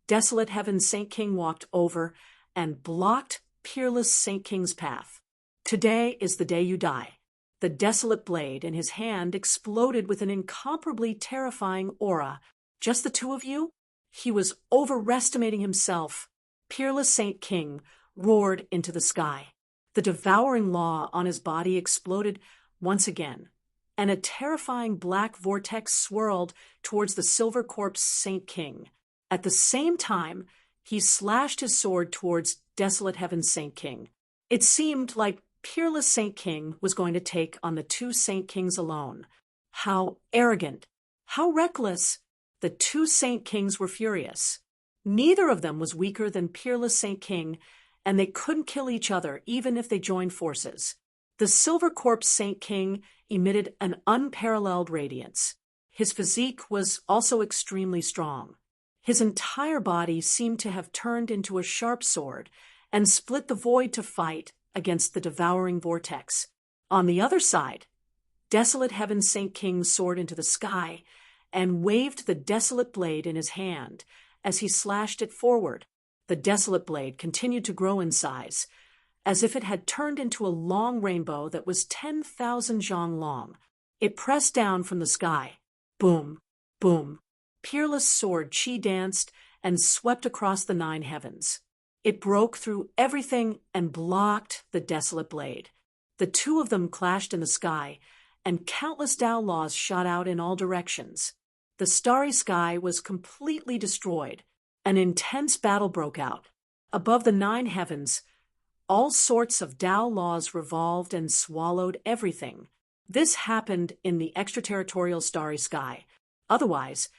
Desolate Heaven Saint King walked over and blocked Peerless Saint King's path. Today is the day you die. The desolate blade in his hand exploded with an incomparably terrifying aura. Just the two of you? He was overestimating himself. Peerless Saint King roared into the sky. The devouring law on his body exploded once again, and a terrifying black vortex swirled towards the Silver Corpse Saint King. At the same time, he slashed his sword towards Desolate Heaven Saint King. It seemed like Peerless Saint King was going to take on the two Saint Kings alone. How arrogant! How reckless! The two Saint Kings were furious. Neither of them was weaker than Peerless Saint King, and they couldn't kill each other even if they joined forces. The Silver Corpse Saint King emitted an unparalleled radiance. His physique was also extremely strong. His entire body seemed to have turned into a sharp sword and split the void to fight against the devouring vortex. On the other side, Desolate Heaven Saint King soared into the sky and waved the desolate blade in his hand as he slashed it forward. The desolate blade continued to grow in size, as if it had turned into a long rainbow that was 10,000 zhang long. It pressed down from the sky. Boom, boom. Peerless sword chi danced and swept across the 9 heavens. It broke through everything and blocked the desolate blade. The two of them clashed in the sky, and countless Dao laws shot out in all directions. The starry sky was completely destroyed. An intense battle broke out. Above the 9 heavens, all sorts of Dao laws revolved and swallowed everything. This happened in the extraterritorial starry sky. Otherwise,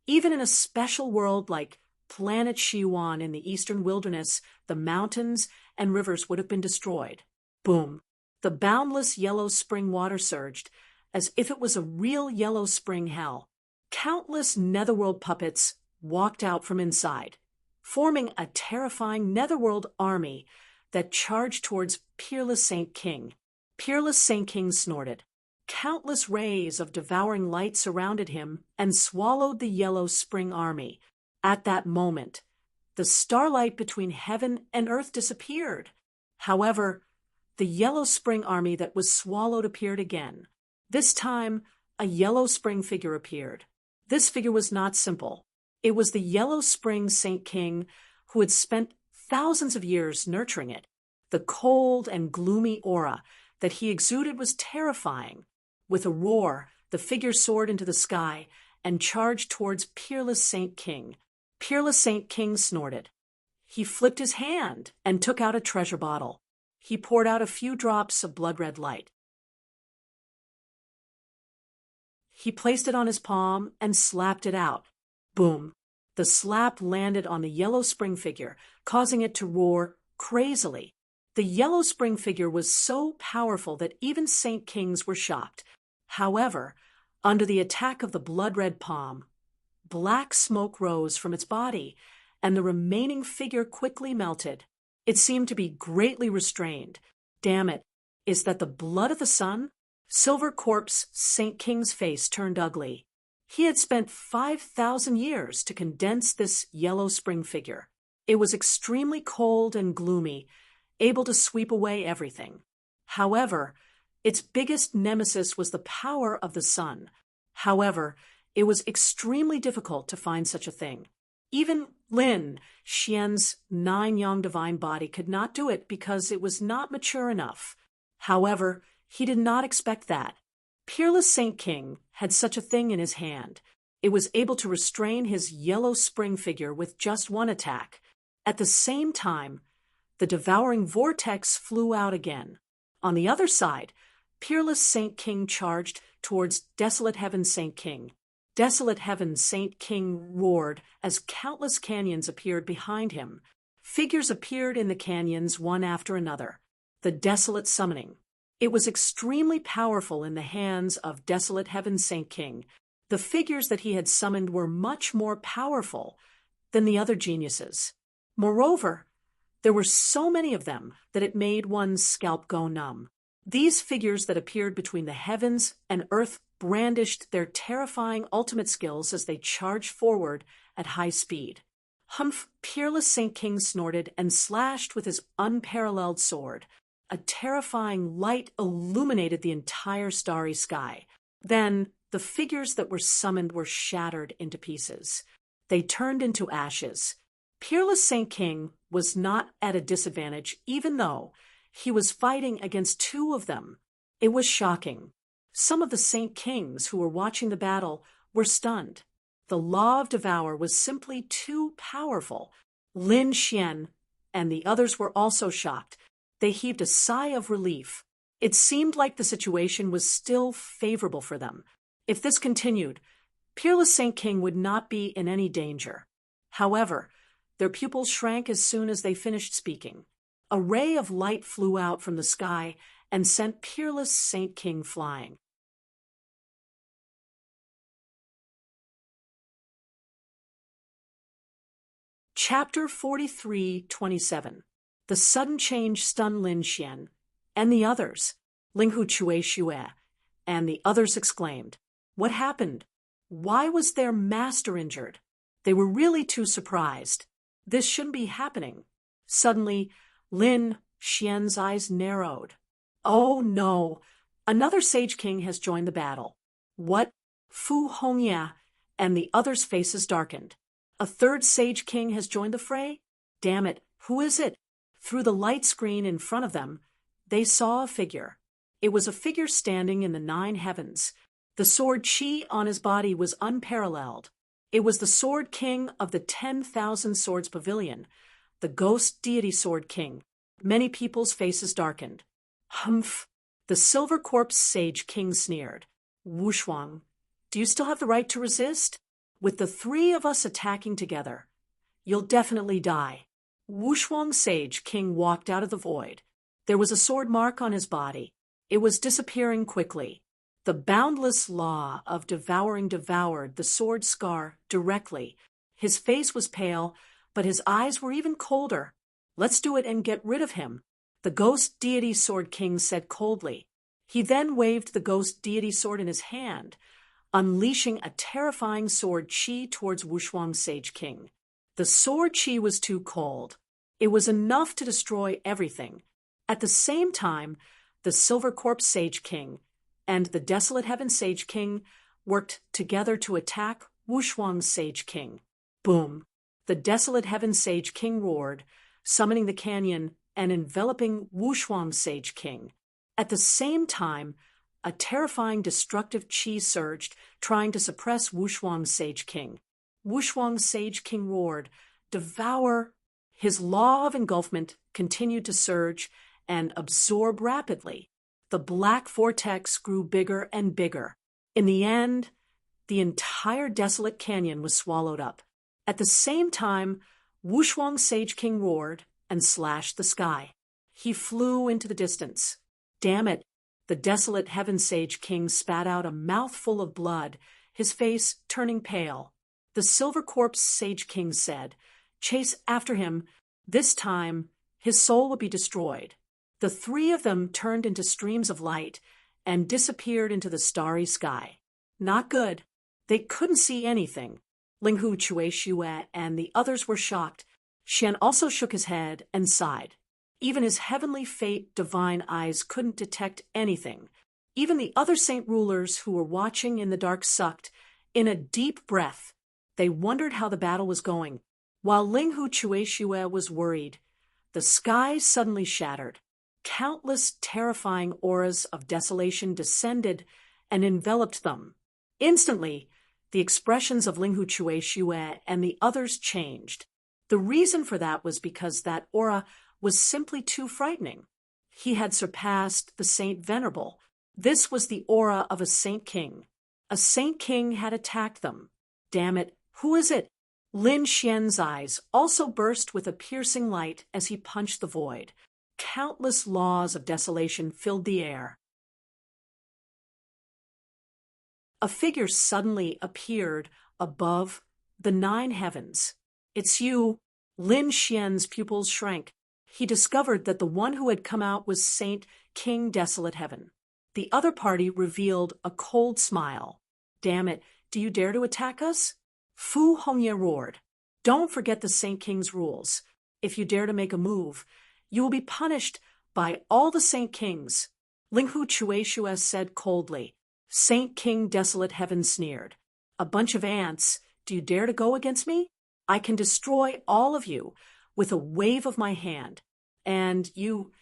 even in a special world like Planet Shiwan in the eastern wilderness, the mountains and rivers would have been destroyed. Boom! The boundless yellow spring water surged, as if it was a real yellow spring hell. Countless netherworld puppets walked out from inside, forming a terrifying netherworld army that charged towards Peerless Saint King. Peerless Saint King snorted. Countless rays of devouring light surrounded him and swallowed the yellow spring army. At that moment, the starlight between heaven and earth disappeared. However, the yellow spring army that was swallowed appeared again. This time, a yellow spring figure appeared. This figure was not simple. It was the Yellow Spring Saint King who had spent thousands of years nurturing it. The cold and gloomy aura that he exuded was terrifying. With a roar, the figure soared into the sky and charged towards Peerless Saint King. Peerless Saint King snorted. He flipped his hand and took out a treasure bottle. He poured out a few drops of blood-red light. He placed it on his palm and slapped it out. Boom! The slap landed on the yellow spring figure, causing it to roar crazily. The yellow spring figure was so powerful that even Saint Kings were shocked. However, under the attack of the blood-red palm, black smoke rose from its body, and the remaining figure quickly melted. It seemed to be greatly restrained. Damn it, is that the blood of the sun? Silver Corpse Saint King's face turned ugly. He had spent 5,000 years to condense this yellow spring figure. It was extremely cold and gloomy, able to sweep away everything. However, its biggest nemesis was the power of the sun. However, it was extremely difficult to find such a thing. Even Lin Xian's 9-yang divine body could not do it because it was not mature enough. However, he did not expect that. Peerless Saint King had such a thing in his hand. It was able to restrain his yellow spring figure with just one attack. At the same time, the devouring vortex flew out again. On the other side, peerless Saint King charged towards desolate heaven Saint King. Desolate heaven Saint King roared as countless canyons appeared behind him. Figures appeared in the canyons one after another. The desolate summoning. It was extremely powerful in the hands of desolate heaven Saint King. The figures that he had summoned were much more powerful than the other geniuses. Moreover, there were so many of them that it made one's scalp go numb. These figures that appeared between the heavens and earth brandished their terrifying ultimate skills as they charged forward at high speed. Humph! Peerless Saint King snorted and slashed with his unparalleled sword. A terrifying light illuminated the entire starry sky. Then the figures that were summoned were shattered into pieces. They turned into ashes. Peerless Saint King was not at a disadvantage, even though he was fighting against two of them. It was shocking. Some of the Saint Kings who were watching the battle were stunned. The law of Devour was simply too powerful. Lin Xian and the others were also shocked. They heaved a sigh of relief. It seemed like the situation was still favorable for them. If this continued, Peerless Saint King would not be in any danger. However, their pupils shrank as soon as they finished speaking. A ray of light flew out from the sky and sent Peerless Saint King flying. Chapter 43:27. The sudden change stunned Lin Xian and the others. Linghu Chui Xue and the others exclaimed, "What happened? Why was their master injured?" They were really too surprised. This shouldn't be happening. Suddenly, Lin Xian's eyes narrowed. "Oh no! Another Sage King has joined the battle." "What?" Fu Hongya and the others' faces darkened. "A third Sage King has joined the fray? Damn it, who is it?" Through the light screen in front of them, they saw a figure. It was a figure standing in the 9 heavens. The sword Qi on his body was unparalleled. It was the Sword King of the 10,000 Swords Pavilion, the Ghost Deity Sword King. Many people's faces darkened. "Humph!" The Silver Corpse Sage King sneered. "Wushuang, do you still have the right to resist? With the 3 of us attacking together, you'll definitely die." Wushuang Sage King walked out of the void. There was a sword mark on his body. It was disappearing quickly. The boundless law of devouring devoured the sword scar directly. His face was pale, but his eyes were even colder. "Let's do it and get rid of him," the Ghost Deity Sword King said coldly. He then waved the Ghost Deity Sword in his hand, unleashing a terrifying sword Qi towards Wushuang Sage King. The sword Qi was too cold. It was enough to destroy everything. At the same time, the Silver Corpse Sage King and the Desolate Heaven Sage King worked together to attack Wushuang Sage King. Boom! The Desolate Heaven Sage King roared, summoning the canyon and enveloping Wushuang Sage King. At the same time, a terrifying destructive Qi surged, trying to suppress Wushuang Sage King. Wushuang Sage King roared, "Devour!" His law of engulfment continued to surge and absorb rapidly. The black vortex grew bigger and bigger. In the end, the entire desolate canyon was swallowed up. At the same time, Wushuang Sage King roared and slashed the sky. He flew into the distance. "Damn it!" The Desolate Heaven Sage King spat out a mouthful of blood, his face turning pale. The Silver Corpse Sage King said, "Chase after him. This time, his soul will be destroyed." The 3 of them turned into streams of light and disappeared into the starry sky. Not good. They couldn't see anything. Linghu Chui Xue and the others were shocked. Xian also shook his head and sighed. Even his heavenly fate divine eyes couldn't detect anything. Even the other saint rulers who were watching in the dark sucked in a deep breath. They wondered how the battle was going. While Linghu Chui Xue was worried, the sky suddenly shattered. Countless terrifying auras of desolation descended and enveloped them. Instantly, the expressions of Linghu Chui Xue and the others changed. The reason for that was because that aura was simply too frightening. he had surpassed the Saint Venerable. This was the aura of a Saint King. A Saint King had attacked them. Damn it, who is it? Lin Xian's eyes also burst with a piercing light as he punched the void. Countless laws of desolation filled the air. A figure suddenly appeared above the 9 heavens. It's you. Lin Xian's pupils shrank. He discovered that the one who had come out was Saint King Desolate Heaven. The other party revealed a cold smile. Damn it, do you dare to attack us? Fu Hongye roared. Don't forget the Saint King's rules. If you dare to make a move, you will be punished by all the Saint Kings. Linghu Chueshua said coldly. Saint King Desolate Heaven sneered. A bunch of ants, do you dare to go against me? I can destroy all of you with a wave of my hand. And do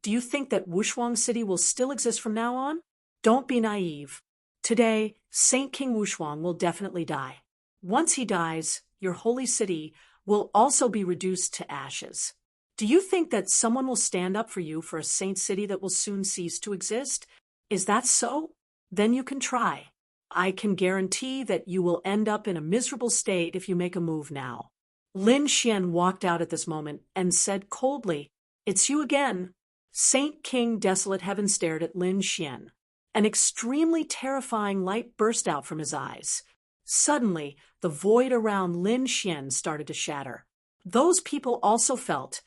you think that Wushuang City will still exist from now on? Don't be naive. Today, Saint King Wushuang will definitely die. Once he dies, your holy city will also be reduced to ashes. Do you think that someone will stand up for you for a saint city that will soon cease to exist? Is that so? Then you can try. I can guarantee that you will end up in a miserable state if you make a move now. Lin Xian walked out at this moment and said coldly, It's you again. Saint King Desolate Heaven stared at Lin Xian. An extremely terrifying light burst out from his eyes. Suddenly, the void around Lin Xian started to shatter. Those people also felt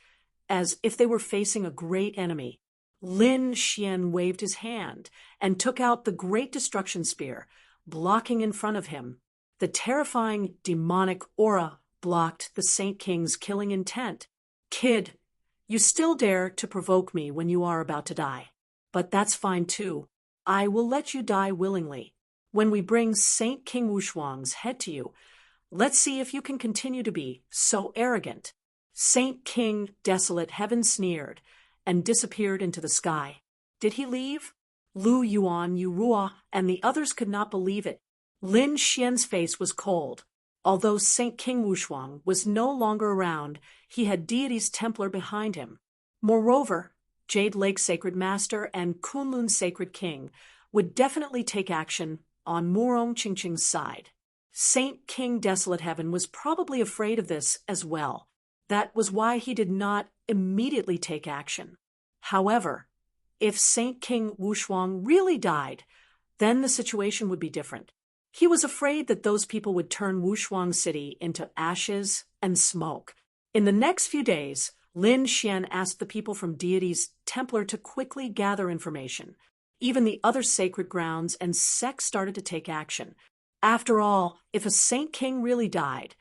as if they were facing a great enemy. Lin Xian waved his hand and took out the Great Destruction Spear, blocking in front of him. The terrifying demonic aura blocked the Saint King's killing intent. Kid, you still dare to provoke me when you are about to die. But that's fine too. I will let you die willingly. When we bring Saint King Wushuang's head to you, let's see if you can continue to be so arrogant. Saint King Desolate Heaven sneered and disappeared into the sky. Did he leave? Lu Yuan, Yurua, and the others could not believe it. Lin Xian's face was cold. Although Saint King Wushuang was no longer around, he had deity's Templar behind him. Moreover, Jade Lake Sacred Master and Kunlun Sacred King would definitely take action on Murong Qingqing's side. Saint King Desolate Heaven was probably afraid of this as well. That was why he did not immediately take action. However, if Saint King Wushuang really died, then the situation would be different. He was afraid that those people would turn Wushuang City into ashes and smoke. In the next few days, Lin Xian asked the people from deity's Templar to quickly gather information. Even the other sacred grounds and sects started to take action. After all, if a Saint King really died,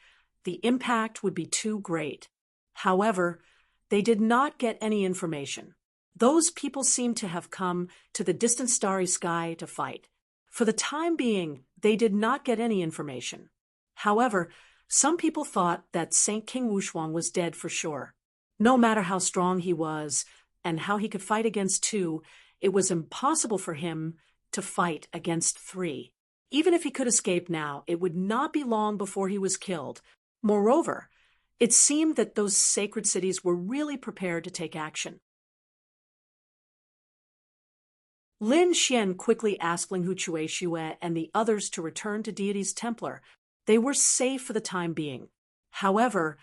the impact would be too great. However, they did not get any information. Those people seemed to have come to the distant starry sky to fight. For the time being, they did not get any information. However, some people thought that Saint King Wushuang was dead for sure. No matter how strong he was and how he could fight against 2, it was impossible for him to fight against 3. Even if he could escape now, it would not be long before he was killed. Moreover, it seemed that those sacred cities were really prepared to take action. Lin Xian quickly asked Linghu Chueshue and the others to return to deity's Templar. They were safe for the time being. However,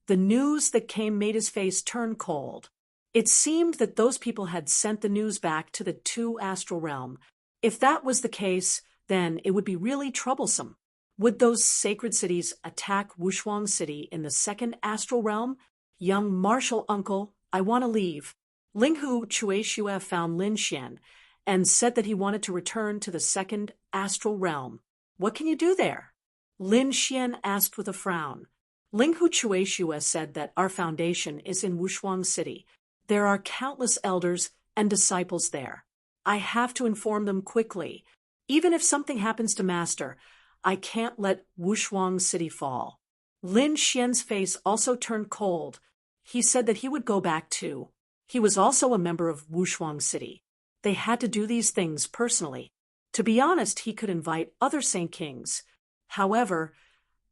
the news that came made his face turn cold. It seemed that those people had sent the news back to the 2 astral realm. If that was the case, then it would be really troublesome. Would those sacred cities attack Wushuang City in the 2nd astral realm? Young martial uncle, I want to leave. Linghu Chueshue found Lin Xian and said that he wanted to return to the 2nd astral realm. What can you do there? Lin Xian asked with a frown. Linghu Chueshue said that our foundation is in Wushuang City. There are countless elders and disciples there. I have to inform them quickly. Even if something happens to Master, I can't let Wushuang City fall. Lin Xian's face also turned cold. He said that he would go back too. He was also a member of Wushuang City. They had to do these things personally. To be honest, he could invite other Saint Kings. However,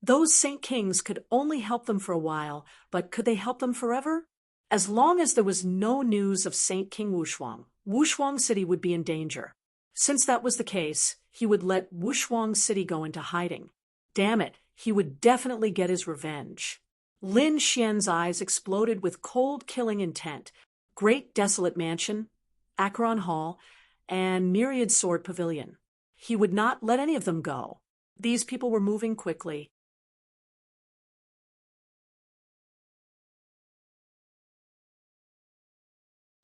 those Saint Kings could only help them for a while, but could they help them forever? As long as there was no news of Saint King Wushuang, Wushuang City would be in danger. Since that was the case, he would let Wushuang City go into hiding. Damn it, he would definitely get his revenge. Lin Xian's eyes exploded with cold killing intent. Great desolate mansion, Acheron Hall, and myriad sword pavilion. He would not let any of them go. These people were moving quickly.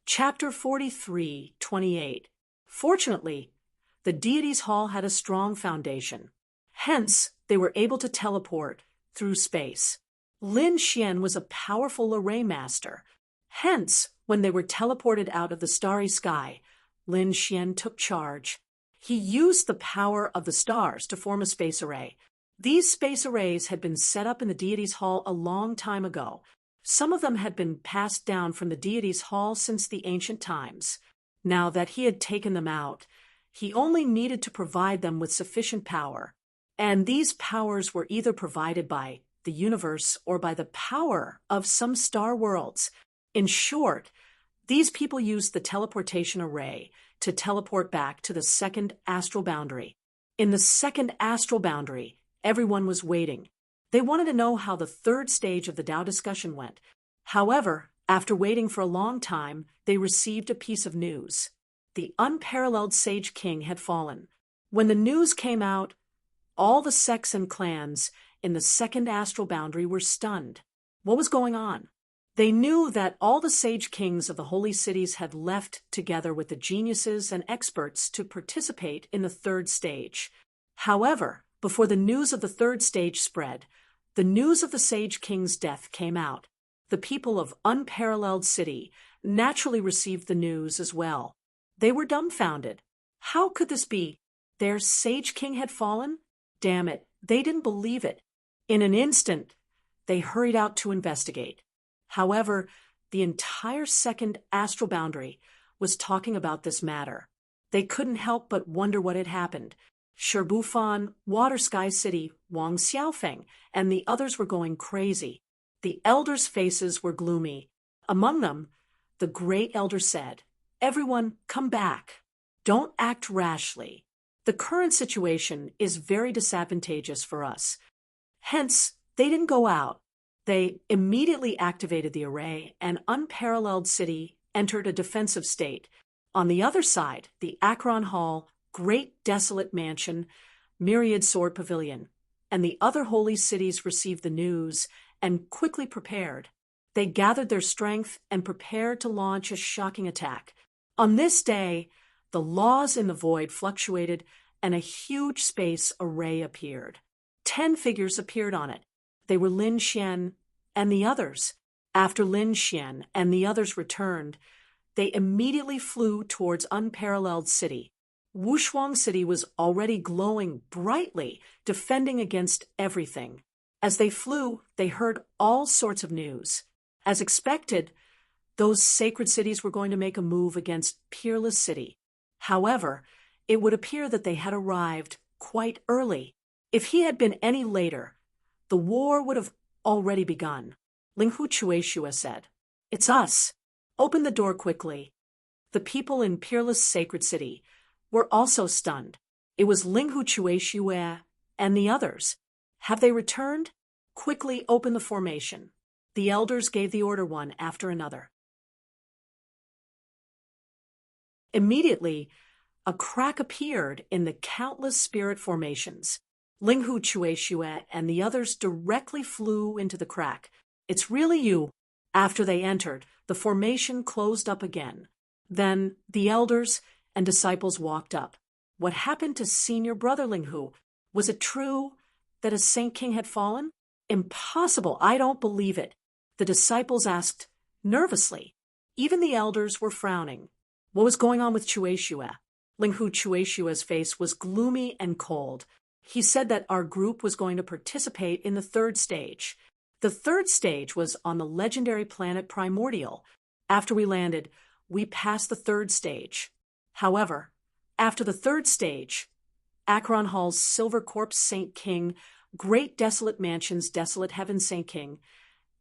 Chapter 43:28. Fortunately, the deity's hall had a strong foundation. Hence, they were able to teleport through space. Lin Xian was a powerful array master. Hence, when they were teleported out of the starry sky, Lin Xian took charge. He used the power of the stars to form a space array. These space arrays had been set up in the deity's hall a long time ago. Some of them had been passed down from the deity's hall since the ancient times. Now that he had taken them out, he only needed to provide them with sufficient power. And these powers were either provided by the universe or by the power of some star worlds. In short, these people used the teleportation array to teleport back to the second astral boundary. In the second astral boundary, everyone was waiting. They wanted to know how the third stage of the Tao discussion went. However, after waiting for a long time, they received a piece of news. The unparalleled Sage King had fallen. When the news came out, all the sects and clans in the second astral boundary were stunned. What was going on? They knew that all the sage kings of the holy cities had left together with the geniuses and experts to participate in the third stage. However, before the news of the third stage spread, the news of the Sage King's death came out. The people of Unparalleled City naturally received the news as well. They were dumbfounded. How could this be? Their Sage King had fallen? Damn it, they didn't believe it. In an instant, they hurried out to investigate. However, the entire second astral boundary was talking about this matter. They couldn't help but wonder what had happened. Sherbufan, Water Sky City, Wang Xiaofeng, and the others were going crazy. The elders' faces were gloomy. Among them, the great elder said, "Everyone, come back. Don't act rashly. The current situation is very disadvantageous for us." Hence, they didn't go out. They immediately activated the array, and Unparalleled City entered a defensive state. On the other side, the Acheron Hall, Great Desolate Mansion, Myriad Sword Pavilion, and the other holy cities received the news and quickly prepared. They gathered their strength and prepared to launch a shocking attack. On this day, the laws in the void fluctuated and a huge space array appeared. 10 figures appeared on it. They were Lin Xian and the others. After Lin Xian and the others returned, they immediately flew towards Unparalleled City. Wushuang City was already glowing brightly, defending against everything. As they flew, they heard all sorts of news. As expected, those sacred cities were going to make a move against Peerless City. However, it would appear that they had arrived quite early. If he had been any later, the war would have already begun. Linghu Chueshua said, "It's us. Open the door quickly." The people in Peerless Sacred City were also stunned. It was Linghu Chueshua and the others. Have they returned? Quickly open the formation. The elders gave the order one after another. Immediately, a crack appeared in the countless spirit formations. Linghu Chueshua and the others directly flew into the crack. "It's really you." After they entered, the formation closed up again. Then the elders and disciples walked up. What happened to senior brother Linghu? Was it true that a Saint King had fallen? Impossible, I don't believe it. The disciples asked nervously. Even the elders were frowning. What was going on with Chueshua? Linghu Chueshua's face was gloomy and cold. He said that our group was going to participate in the third stage. The third stage was on the legendary planet Primordial. After we landed, we passed the third stage. However, after the third stage, Acheron Hall's Silver Corpse Saint King, Great Desolate Mansion's Desolate Heaven Saint King,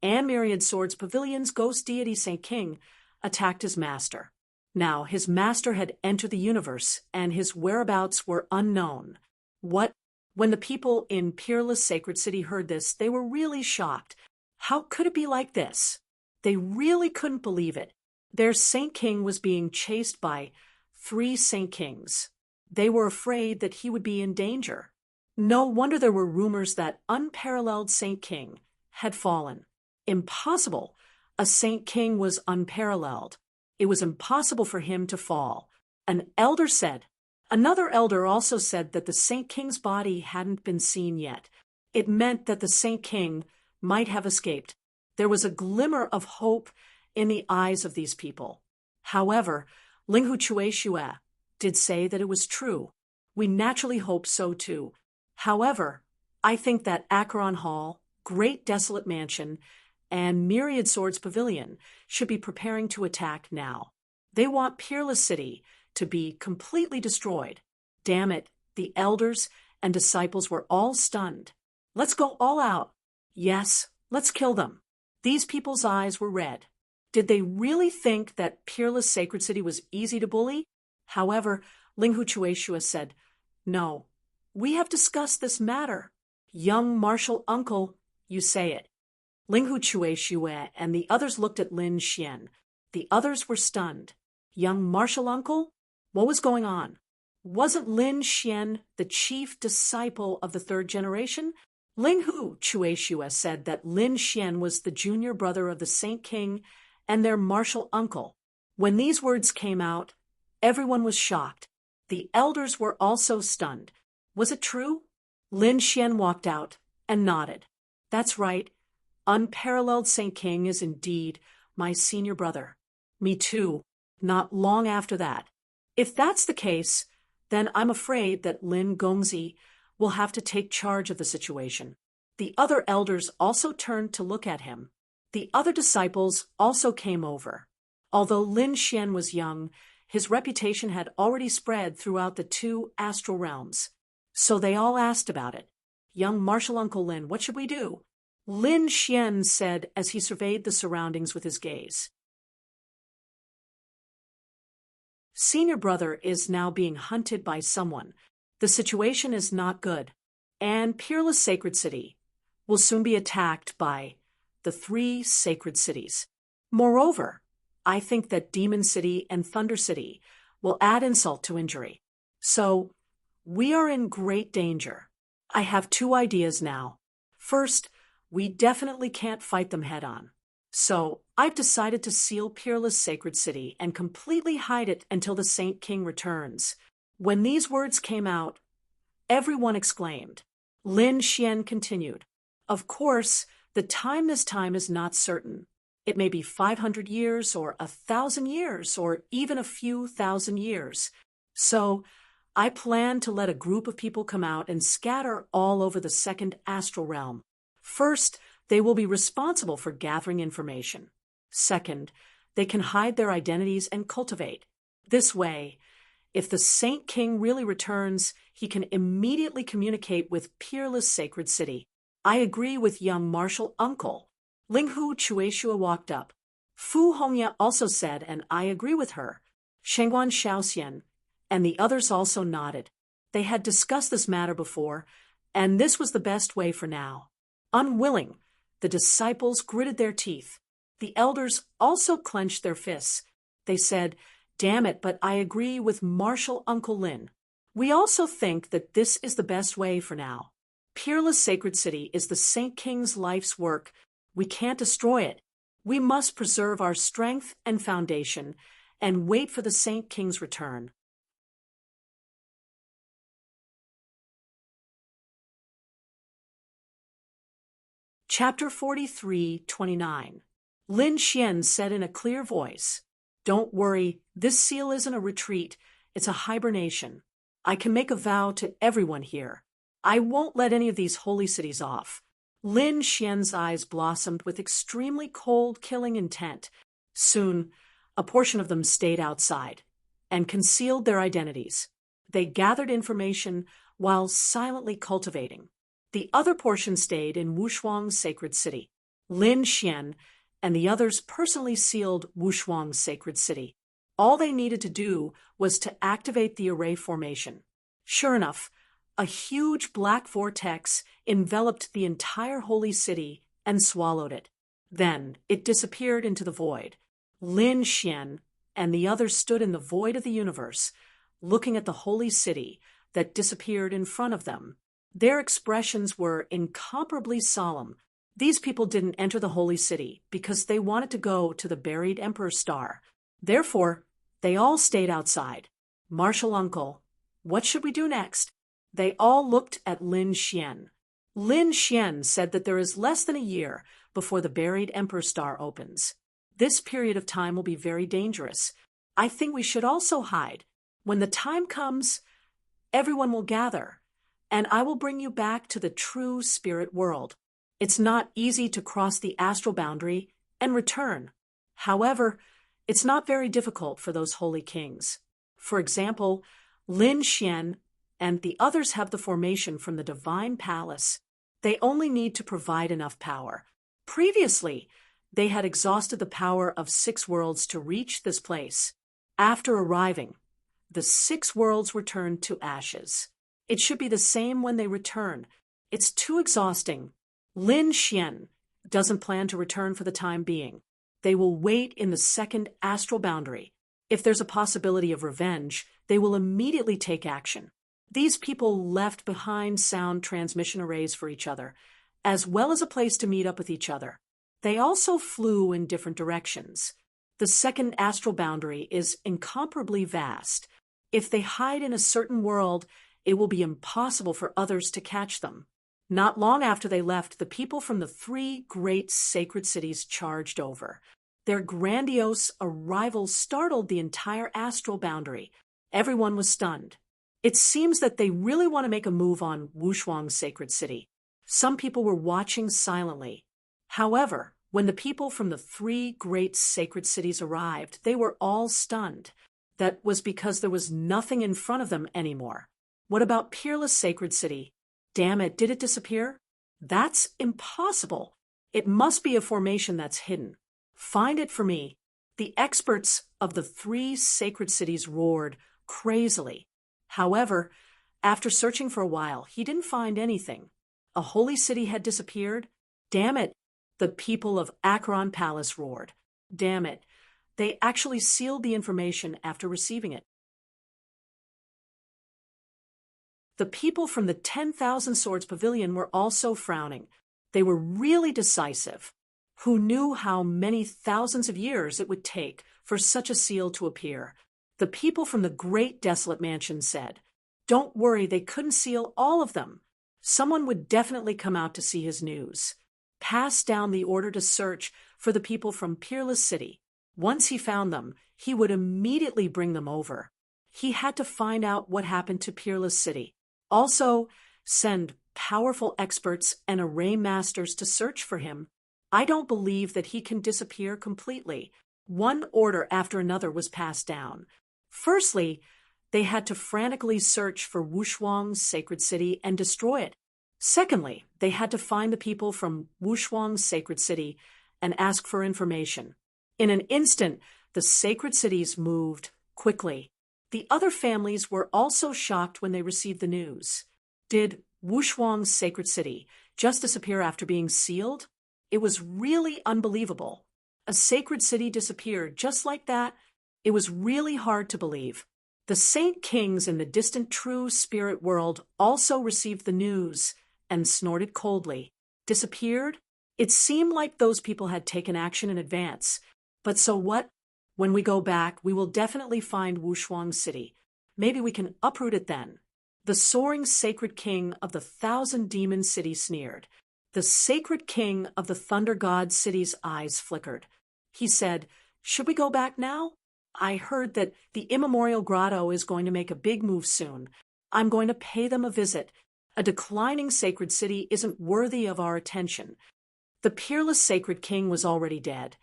and Myriad Swords Pavilion's ghost deity Saint King attacked his master. Now, his master had entered the universe, and his whereabouts were unknown. When the people in Peerless Sacred City heard this, they were really shocked. How could it be like this? They really couldn't believe it. Their Saint King was being chased by 3 Saint Kings. They were afraid that he would be in danger. No wonder there were rumors that unparalleled Saint King had fallen. Impossible. A Saint King was unparalleled. It was impossible for him to fall. An elder said. Another elder also said that the Saint King's body hadn't been seen yet. It meant that the Saint King might have escaped. There was a glimmer of hope in the eyes of these people. However, Linghu Chueshua did say that it was true. We naturally hope so too. However, I think that Acheron Hall, Great Desolate Mansion, and Myriad Swords Pavilion should be preparing to attack now. They want Peerless City to be completely destroyed. Damn it, the elders and disciples were all stunned. Let's go all out. Yes, let's kill them. These people's eyes were red. Did they really think that Peerless Sacred City was easy to bully? However, Linghu Chueshua said, "No, we have discussed this matter. Young martial uncle, you say it." Linghu Chueshua and the others looked at Lin Xian. The others were stunned. Young martial uncle? What was going on? Wasn't Lin Xian the chief disciple of the 3rd generation? Linghu Chueshua said that Lin Xian was the junior brother of the Saint King and their martial uncle. When these words came out, everyone was shocked. The elders were also stunned. Was it true? Lin Xian walked out and nodded. That's right. Unparalleled Saint King is indeed my senior brother. Me too. Not long after that. If that's the case, then I'm afraid that Lin Gongzi will have to take charge of the situation. The other elders also turned to look at him. The other disciples also came over. Although Lin Xian was young, his reputation had already spread throughout the 2 astral realms. So they all asked about it. Young martial uncle Lin, what should we do? Lin Xian said as he surveyed the surroundings with his gaze. Senior brother is now being hunted by someone. The situation is not good, and Peerless Sacred City will soon be attacked by the 3 sacred cities. Moreover, I think that Demon City and Thunder City will add insult to injury. So, we are in great danger. I have 2 ideas now. First, we definitely can't fight them head-on. So, I've decided to seal Peerless Sacred City and completely hide it until the Saint King returns. When these words came out, everyone exclaimed. Lin Xian continued. Of course, the time this time is not certain. It may be 500 years or 1,000 years or even a few thousand years. So, I plan to let a group of people come out and scatter all over the 2nd astral realm. First, they will be responsible for gathering information. Second, they can hide their identities and cultivate. This way, if the Saint King really returns, he can immediately communicate with Peerless Sacred City. I agree with young martial uncle. Linghu Chueshua walked up. Fu Hongya also said, and I agree with her. Shengguan Shaoxian and the others also nodded. They had discussed this matter before, and this was the best way for now. Unwilling, the disciples gritted their teeth. The elders also clenched their fists. They said, "Damn it, but I agree with martial Uncle Lin. We also think that this is the best way for now. Peerless Sacred City is the Saint King's life's work. We can't destroy it. We must preserve our strength and foundation and wait for the Saint King's return." Chapter 43:29. Lin Xian said in a clear voice, "Don't worry, this seal isn't a retreat, it's a hibernation. I can make a vow to everyone here. I won't let any of these holy cities off." Lin Xian's eyes blossomed with extremely cold, killing intent. Soon, a portion of them stayed outside and concealed their identities. They gathered information while silently cultivating. The other portion stayed in Wushuang's sacred city. Lin Xian and the others personally sealed Wushuang's sacred city. All they needed to do was to activate the array formation. Sure enough, a huge black vortex enveloped the entire holy city and swallowed it. Then it disappeared into the void. Lin Xian and the others stood in the void of the universe, looking at the holy city that disappeared in front of them. Their expressions were incomparably solemn. These people didn't enter the holy city because they wanted to go to the buried emperor's star. Therefore, they all stayed outside. Martial uncle, what should we do next? They all looked at Lin Xian. Lin Xian said that there is less than a year before the buried emperor's star opens. This period of time will be very dangerous. I think we should also hide. When the time comes, everyone will gather, and I will bring you back to the true spirit world. It's not easy to cross the astral boundary and return. However, it's not very difficult for those holy kings. For example, Lin Xian and the others have the formation from the divine palace. They only need to provide enough power. Previously, they had exhausted the power of 6 worlds to reach this place. After arriving, the 6 worlds were turned to ashes. It should be the same when they return. It's too exhausting. Lin Xian doesn't plan to return for the time being. They will wait in the second astral boundary. If there's a possibility of revenge, they will immediately take action. These people left behind sound transmission arrays for each other, as well as a place to meet up with each other. They also flew in different directions. The second astral boundary is incomparably vast. If they hide in a certain world, it will be impossible for others to catch them. Not long after they left, the people from the 3 great sacred cities charged over. Their grandiose arrival startled the entire astral boundary. Everyone was stunned. It seems that they really want to make a move on Wushuang's sacred city. Some people were watching silently. However, when the people from the 3 great sacred cities arrived, they were all stunned. That was because there was nothing in front of them anymore. What about Peerless Sacred City? Damn it, did it disappear? That's impossible. It must be a formation that's hidden. Find it for me. The experts of the 3 sacred cities roared crazily. However, after searching for a while, he didn't find anything. A holy city had disappeared? Damn it, the people of Acheron Palace roared. Damn it, they actually sealed the information after receiving it. The people from the 10,000 Swords Pavilion were also frowning. They were really decisive. Who knew how many thousands of years it would take for such a seal to appear? The people from the Great Desolate Mansion said, "Don't worry, they couldn't seal all of them. Someone would definitely come out to see his news." Pass down the order to search for the people from Peerless City. Once he found them, he would immediately bring them over. He had to find out what happened to Peerless City. Also, send powerful experts and array masters to search for him. I don't believe that he can disappear completely. One order after another was passed down. Firstly, they had to frantically search for Wushuang's sacred city and destroy it. Secondly, they had to find the people from Wushuang's sacred city and ask for information. In an instant, the sacred cities moved quickly. The other families were also shocked when they received the news. Did Wushuang's sacred city just disappear after being sealed? It was really unbelievable. A sacred city disappeared just like that. It was really hard to believe. The Saint Kings in the distant true spirit world also received the news and snorted coldly. Disappeared? It seemed like those people had taken action in advance. But so what? When we go back, we will definitely find Wushuang City. Maybe we can uproot it then. The soaring sacred king of the 1,000 demon city sneered. The sacred king of the thunder god city's eyes flickered. He said, "Should we go back now? I heard that the immemorial grotto is going to make a big move soon. I'm going to pay them a visit. A declining sacred city isn't worthy of our attention." The peerless sacred king was already dead,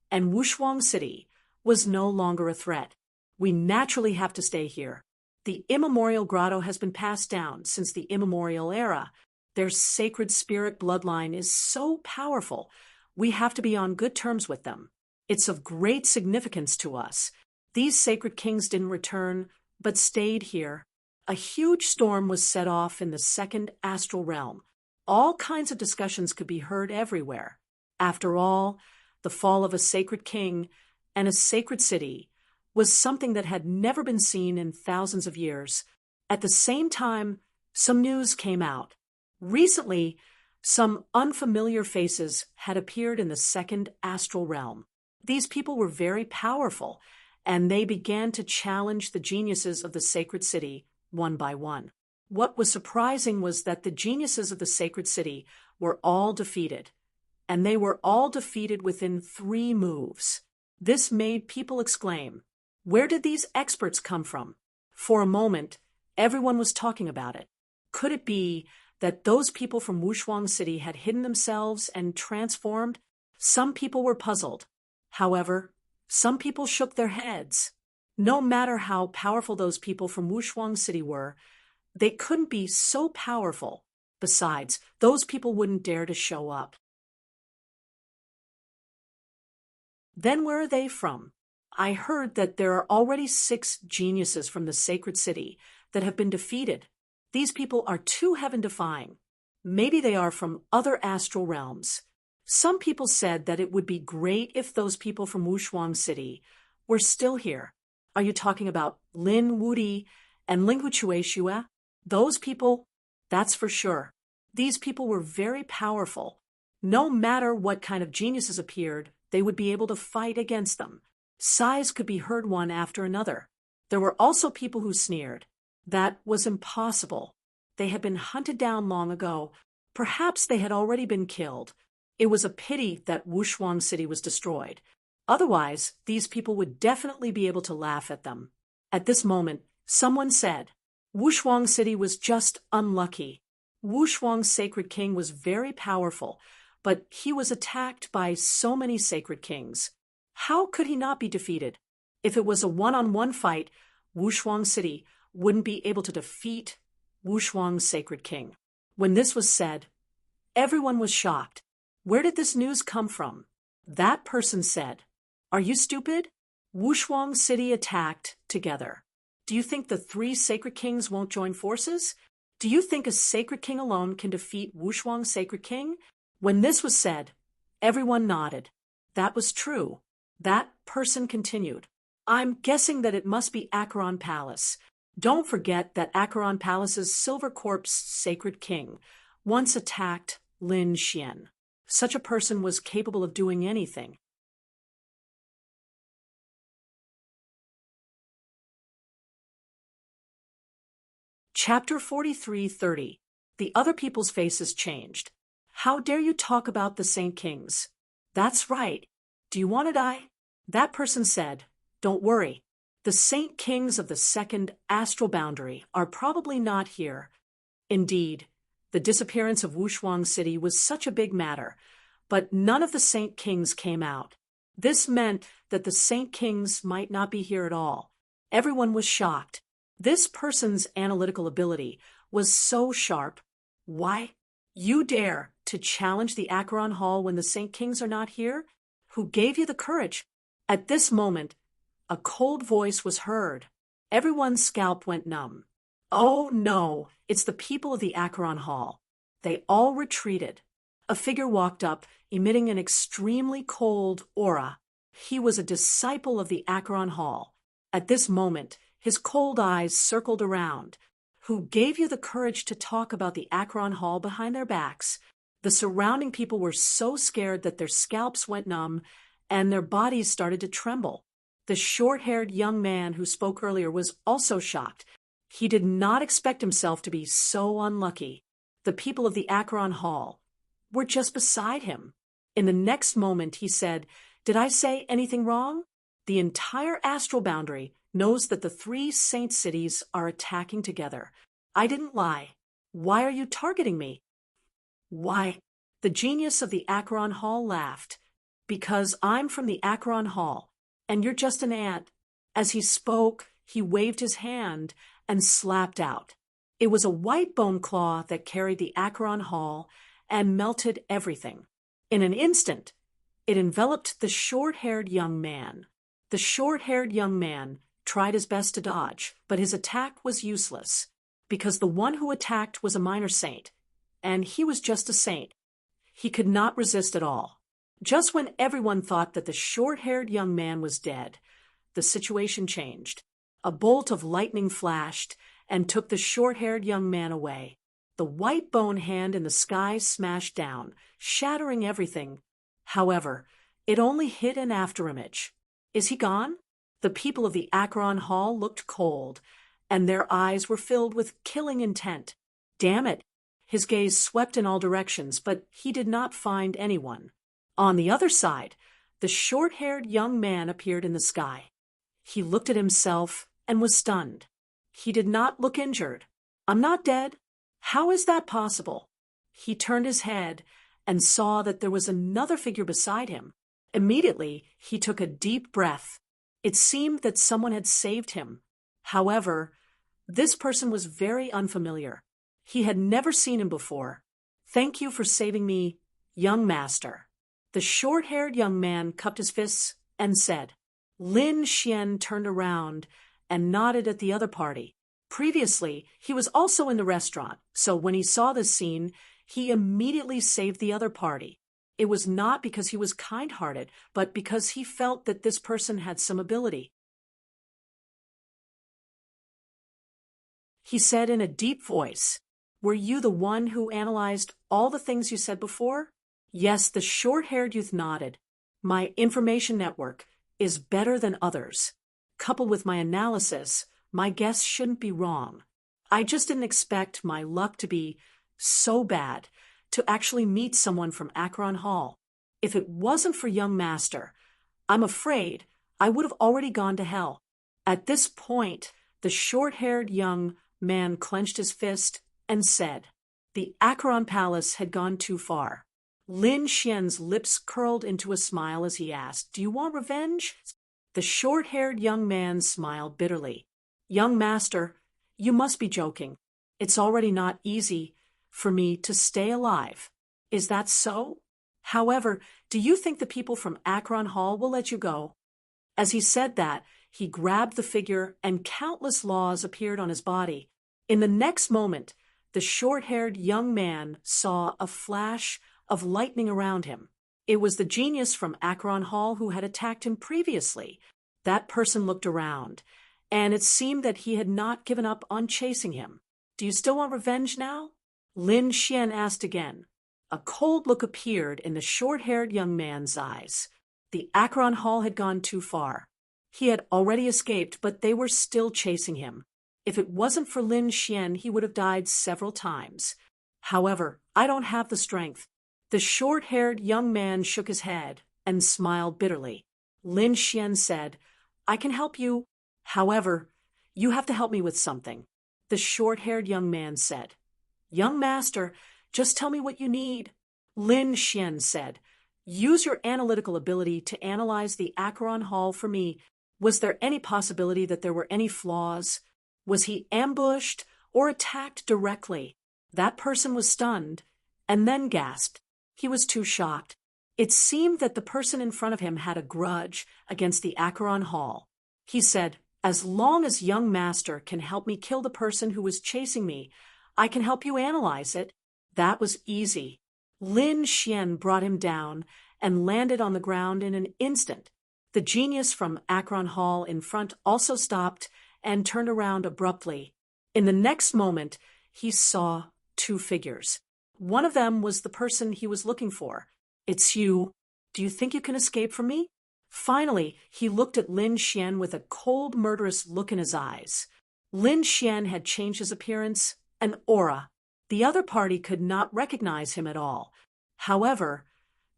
and Wushuang City was no longer a threat. We naturally have to stay here. The immemorial grotto has been passed down since the immemorial era. Their sacred spirit bloodline is so powerful. We have to be on good terms with them. It's of great significance to us. These sacred kings didn't return, but stayed here. A huge storm was set off in the second astral realm. All kinds of discussions could be heard everywhere. After all, the fall of a sacred king and a sacred city was something that had never been seen in thousands of years. At the same time, some news came out. Recently, some unfamiliar faces had appeared in the second astral realm. These people were very powerful, and they began to challenge the geniuses of the sacred city one by one. What was surprising was that the geniuses of the sacred city were all defeated, and they were all defeated within 3 moves. This made people exclaim, "Where did these experts come from?" For a moment, everyone was talking about it. Could it be that those people from Wushuang City had hidden themselves and transformed? Some people were puzzled. However, some people shook their heads. No matter how powerful those people from Wushuang City were, they couldn't be so powerful. Besides, those people wouldn't dare to show up. Then where are they from? I heard that there are already 6 geniuses from the sacred city that have been defeated. These people are too heaven-defying. Maybe they are from other astral realms. Some people said that it would be great if those people from Wushuang City were still here. Are you talking about Lin Wudi and Ling Shue? Those people, that's for sure. These people were very powerful. No matter what kind of geniuses appeared, they would be able to fight against them. Sighs could be heard one after another. There were also people who sneered. That was impossible. They had been hunted down long ago. Perhaps they had already been killed. It was a pity that Wushuang City was destroyed. Otherwise, these people would definitely be able to laugh at them. At this moment, someone said, "Wushuang City was just unlucky. Wushuang's sacred king was very powerful, but he was attacked by so many sacred kings. How could he not be defeated? If it was a one-on-one fight, Wushuang City wouldn't be able to defeat Wushuang's sacred king." When this was said, everyone was shocked. Where did this news come from? That person said, "Are you stupid? Wushuang City attacked together. Do you think the 3 sacred kings won't join forces? Do you think a sacred king alone can defeat Wushuang's sacred king?" When this was said, everyone nodded. That was true. That person continued, "I'm guessing that it must be Acheron Palace. Don't forget that Acheron Palace's Silver Corpse sacred king once attacked Lin Xian. Such a person was capable of doing anything." Chapter 43:30. The other people's faces changed. "How dare you talk about the Saint Kings?" "That's right. Do you want to die?" That person said, "Don't worry. The Saint Kings of the second astral boundary are probably not here." Indeed, the disappearance of Wushuang City was such a big matter, but none of the Saint Kings came out. This meant that the Saint Kings might not be here at all. Everyone was shocked. This person's analytical ability was so sharp. "Why? You dare to challenge the Acheron Hall when the Saint Kings are not here? Who gave you the courage?" At this moment, a cold voice was heard. Everyone's scalp went numb. "Oh no, it's the people of the Acheron Hall." They all retreated. A figure walked up, emitting an extremely cold aura. He was a disciple of the Acheron Hall. At this moment, his cold eyes circled around. "Who gave you the courage to talk about the Acheron Hall behind their backs?" The surrounding people were so scared that their scalps went numb and their bodies started to tremble. The short-haired young man who spoke earlier was also shocked. He did not expect himself to be so unlucky. The people of the Acheron Hall were just beside him. In the next moment, he said, "Did I say anything wrong? The entire astral boundary knows that the 3 saint cities are attacking together. I didn't lie. Why are you targeting me?" "Why?" The genius of the Acheron Hall laughed. "Because I'm from the Acheron Hall, and you're just an ant." As he spoke, he waved his hand and slapped out. It was a white bone claw that carried the Acheron Hall and melted everything. In an instant, It enveloped the short-haired young man. The short-haired young man tried his best to dodge, but his attack was useless, because the one who attacked was a minor saint, and he was just a saint. He could not resist at all. Just when everyone thought that the short-haired young man was dead, the situation changed. A bolt of lightning flashed and took the short-haired young man away. The white bone hand in the sky smashed down, shattering everything. However, it only hit an afterimage. Is he gone? The people of the Akron Hall looked cold, and their eyes were filled with killing intent. Damn it! His gaze swept in all directions, but he did not find anyone. On the other side, the short-haired young man appeared in the sky. He looked at himself and was stunned. He did not look injured. I'm not dead. How is that possible? He turned his head and saw that there was another figure beside him. Immediately, he took a deep breath. It seemed that someone had saved him. However, this person was very unfamiliar. He had never seen him before. Thank you for saving me, young master. The short-haired young man cupped his fists and said. Lin Xian turned around and nodded at the other party. Previously, he was also in the restaurant, so when he saw this scene, he immediately saved the other party. It was not because he was kind-hearted, but because he felt that this person had some ability. He said in a deep voice, Were you the one who analyzed all the things you said before? Yes, the short-haired youth nodded. My information network is better than others. Coupled with my analysis, my guess shouldn't be wrong. I just didn't expect my luck to be so bad to actually meet someone from Akron Hall. If it wasn't for young master, I'm afraid I would have already gone to hell. At this point, the short-haired young man clenched his fist and said, The Akron Palace had gone too far. Lin Xian's lips curled into a smile as he asked, Do you want revenge? The short-haired young man smiled bitterly. Young master, you must be joking. It's already not easy for me to stay alive. Is that so? However, do you think the people from Akron Hall will let you go? As he said that, he grabbed the figure and countless laws appeared on his body. In the next moment, the short-haired young man saw a flash of lightning around him. It was the genius from Akron Hall who had attacked him previously. That person looked around, and it seemed that he had not given up on chasing him. Do you still want revenge now? Lin Xian asked again. A cold look appeared in the short-haired young man's eyes. The Akron Hall had gone too far. He had already escaped, but they were still chasing him. If it wasn't for Lin Xian, he would have died several times. However, I don't have the strength. The short-haired young man shook his head and smiled bitterly. Lin Xian said, I can help you. However, you have to help me with something. The short-haired young man said, Young master, just tell me what you need. Lin Xian said, Use your analytical ability to analyze the Akron Hall for me. Was there any possibility that there were any flaws? Was he ambushed or attacked directly? That person was stunned and then gasped. He was too shocked. It seemed that the person in front of him had a grudge against the Akron Hall. He said, As long as young master can help me kill the person who was chasing me, I can help you analyze it. That was easy. Lin Xian brought him down and landed on the ground in an instant. The genius from Akron Hall in front also stopped and turned around abruptly. In the next moment, he saw two figures. One of them was the person he was looking for. It's you. Do you think you can escape from me? Finally, he looked at Lin Xian with a cold, murderous look in his eyes. Lin Xian had changed his appearance, an aura. The other party could not recognize him at all. However,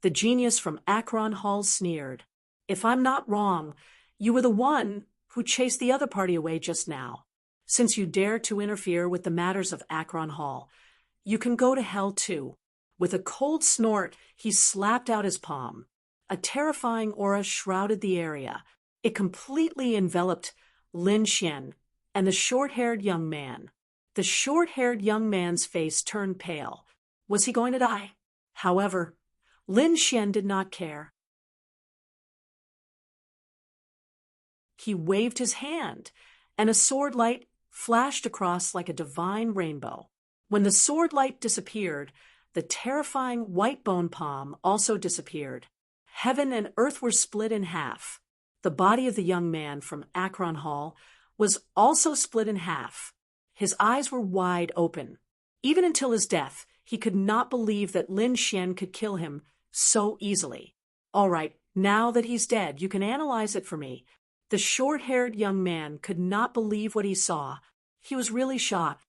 the genius from Akron Hall sneered. If I'm not wrong, you were the one who chased the other party away just now. Since you dare to interfere with the matters of Akron Hall, you can go to hell too. With a cold snort, he slapped out his palm. A terrifying aura shrouded the area. It completely enveloped Lin Xian and the short-haired young man. The short-haired young man's face turned pale. Was he going to die? However, Lin Xian did not care. He waved his hand, and a sword light flashed across like a divine rainbow. When the sword light disappeared, the terrifying white bone palm also disappeared. Heaven and earth were split in half. The body of the young man from Akron Hall was also split in half. His eyes were wide open. Even until his death, he could not believe that Lin Xian could kill him so easily. All right, now that he's dead, you can analyze it for me. The short-haired young man could not believe what he saw. He was really shocked.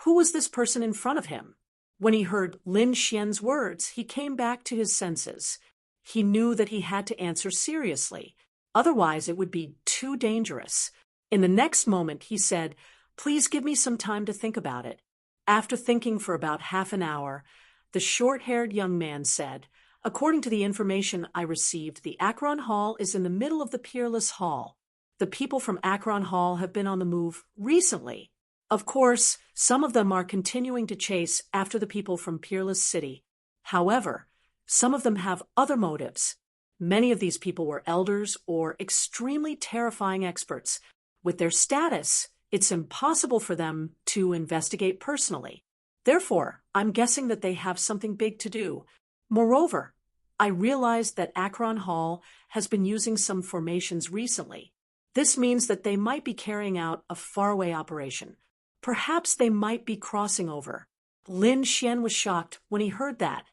Who was this person in front of him? When he heard Lin Xian's words, he came back to his senses. He knew that he had to answer seriously. Otherwise, it would be too dangerous. In the next moment, he said, "Please give me some time to think about it." After thinking for about half an hour, the short-haired young man said, "According to the information I received, the Akron Hall is in the middle of the Peerless Hall. The people from Akron Hall have been on the move recently. Of course, some of them are continuing to chase after the people from Peerless City. However, some of them have other motives. Many of these people were elders or extremely terrifying experts. With their status, it's impossible for them to investigate personally. Therefore, I'm guessing that they have something big to do. Moreover, I realized that Akron Hall has been using some formations recently. This means that they might be carrying out a faraway operation. Perhaps they might be crossing over." Lin Xian was shocked when he heard that.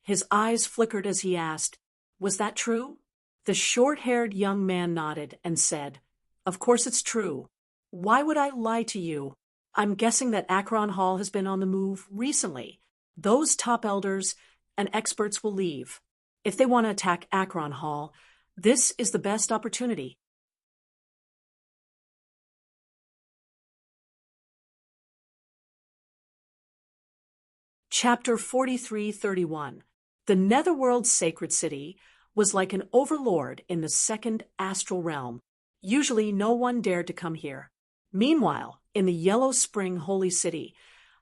His eyes flickered as he asked, "Was that true?" The short-haired young man nodded and said, "Of course it's true. Why would I lie to you? I'm guessing that Akron Hall has been on the move recently. Those top elders and experts will leave. If they want to attack Akron Hall, this is the best opportunity." Chapter 4331. The Netherworld Sacred City was like an overlord in the second astral realm. Usually no one dared to come here. Meanwhile, in the Yellow Spring Holy City,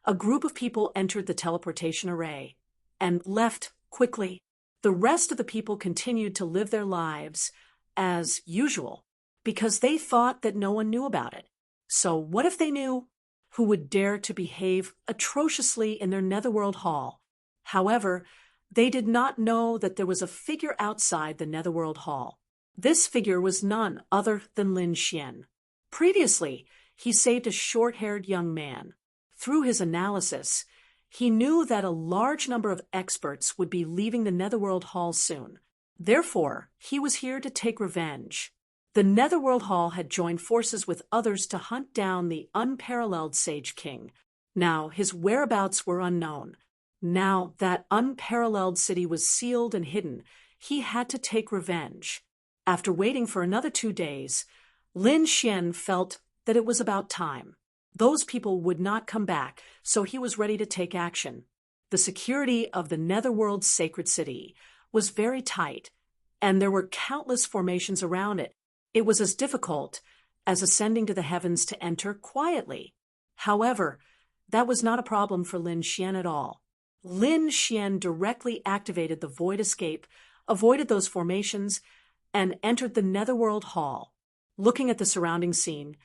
a group of people entered the teleportation array and left quickly. The rest of the people continued to live their lives as usual because they thought that no one knew about it. So what if they knew? Who would dare to behave atrociously in their Netherworld Hall? However, they did not know that there was a figure outside the Netherworld Hall. This figure was none other than Lin Xian. Previously, he saved a short-haired young man. Through his analysis, he knew that a large number of experts would be leaving the Netherworld Hall soon. Therefore, he was here to take revenge. The Netherworld Hall had joined forces with others to hunt down the unparalleled Sage King. Now, his whereabouts were unknown. Now that unparalleled city was sealed and hidden, he had to take revenge. After waiting for another 2 days, Lin Xian felt that it was about time. Those people would not come back, so he was ready to take action. The security of the Netherworld Sacred City was very tight, and there were countless formations around it. It was as difficult as ascending to the heavens to enter quietly. However, that was not a problem for Lin Xian at all. Lin Xian directly activated the Void Escape, avoided those formations, and entered the Netherworld Hall. Looking at the surrounding scene,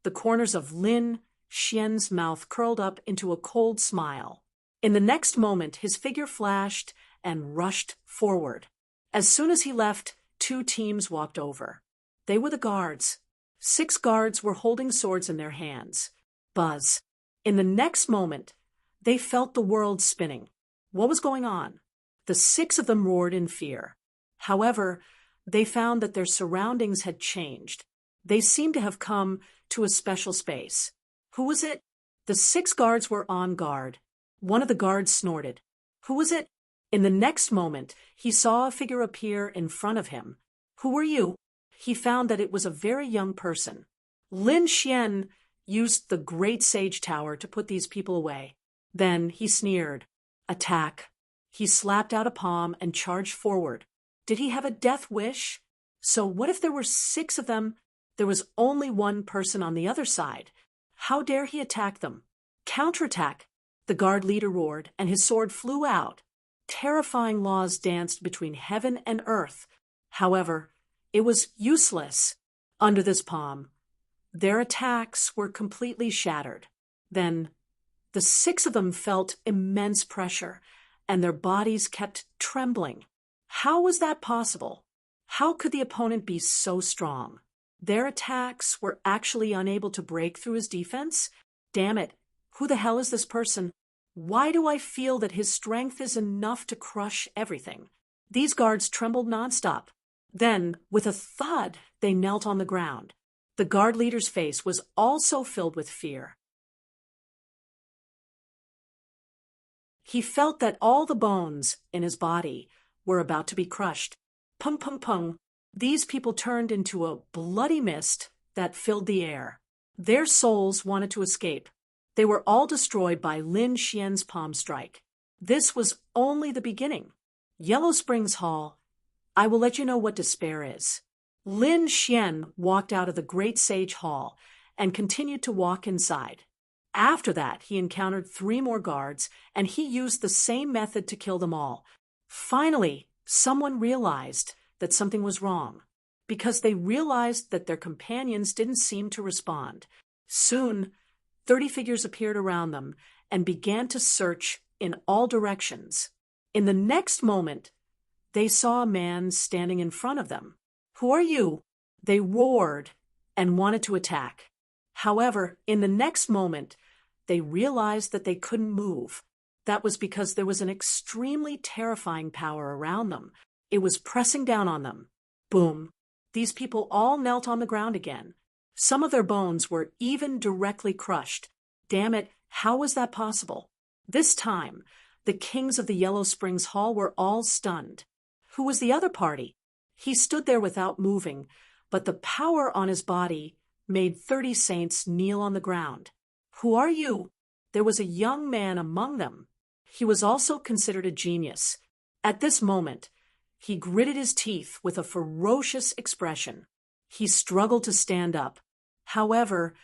the corners of Lin Xian's mouth curled up into a cold smile. In the next moment, his figure flashed and rushed forward. As soon as he left, 2 teams walked over. They were the guards. 6 guards were holding swords in their hands. Buzz. In the next moment, they felt the world spinning. What was going on? The 6 of them roared in fear. However, they found that their surroundings had changed. They seemed to have come to a special space. Who was it? The 6 guards were on guard. One of the guards snorted. Who was it? In the next moment, he saw a figure appear in front of him. Who were you? He found that it was a very young person. Lin Xian used the Great Sage Tower to put these people away. Then he sneered. Attack. He slapped out a palm and charged forward. Did he have a death wish? So what if there were 6 of them? There was only 1 person on the other side. How dare he attack them? Counterattack. The guard leader roared, and his sword flew out. Terrifying laws danced between heaven and earth. However, it was useless. under this palm. Their attacks were completely shattered. Then, the 6 of them felt immense pressure, and their bodies kept trembling. How was that possible? How could the opponent be so strong? Their attacks were actually unable to break through his defense? Damn it, who the hell is this person? Why do I feel that his strength is enough to crush everything? These guards trembled nonstop. Then, with a thud, they knelt on the ground. The guard leader's face was also filled with fear. He felt that all the bones in his body were about to be crushed. Pung, pung, pung. These people turned into a bloody mist that filled the air. Their souls wanted to escape. They were all destroyed by Lin Xian's palm strike. This was only the beginning. Yellow Springs Hall, I will let you know what despair is. Lin Xian walked out of the Great Sage Hall and continued to walk inside. After that, he encountered 3 more guards, and he used the same method to kill them all. Finally, someone realized that something was wrong, because they realized that their companions didn't seem to respond. Soon, 30 figures appeared around them and began to search in all directions. In the next moment, they saw a man standing in front of them. "Who are you?" They roared and wanted to attack. However, in the next moment, they realized that they couldn't move. That was because there was an extremely terrifying power around them. It was pressing down on them. Boom. These people all knelt on the ground again. Some of their bones were even directly crushed. Damn it, how was that possible? This time, the kings of the Yellow Springs Hall were all stunned. Who was the other party? He stood there without moving, but the power on his body made 30 saints kneel on the ground. "Who are you?" There was a young man among them. He was also considered a genius. At this moment, he gritted his teeth with a ferocious expression. He struggled to stand up. However,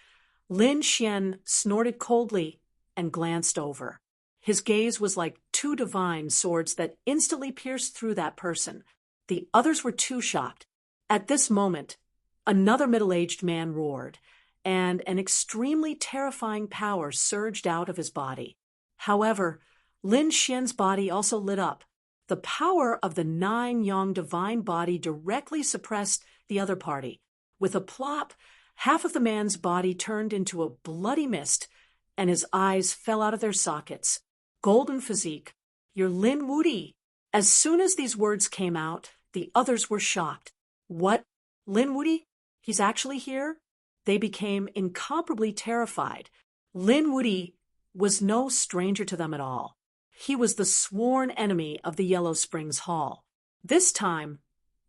Lin Xian snorted coldly and glanced over. His gaze was like 2 divine swords that instantly pierced through that person. The others were too shocked. At this moment, another middle-aged man roared, and an extremely terrifying power surged out of his body. However, Lin Xian's body also lit up. The power of the 9-yang divine body directly suppressed the other party. With a plop, half of the man's body turned into a bloody mist, and his eyes fell out of their sockets. "Golden physique, you're Lin Wuti." As soon as these words came out, the others were shocked. "What? Lin Wuti? He's actually here?" They became incomparably terrified. Lin Wuti was no stranger to them at all. He was the sworn enemy of the Yellow Springs Hall. This time,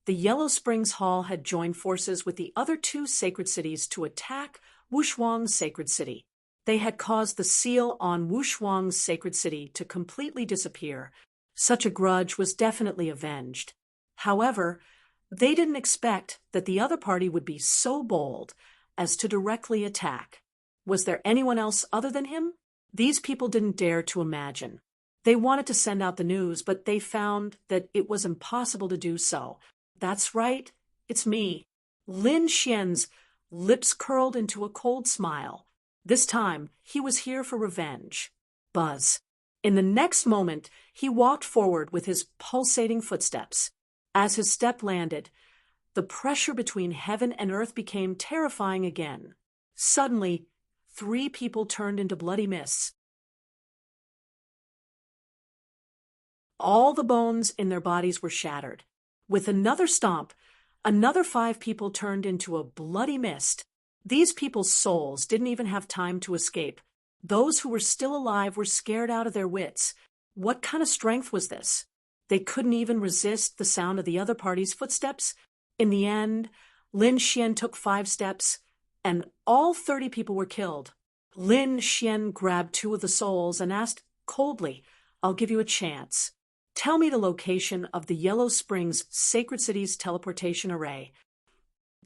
the Yellow Springs Hall had joined forces with the other 2 sacred cities to attack Wushuang's sacred city. They had caused the seal on Wushuang's sacred city to completely disappear. Such a grudge was definitely avenged. However, they didn't expect that the other party would be so bold as to directly attack. Was there anyone else other than him? These people didn't dare to imagine. They wanted to send out the news, but they found that it was impossible to do so. "That's right, it's me." Lin Xian's lips curled into a cold smile. This time, he was here for revenge. Buzz. In the next moment, he walked forward with his pulsating footsteps. As his step landed, the pressure between heaven and earth became terrifying again. Suddenly, 3 people turned into bloody mists. All the bones in their bodies were shattered. With another stomp, another 5 people turned into a bloody mist. These people's souls didn't even have time to escape. Those who were still alive were scared out of their wits. What kind of strength was this? They couldn't even resist the sound of the other party's footsteps. In the end, Lin Xian took 5 steps, and all 30 people were killed. Lin Xian grabbed 2 of the souls and asked coldly, "I'll give you a chance. Tell me the location of the Yellow Springs Sacred City's teleportation array."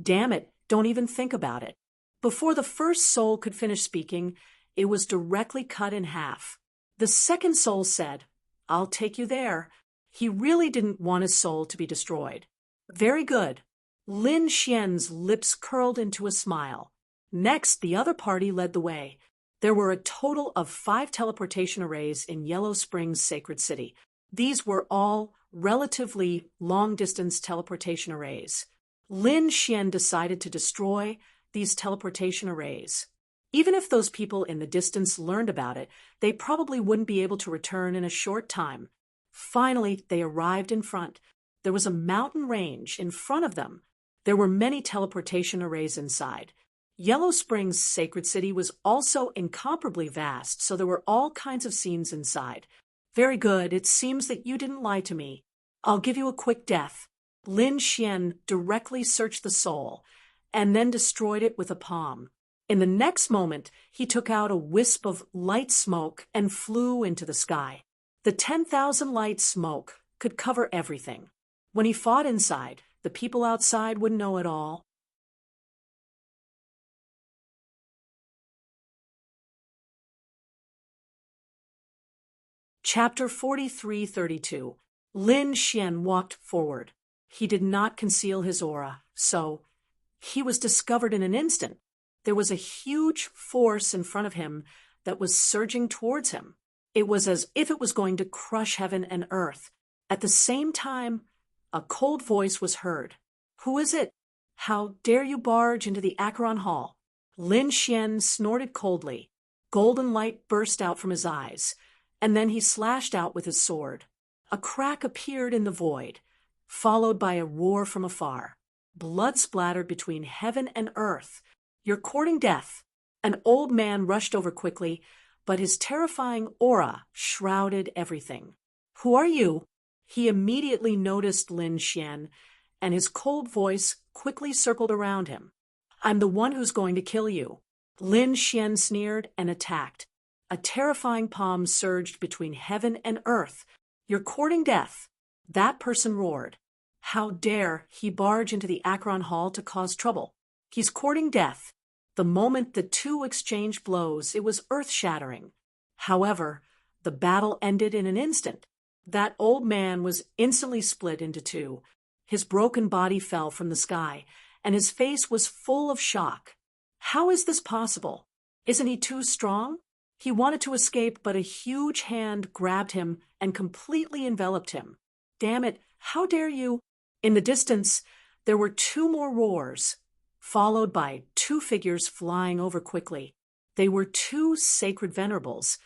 Damn it, don't even think about it. Before the first soul could finish speaking, it was directly cut in half. The second soul said, "I'll take you there." He really didn't want his soul to be destroyed. "Very good. Lin Xian's lips curled into a smile. Next, the other party led the way. There were a total of 5 teleportation arrays in Yellow Springs' sacred city. These were all relatively long-distance teleportation arrays. Lin Xian decided to destroy these teleportation arrays. Even if those people in the distance learned about it, they probably wouldn't be able to return in a short time. Finally, they arrived in front. There was a mountain range in front of them. There were many teleportation arrays inside. Yellow Springs' sacred city was also incomparably vast, so there were all kinds of scenes inside. Very good, it seems that you didn't lie to me. I'll give you a quick death. Lin Xian directly searched the soul, and then destroyed it with a palm. In the next moment, he took out a wisp of light smoke and flew into the sky. The 10,000 light smoke could cover everything. When he fought inside, the people outside wouldn't know at all. Chapter 43-32. Lin Xian walked forward. He did not conceal his aura, so he was discovered in an instant. There was a huge force in front of him that was surging towards him. It was as if it was going to crush heaven and earth. At the same time, a cold voice was heard. Who is it? How dare you barge into the Acheron Hall? Lin Xian snorted coldly. Golden light burst out from his eyes, and then he slashed out with his sword. A crack appeared in the void, followed by a roar from afar. Blood splattered between heaven and earth. You're courting death. An old man rushed over quickly, but his terrifying aura shrouded everything. Who are you? He immediately noticed Lin Xian, and his cold voice quickly circled around him. I'm the one who's going to kill you. Lin Xian sneered and attacked. A terrifying palm surged between heaven and earth. You're courting death. That person roared. How dare he barge into the Acheron Hall to cause trouble? He's courting death. The moment the two exchanged blows, it was earth-shattering. However, the battle ended in an instant. That old man was instantly split into two. His broken body fell from the sky, and his face was full of shock. How is this possible? Isn't he too strong? He wanted to escape, but a huge hand grabbed him and completely enveloped him. Damn it, how dare you? In the distance, there were 2 more roars, followed by 2 figures flying over quickly. They were 2 sacred venerables,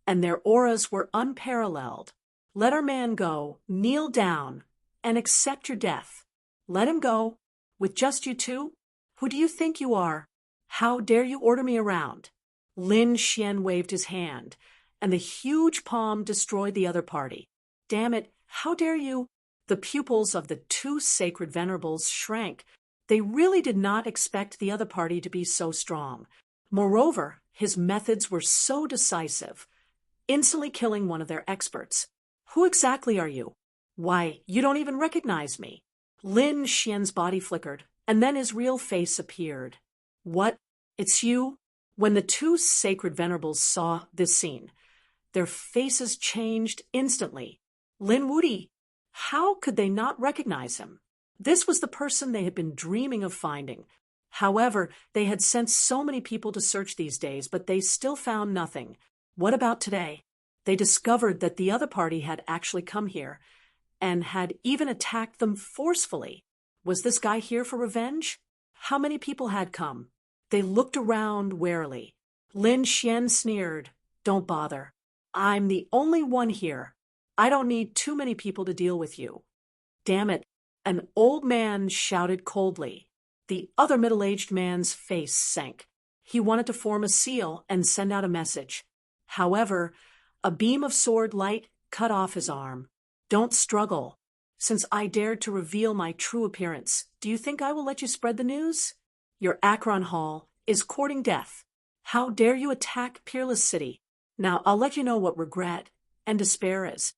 and their auras were unparalleled. Let our man go, kneel down, and accept your death. Let him go. With just you 2? Who do you think you are? How dare you order me around? Lin Xian waved his hand, and the huge palm destroyed the other party. Damn it, how dare you? The pupils of the 2 sacred venerables shrank. They really did not expect the other party to be so strong. Moreover, his methods were so decisive, instantly killing one of their experts. Who exactly are you? Why, you don't even recognize me. Lin Xian's body flickered, and then his real face appeared. What? It's you? When the 2 sacred venerables saw this scene, their faces changed instantly. Lin Wudi! How could they not recognize him? This was the person they had been dreaming of finding. However, they had sent so many people to search these days, but they still found nothing. What about today? They discovered that the other party had actually come here, and had even attacked them forcefully. Was this guy here for revenge? How many people had come? They looked around warily. Lin Xian sneered. Don't bother. I'm the only one here. I don't need too many people to deal with you. Damn it, an old man shouted coldly. The other middle-aged man's face sank. He wanted to form a seal and send out a message. However, a beam of sword light cut off his arm. Don't struggle. Since I dared to reveal my true appearance, do you think I will let you spread the news? Your Acheron Hall is courting death. How dare you attack Peerless City? Now I'll let you know what regret and despair is.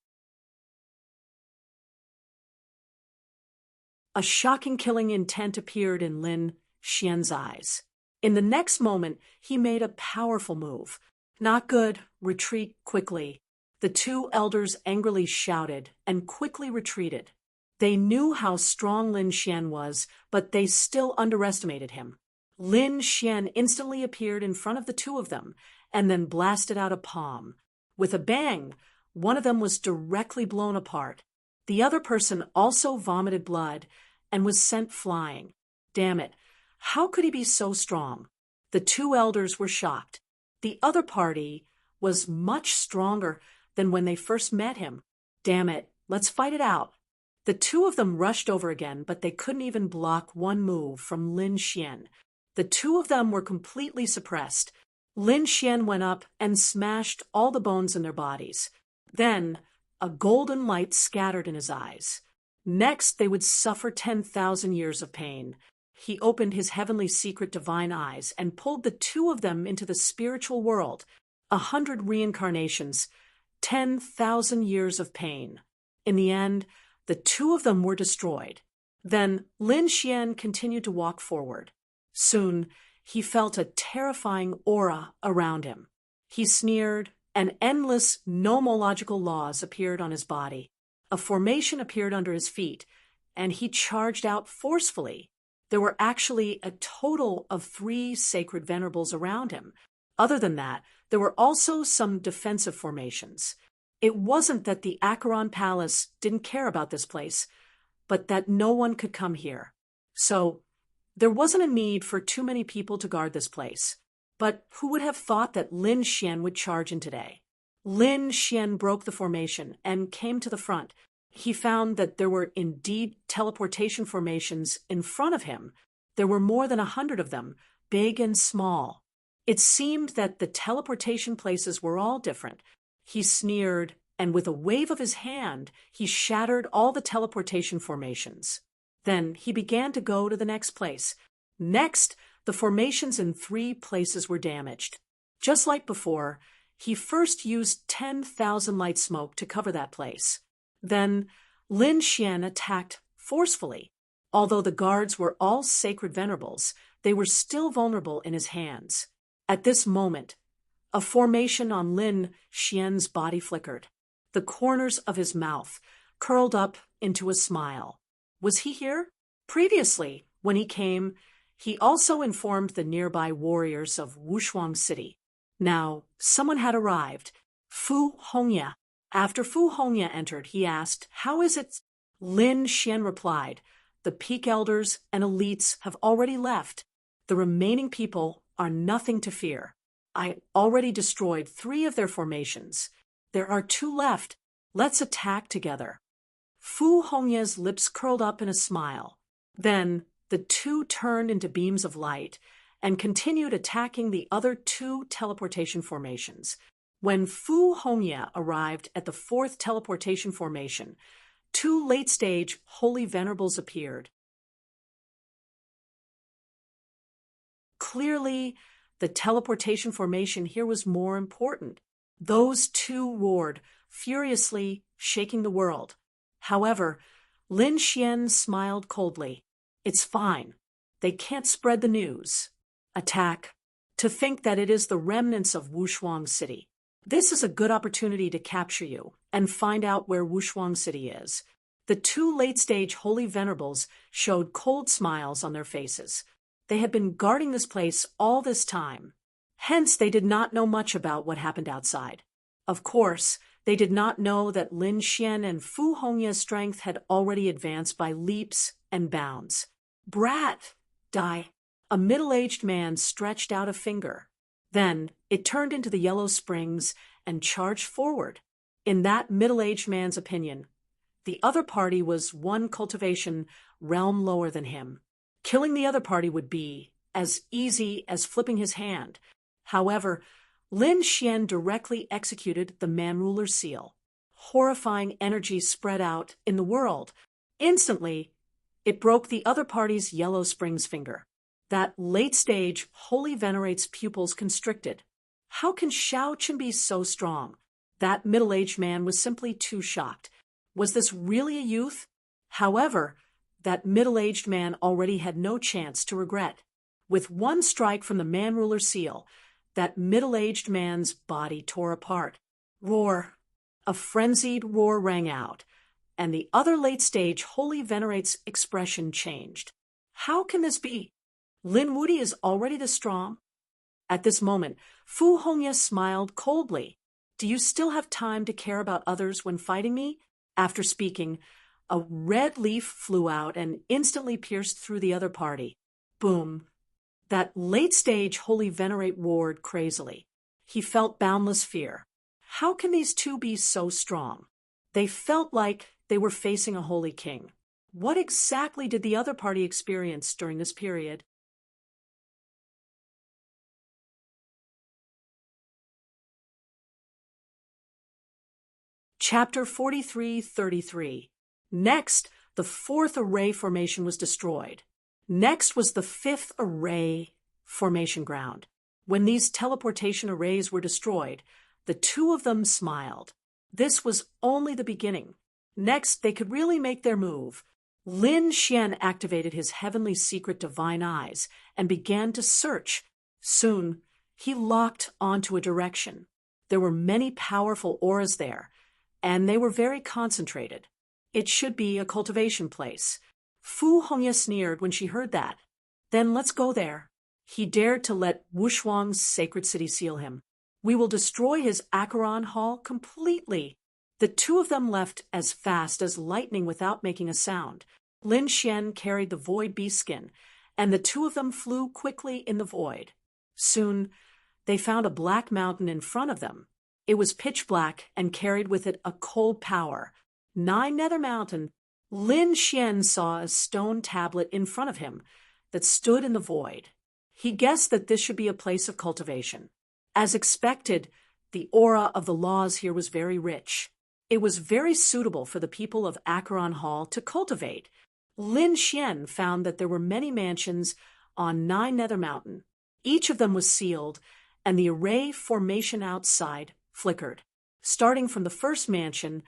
A shocking killing intent appeared in Lin Xian's eyes. In the next moment, he made a powerful move. Not good. Retreat quickly. The 2 elders angrily shouted and quickly retreated. They knew how strong Lin Xian was, but they still underestimated him. Lin Xian instantly appeared in front of the two of them, and then blasted out a palm. With a bang, one of them was directly blown apart. The other person also vomited blood and was sent flying. Damn it, how could he be so strong? The two elders were shocked. The other party was much stronger than when they first met him. Damn it, let's fight it out. The two of them rushed over again, but they couldn't even block one move from Lin Xian. The two of them were completely suppressed. Lin Xian went up and smashed all the bones in their bodies. Then, a golden light scattered in his eyes. Next, they would suffer 10,000 years of pain. He opened his heavenly secret divine eyes and pulled the two of them into the spiritual world. 100 reincarnations, 10,000 years of pain. In the end, the two of them were destroyed. Then Lin Xian continued to walk forward. Soon, he felt a terrifying aura around him. He sneered, and endless nomological laws appeared on his body. A formation appeared under his feet, and he charged out forcefully. There were actually a total of 3 sacred venerables around him. Other than that, there were also some defensive formations. It wasn't that the Acheron Palace didn't care about this place, but that no one could come here. So, there wasn't a need for too many people to guard this place. But who would have thought that Lin Xian would charge in today? Lin Xian broke the formation and came to the front. He found that there were indeed teleportation formations in front of him. There were more than 100 of them, big and small. It seemed that the teleportation places were all different. He sneered, and with a wave of his hand, he shattered all the teleportation formations. Then he began to go to the next place. Next, the formations in 3 places were damaged. Just like before, he first used 10,000 light smoke to cover that place. Then, Lin Xian attacked forcefully. Although the guards were all sacred venerables, they were still vulnerable in his hands. At this moment, a formation on Lin Xian's body flickered. The corners of his mouth curled up into a smile. Was he here? Previously, when he came, he also informed the nearby warriors of Wushuang City. Now, someone had arrived. Fu Hongya. After Fu Hongya entered, he asked, "How is it?" Lin Xian replied, "The peak elders and elites have already left. The remaining people are nothing to fear. I already destroyed 3 of their formations. There are 2 left. Let's attack together." Fu Hongya's lips curled up in a smile. Then the 2 turned into beams of light and continued attacking the other 2 teleportation formations. When Fu Hongya arrived at the 4th teleportation formation, 2 late-stage holy venerables appeared. Clearly, the teleportation formation here was more important. Those 2 roared, furiously shaking the world. However, Lin Xian smiled coldly. "It's fine. They can't spread the news. Attack. To think that it is the remnants of Wushuang City. This is a good opportunity to capture you and find out where Wushuang City is." The 2 late-stage holy venerables showed cold smiles on their faces. They had been guarding this place all this time. Hence, they did not know much about what happened outside. Of course, they did not know that Lin Xian and Fu Hongya's strength had already advanced by leaps and bounds. "Brat! Die!" A middle-aged man stretched out a finger. Then it turned into the yellow springs and charged forward. In that middle-aged man's opinion, the other party was 1 cultivation realm lower than him. Killing the other party would be as easy as flipping his hand. However, Lin Xian directly executed the man-ruler seal. Horrifying energy spread out in the world. Instantly, it broke the other party's yellow springs finger. That late-stage holy venerate's pupils constricted. How can Shao Chen be so strong? That middle-aged man was simply too shocked. Was this really a youth? However, that middle-aged man already had no chance to regret. With 1 strike from the man-ruler seal, that middle-aged man's body tore apart. Roar! A frenzied roar rang out. and the other late-stage Holy Venerate's expression changed. How can this be? Lin Wuyi is already this strong? At this moment, Fu Hongye smiled coldly. Do you still have time to care about others when fighting me? After speaking, a red leaf flew out and instantly pierced through the other party. Boom. That late-stage Holy Venerate roared crazily. He felt boundless fear. How can these two be so strong? They felt like they were facing a holy king. What exactly did the other party experience during this period? Chapter 43:33. Next, the fourth array formation was destroyed. Next was the fifth array formation ground. When these teleportation arrays were destroyed, the two of them smiled. This was only the beginning. Next, they could really make their move. Lin Xian activated his heavenly secret divine eyes and began to search. Soon, he locked onto a direction. There were many powerful auras there, and they were very concentrated. It should be a cultivation place. Fu Hongye sneered when she heard that. Then let's go there. He dared to let Wushuang's sacred city seal him. We will destroy his Acheron hall completely. The two of them left as fast as lightning without making a sound. Lin Xian carried the void beast skin, and the two of them flew quickly in the void. Soon, they found a black mountain in front of them. It was pitch black and carried with it a cold power. 9 Nether Mountain. Lin Xian saw a stone tablet in front of him that stood in the void. He guessed that this should be a place of cultivation. As expected, the aura of the laws here was very rich. It was very suitable for the people of Acheron Hall to cultivate. Lin Xian found that there were many mansions on 9 Nether Mountain. Each of them was sealed, and the array formation outside flickered. Starting from the first mansion,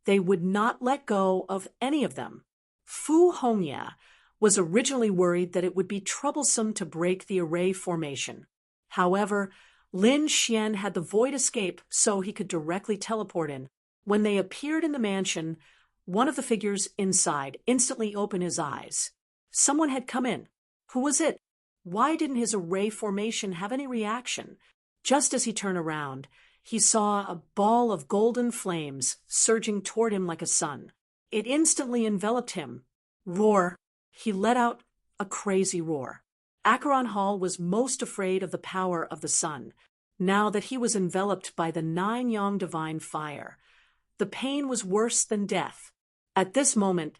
they would not let go of any of them. Fu Hongye was originally worried that it would be troublesome to break the array formation. However, Lin Xian had the void escape so he could directly teleport in. When they appeared in the mansion, one of the figures inside instantly opened his eyes. Someone had come in. Who was it? Why didn't his array formation have any reaction? Just as he turned around, he saw a ball of golden flames surging toward him like a sun. It instantly enveloped him. Roar! He let out a crazy roar. Acheron Hall was most afraid of the power of the sun, now that he was enveloped by the 9 Yang divine fire. The pain was worse than death. At this moment,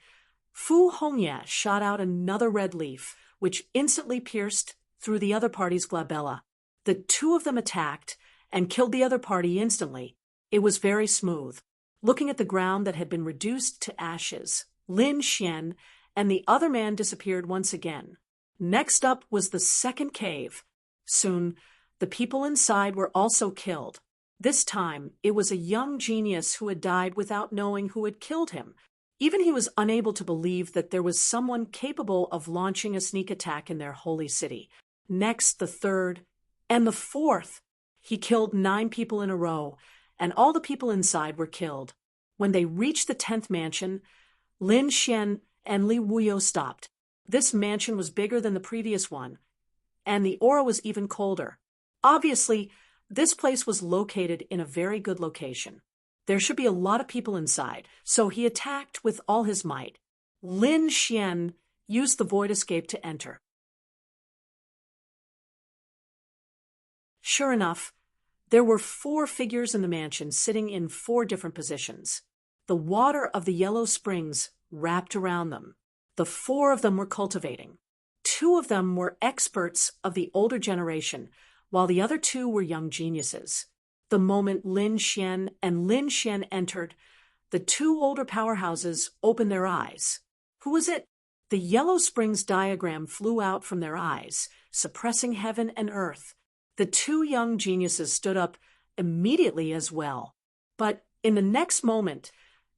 Fu Hongye shot out another red leaf, which instantly pierced through the other party's glabella. The two of them attacked and killed the other party instantly. It was very smooth. Looking at the ground that had been reduced to ashes, Lin Xian and the other man disappeared once again. Next up was the second cave. Soon, the people inside were also killed. This time, it was a young genius who had died without knowing who had killed him. Even he was unable to believe that there was someone capable of launching a sneak attack in their holy city. Next, the third, and the fourth. He killed 9 people in a row, and all the people inside were killed. When they reached the 10th mansion, Lin Xian and Li Wuyi stopped. This mansion was bigger than the previous one, and the aura was even colder. Obviously, this place was located in a very good location. There should be a lot of people inside, so he attacked with all his might. Lin Xian used the void escape to enter. Sure enough, there were 4 figures in the mansion sitting in 4 different positions. The water of the yellow springs wrapped around them. The 4 of them were cultivating. 2 of them were experts of the older generation, while the other 2 were young geniuses. The moment Lin Xian and Lin Xian entered, the 2 older powerhouses opened their eyes. Who was it? The yellow springs diagram flew out from their eyes, suppressing heaven and earth. The 2 young geniuses stood up immediately as well. But in the next moment,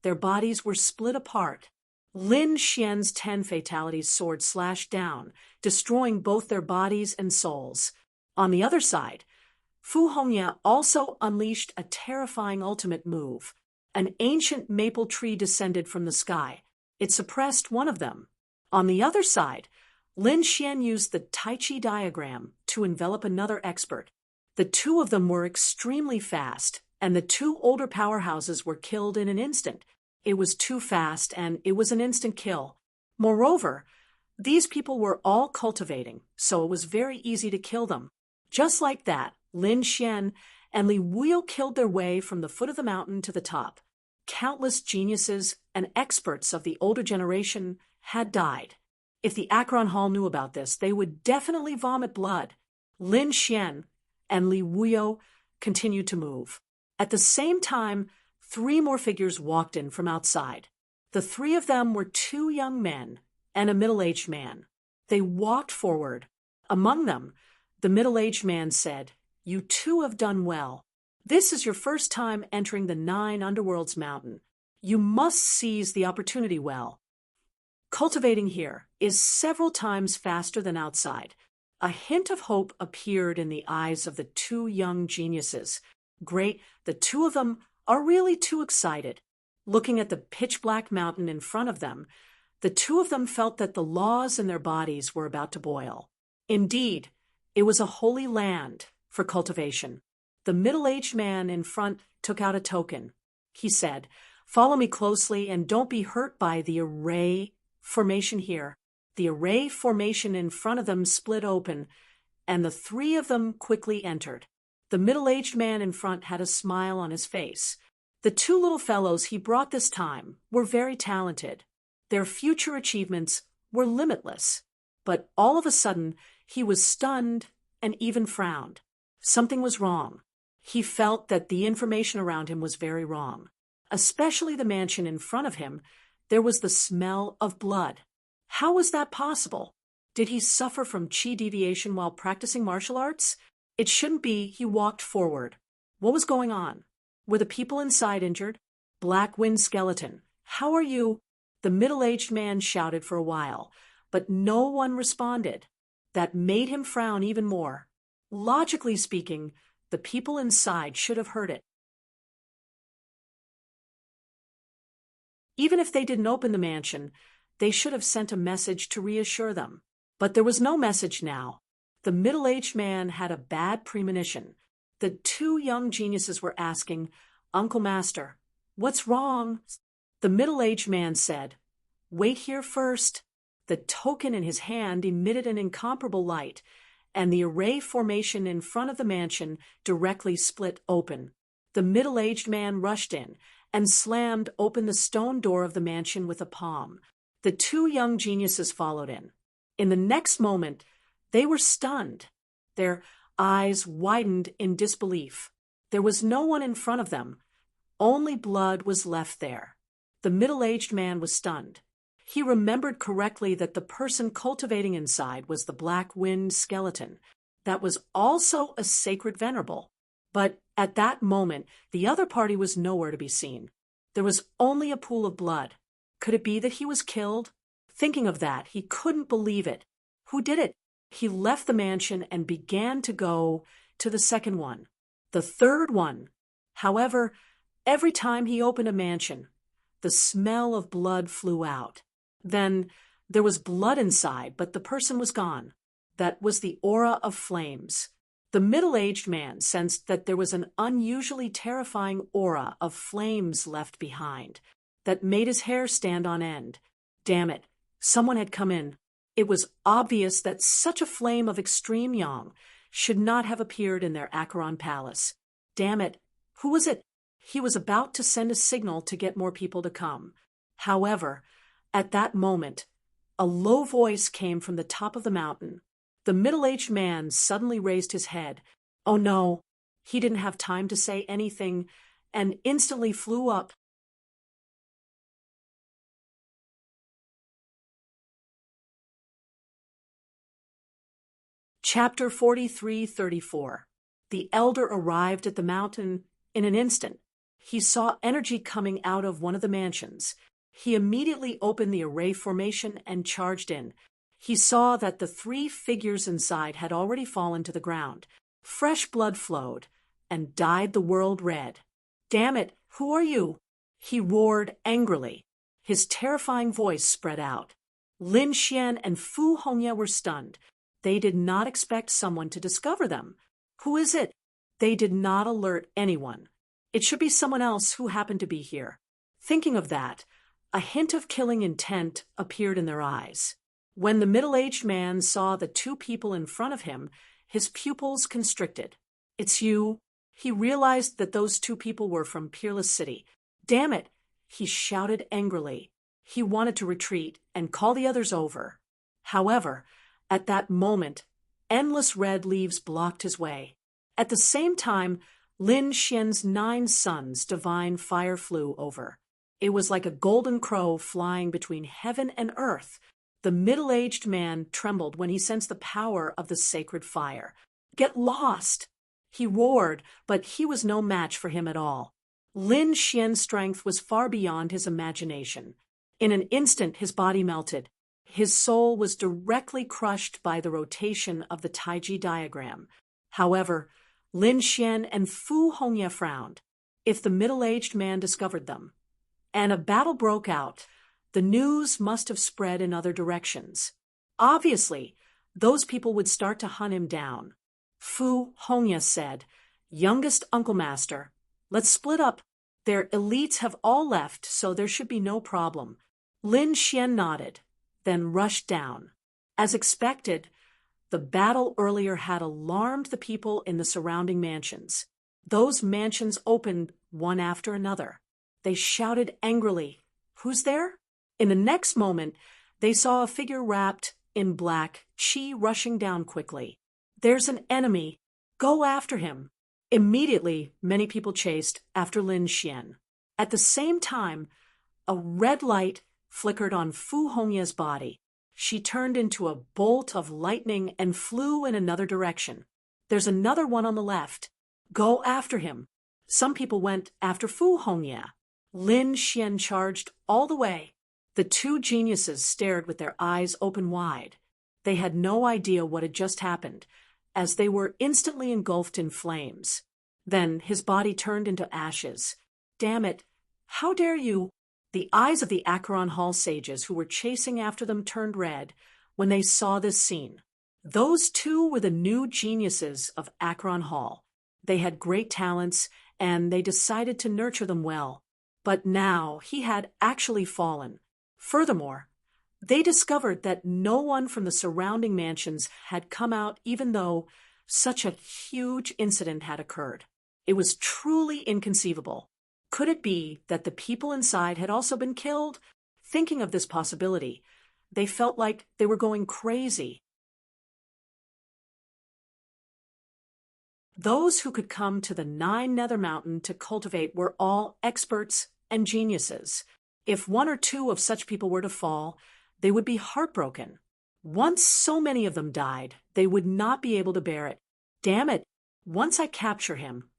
their bodies were split apart. Lin Xian's 10 fatalities sword slashed down, destroying both their bodies and souls. On the other side, Fu Hongye also unleashed a terrifying ultimate move. An ancient maple tree descended from the sky. It suppressed one of them. On the other side, Lin Xian used the Tai Chi diagram to envelop another expert. The two of them were extremely fast, and the two older powerhouses were killed in an instant. It was too fast, and it was an instant kill. Moreover, these people were all cultivating, so it was very easy to kill them. Just like that, Lin Xian and Li Wuyo killed their way from the foot of the mountain to the top. Countless geniuses and experts of the older generation had died. If the Akron Hall knew about this, they would definitely vomit blood. Lin Xian and Li Wuyo continued to move. At the same time, 3 more figures walked in from outside. The 3 of them were 2 young men and a middle-aged man. They walked forward. Among them, the middle-aged man said, "You 2 have done well. This is your first time entering the 9 Underworlds mountain. You must seize the opportunity well. Cultivating here is several times faster than outside." A hint of hope appeared in the eyes of the 2 young geniuses. Great, the 2 of them are really too excited. Looking at the pitch-black mountain in front of them, the 2 of them felt that the laws in their bodies were about to boil. Indeed, it was a holy land for cultivation. The middle-aged man in front took out a token. He said, "Follow me closely and don't be hurt by the array formation here." The array formation in front of them split open, and the 3 of them quickly entered. The middle-aged man in front had a smile on his face. The 2 little fellows he brought this time were very talented. Their future achievements were limitless. But all of a sudden, he was stunned and even frowned. Something was wrong. He felt that the information around him was very wrong. Especially the mansion in front of him, there was the smell of blood. How was that possible? Did he suffer from chi deviation while practicing martial arts? It shouldn't be. He walked forward. What was going on? Were the people inside injured? Black Wind Skeleton, how are you? The middle-aged man shouted for a while, but no one responded. That made him frown even more. Logically speaking, the people inside should have heard it. Even if they didn't open the mansion, they should have sent a message to reassure them. But there was no message now. The middle-aged man had a bad premonition. The 2 young geniuses were asking, "Uncle Master, what's wrong?" The middle-aged man said, "Wait here first." The token in his hand emitted an incomparable light, and the array formation in front of the mansion directly split open. The middle-aged man rushed in and slammed open the stone door of the mansion with a palm. The 2 young geniuses followed in. In the next moment, they were stunned. Their eyes widened in disbelief. There was no one in front of them. Only blood was left there. The middle-aged man was stunned. He remembered correctly that the person cultivating inside was the Black Wind Skeleton. That was also a sacred venerable. But at that moment, the other party was nowhere to be seen. There was only a pool of blood. Could it be that he was killed? Thinking of that, he couldn't believe it. Who did it? He left the mansion and began to go to the second one, the third one. However, every time he opened a mansion, the smell of blood flew out. Then there was blood inside, but the person was gone. That was the aura of flames. The middle-aged man sensed that there was an unusually terrifying aura of flames left behind that made his hair stand on end. Damn it, someone had come in. It was obvious that such a flame of extreme yang should not have appeared in their Acheron palace. Damn it, who was it? He was about to send a signal to get more people to come. However, at that moment, a low voice came from the top of the mountain. The middle-aged man suddenly raised his head. Oh no, he didn't have time to say anything and instantly flew up. Chapter 43-34. The elder arrived at the mountain in an instant. He saw energy coming out of one of the mansions. He immediately opened the array formation and charged in. He saw that the 3 figures inside had already fallen to the ground. Fresh blood flowed and dyed the world red. Damn it, who are you? He roared angrily. His terrifying voice spread out. Lin Xian and Fu Hongya were stunned. They did not expect someone to discover them. Who is it? They did not alert anyone. It should be someone else who happened to be here. Thinking of that, a hint of killing intent appeared in their eyes. When the middle-aged man saw the two people in front of him, his pupils constricted. It's you. He realized that those two people were from Peerless City. Damn it! He shouted angrily. He wanted to retreat and call the others over. However, at that moment, endless red leaves blocked his way. At the same time, Lin Xian's 9 sons' divine fire flew over. It was like a golden crow flying between heaven and earth. The middle-aged man trembled when he sensed the power of the sacred fire. Get lost! He roared, but he was no match for him at all. Lin Xian's strength was far beyond his imagination. In an instant, his body melted. His soul was directly crushed by the rotation of the Taiji diagram. However, Lin Xian and Fu Hongya frowned. If the middle-aged man discovered them, and a battle broke out, the news must have spread in other directions. Obviously, those people would start to hunt him down. Fu Hongya said, "Youngest Uncle Master, let's split up. Their elites have all left, so there should be no problem." Lin Xian nodded, then rushed down. As expected, the battle earlier had alarmed the people in the surrounding mansions. Those mansions opened one after another. They shouted angrily, "Who's there?" In the next moment, they saw a figure wrapped in black, qi rushing down quickly. "There's an enemy. Go after him." Immediately, many people chased after Lin Xian. At the same time, a red light flickered on Fu Hongya's body. She turned into a bolt of lightning and flew in another direction. "There's another one on the left. Go after him." Some people went after Fu Hongya. Lin Xian charged all the way. The two geniuses stared with their eyes open wide. They had no idea what had just happened, as they were instantly engulfed in flames. Then his body turned into ashes. "Damn it! How dare you!" The eyes of the Acheron Hall sages who were chasing after them turned red when they saw this scene. Those two were the new geniuses of Acheron Hall. They had great talents, and they decided to nurture them well. But now he had actually fallen. Furthermore, they discovered that no one from the surrounding mansions had come out even though such a huge incident had occurred. It was truly inconceivable. Could it be that the people inside had also been killed? Thinking of this possibility, they felt like they were going crazy. Those who could come to the 9 Nether Mountain to cultivate were all experts and geniuses. If 1 or 2 of such people were to fall, they would be heartbroken. Once so many of them died, they would not be able to bear it. Damn it! Once I capture him,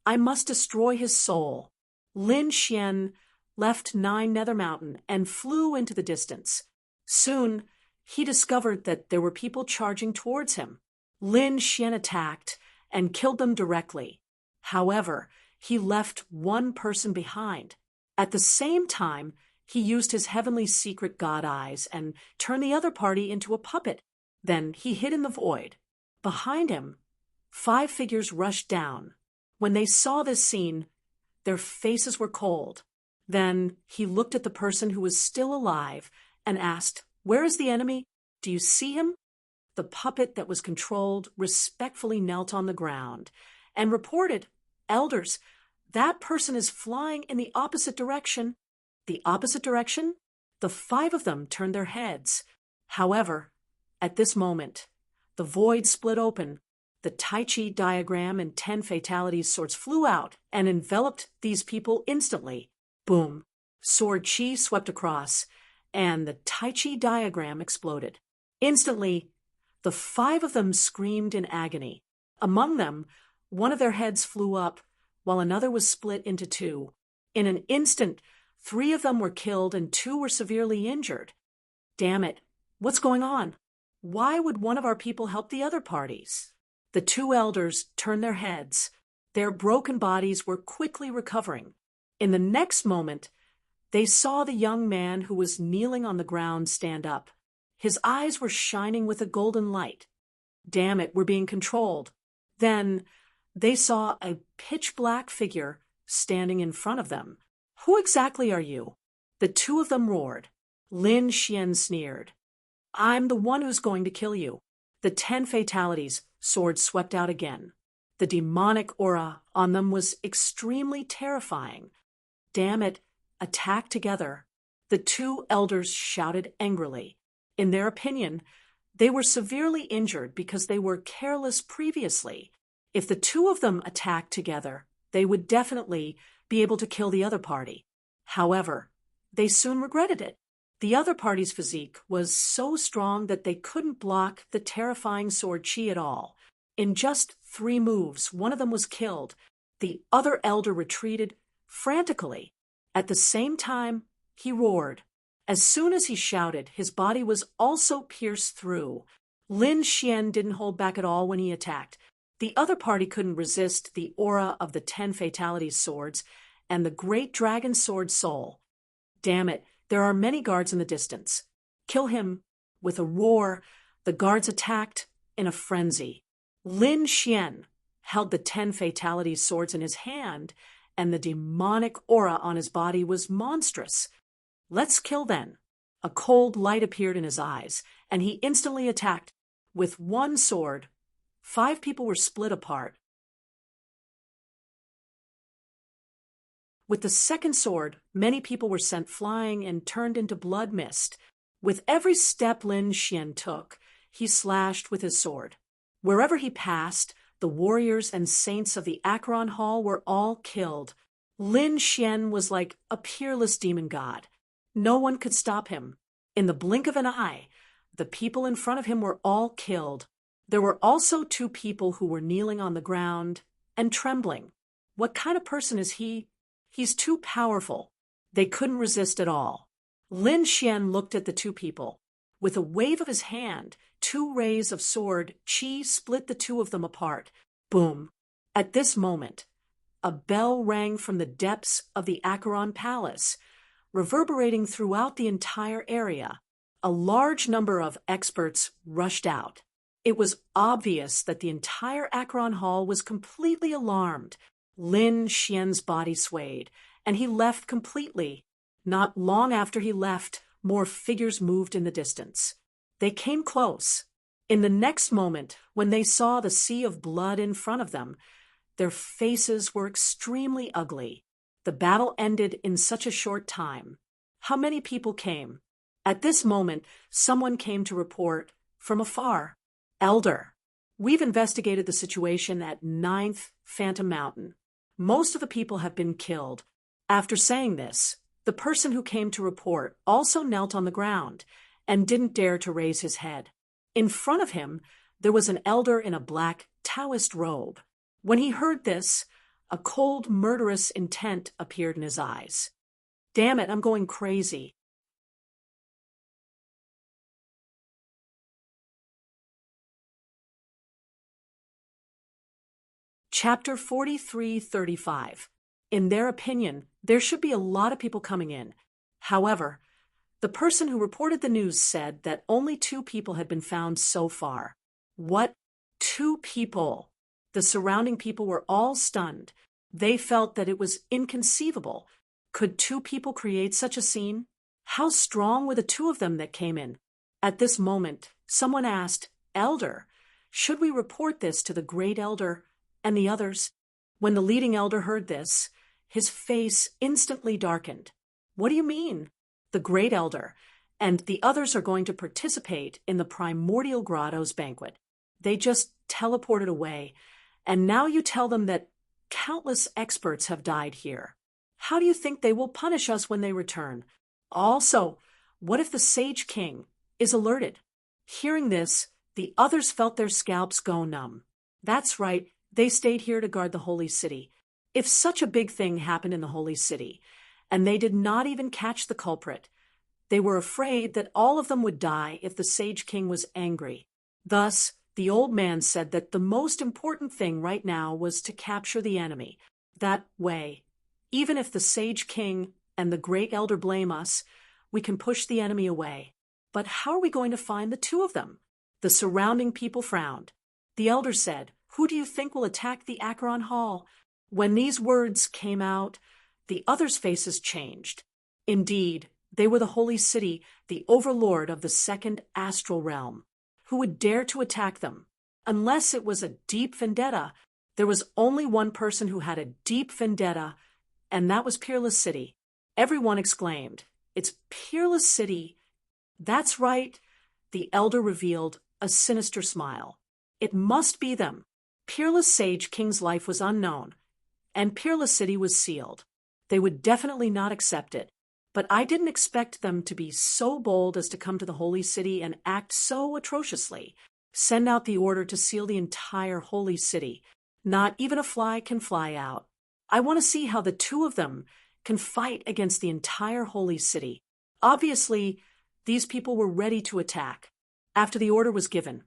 I must destroy his soul. Lin Xian left 9 Nether Mountain and flew into the distance. Soon, he discovered that there were people charging towards him. Lin Xian attacked and killed them directly. However, he left one person behind. At the same time, he used his heavenly secret god eyes and turned the other party into a puppet. Then he hid in the void. Behind him, 5 figures rushed down. When they saw this scene, their faces were cold. Then he looked at the person who was still alive and asked, "Where is the enemy? Do you see him?" The puppet that was controlled respectfully knelt on the ground and reported, "Elders, that person is flying in the opposite direction." The opposite direction? The 5 of them turned their heads. However, at this moment, the void split open. The Tai Chi diagram and 10 fatalities swords flew out and enveloped these people instantly. Boom! Sword Chi swept across, and the Tai Chi diagram exploded. Instantly, the 5 of them screamed in agony. Among them, one of their heads flew up, while another was split into 2. In an instant, 3 of them were killed and 2 were severely injured. Damn it! What's going on? Why would one of our people help the other parties? The 2 elders turned their heads. Their broken bodies were quickly recovering. In the next moment, they saw the young man who was kneeling on the ground stand up. His eyes were shining with a golden light. Damn it, we're being controlled. Then they saw a pitch-black figure standing in front of them. Who exactly are you? The two of them roared. Lin Xian sneered. I'm the one who's going to kill you. The 10 fatalities, swords swept out again. The demonic aura on them was extremely terrifying. Damn it, attack together. The two elders shouted angrily. In their opinion, they were severely injured because they were careless previously. If the two of them attacked together, they would definitely be able to kill the other party. However, they soon regretted it. The other party's physique was so strong that they couldn't block the terrifying sword chi at all. In just 3 moves, one of them was killed. The other elder retreated frantically. At the same time, he roared. As soon as he shouted, his body was also pierced through. Lin Xian didn't hold back at all when he attacked. The other party couldn't resist the aura of the 10 fatalities swords and the great dragon sword soul. Damn it, there are many guards in the distance. Kill him. With a roar, the guards attacked in a frenzy. Lin Xian held the 10 fatalities swords in his hand, and the demonic aura on his body was monstrous. Let's kill then. A cold light appeared in his eyes, and he instantly attacked. With one sword, 5 people were split apart. With the second sword, many people were sent flying and turned into blood mist. With every step Lin Xian took, he slashed with his sword. Wherever he passed, the warriors and saints of the Acheron Hall were all killed. Lin Xian was like a peerless demon god. No one could stop him. In the blink of an eye, the people in front of him were all killed. There were also 2 people who were kneeling on the ground and trembling. What kind of person is he? He's too powerful. They couldn't resist at all. Lin Xian looked at the 2 people. With a wave of his hand, 2 rays of sword chi split the 2 of them apart. Boom. At this moment, a bell rang from the depths of the Acheron Palace, reverberating throughout the entire area. A large number of experts rushed out. It was obvious that the entire Acheron Hall was completely alarmed. Lin Xian's body swayed, and he left completely. Not long after he left, more figures moved in the distance. They came close. In the next moment, when they saw the sea of blood in front of them, their faces were extremely ugly. The battle ended in such a short time. How many people came? At this moment, someone came to report from afar. Elder, we've investigated the situation at 9th Phantom Mountain. Most of the people have been killed. After saying this, the person who came to report also knelt on the ground and didn't dare to raise his head. In front of him, there was an elder in a black Taoist robe. When he heard this, a cold, murderous intent appeared in his eyes. Damn it, I'm going crazy. Chapter 43:35. In their opinion, there should be a lot of people coming in. However, the person who reported the news said that only 2 people had been found so far. What? 2 people? The surrounding people were all stunned. They felt that it was inconceivable. Could 2 people create such a scene? How strong were the 2 of them that came in? At this moment, someone asked, Elder, should we report this to the great elder and the others? When the leading elder heard this, his face instantly darkened. What do you mean? The great elder and the others are going to participate in the Primordial Grotto's banquet. They just teleported away, and now you tell them that countless experts have died here. How do you think they will punish us when they return? Also, what if the Sage King is alerted? Hearing this, the others felt their scalps go numb. That's right, they stayed here to guard the holy city. If such a big thing happened in the holy city, and they did not even catch the culprit, they were afraid that all of them would die if the Sage King was angry. Thus, the old man said that the most important thing right now was to capture the enemy. That way, Even if the sage king and the great elder blame us, we can push the enemy away. But how are we going to find the two of them? The surrounding people frowned. The elder said, "Who do you think will attack the Acheron Hall?" When these words came out, the others' faces changed. Indeed, they were the holy city, the overlord of the second astral realm. Who would dare to attack them? Unless it was a deep vendetta, there was only one person who had a deep vendetta, and that was Peerless City. Everyone exclaimed, "It's Peerless City." That's right, the elder revealed, a sinister smile. It must be them. Peerless Sage King's life was unknown, and Peerless City was sealed. They would definitely not accept it. But I didn't expect them to be so bold as to come to the Holy City and act so atrociously. Send out the order to seal the entire Holy City. Not even a fly can fly out. I want to see how the two of them can fight against the entire Holy City. Obviously, these people were ready to attack. After the order was given,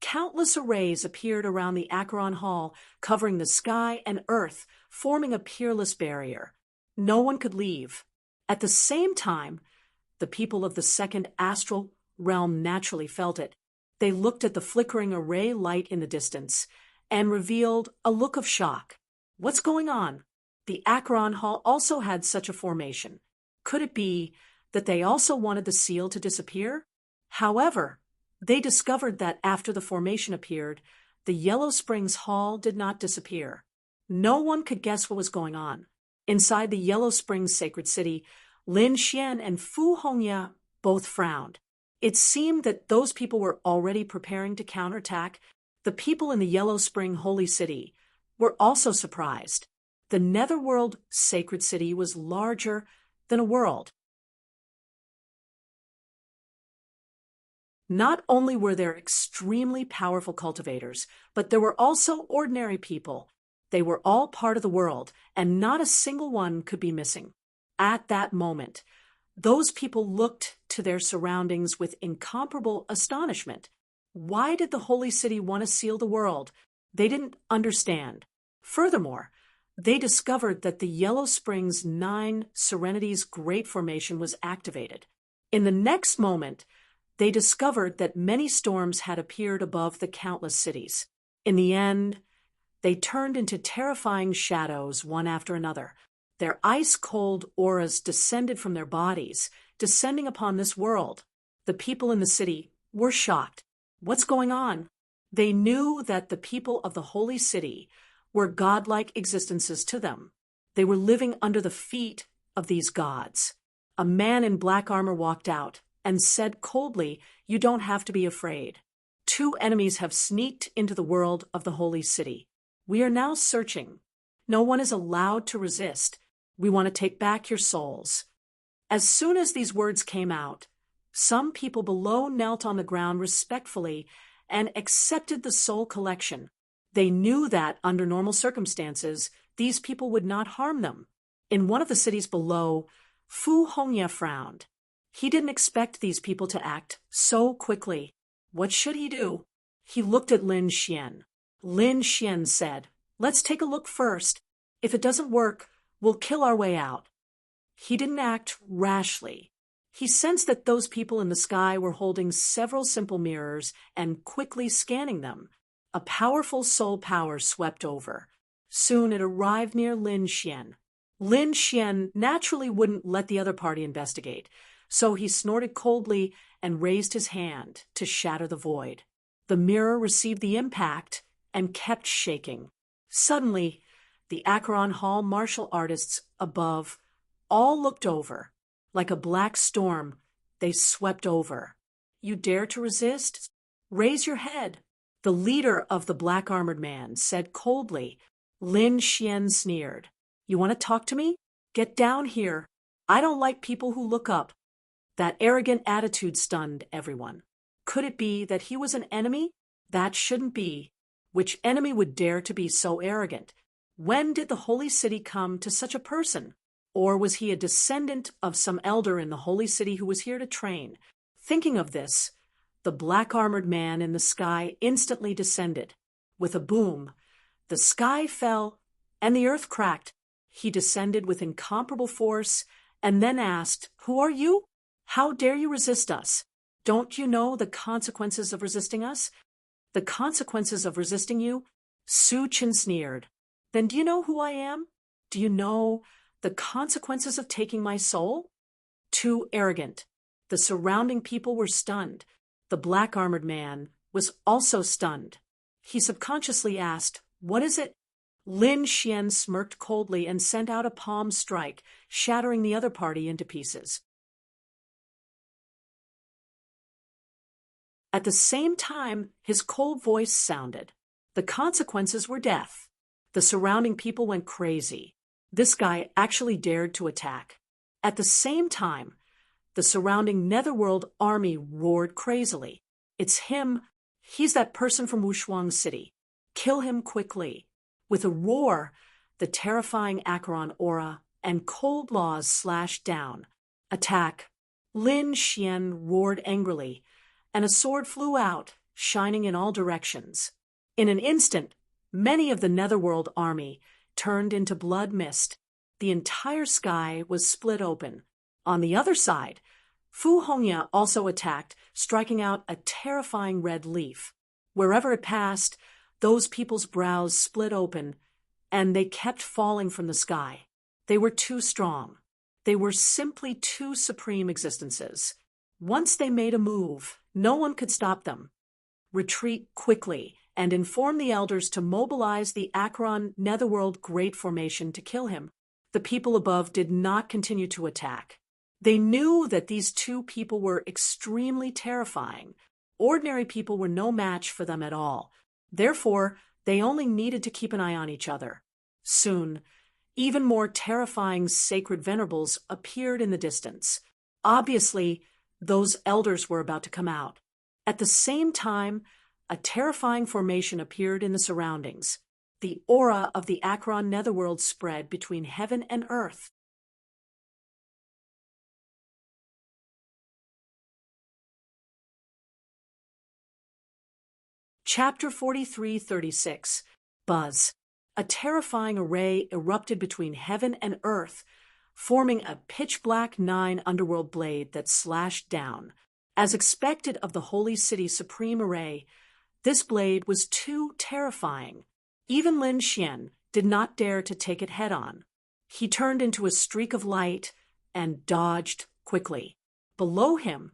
countless arrays appeared around the Acheron Hall, covering the sky and earth, forming a peerless barrier. No one could leave. At the same time, the people of the second astral realm naturally felt it. They looked at the flickering array light in the distance and revealed a look of shock. What's going on? The Acheron Hall also had such a formation. Could it be that they also wanted the seal to disappear? However, they discovered that after the formation appeared, the Yellow Springs Hall did not disappear. No one could guess what was going on. Inside the Yellow Springs sacred city, Lin Xian and Fu Hongya both frowned. It seemed that those people were already preparing to counterattack. The people in the Yellow Spring Holy City were also surprised. The Netherworld sacred city was larger than a world. Not only were there extremely powerful cultivators, but there were also ordinary people. They were all part of the world, and not a single one could be missing. At that moment, those people looked to their surroundings with incomparable astonishment. Why did the Holy City want to seal the world? They didn't understand. Furthermore, they discovered that the Yellow Springs 9 Serenities Great Formation was activated. In the next moment, they discovered that many storms had appeared above the countless cities. In the end, they turned into terrifying shadows one after another. Their ice-cold auras descended from their bodies, descending upon this world. The people in the city were shocked. What's going on? They knew that the people of the Holy City were godlike existences to them. They were living under the feet of these gods. A man in black armor walked out and said coldly, "You don't have to be afraid. 2 enemies have sneaked into the world of the Holy City. We are now searching. No one is allowed to resist. We want to take back your souls." As soon as these words came out, some people below knelt on the ground respectfully and accepted the soul collection. They knew that, under normal circumstances, these people would not harm them. In one of the cities below, Fu Hongya frowned. He didn't expect these people to act so quickly. What should he do? He looked at Lin Xian. Lin Xian said, "Let's take a look first. If it doesn't work, we'll kill our way out." He didn't act rashly. He sensed that those people in the sky were holding several simple mirrors and quickly scanning them. A powerful soul power swept over. Soon it arrived near Lin Xian. Lin Xian naturally wouldn't let the other party investigate, so he snorted coldly and raised his hand to shatter the void. The mirror received the impact and kept shaking. Suddenly, the Acheron Hall martial artists above all looked over. Like a black storm, they swept over. "You dare to resist? Raise your head." The leader of the black-armored man said coldly. Lin Xian sneered. "You want to talk to me? Get down here. I don't like people who look up." That arrogant attitude stunned everyone. Could it be that he was an enemy? That shouldn't be. Which enemy would dare to be so arrogant? When did the Holy City come to such a person? Or was he a descendant of some elder in the Holy City who was here to train? Thinking of this, the black-armored man in the sky instantly descended. With a boom, the sky fell and the earth cracked. He descended with incomparable force and then asked, "Who are you? How dare you resist us? Don't you know the consequences of resisting us?" "The consequences of resisting you?" Su Chen sneered. "Then do you know who I am? Do you know the consequences of taking my soul?" Too arrogant. The surrounding people were stunned. The black-armored man was also stunned. He subconsciously asked, "What is it?" Lin Xian smirked coldly and sent out a palm strike, shattering the other party into pieces. At the same time, his cold voice sounded. The consequences were death. The surrounding people went crazy. This guy actually dared to attack. At the same time, the surrounding Netherworld army roared crazily. "It's him. He's that person from Wushuang City. Kill him quickly." With a roar, the terrifying Acheron aura and cold laws slashed down. "Attack!" Lin Xian roared angrily, and a sword flew out, shining in all directions. In an instant, many of the Netherworld army turned into blood mist. The entire sky was split open. On the other side, Fu Hongya also attacked, striking out a terrifying red leaf. Wherever it passed, those people's brows split open, and they kept falling from the sky. They were too strong. They were simply two supreme existences. Once they made a move, no one could stop them. Retreat quickly and inform the elders to mobilize the Acheron Netherworld Great Formation to kill him. The people above did not continue to attack. They knew that these two people were extremely terrifying. Ordinary people were no match for them at all. Therefore, they only needed to keep an eye on each other. Soon, even more terrifying sacred venerables appeared in the distance. Obviously, those elders were about to come out. At the same time, a terrifying formation appeared in the surroundings. The aura of the Acheron Netherworld spread between heaven and earth. Chapter 43-36. Buzz. A terrifying array erupted between heaven and earth, forming a pitch-black 9 underworld blade that slashed down. As expected of the Holy City Supreme Array, this blade was too terrifying. Even Lin Xian did not dare to take it head-on. He turned into a streak of light and dodged quickly. Below him,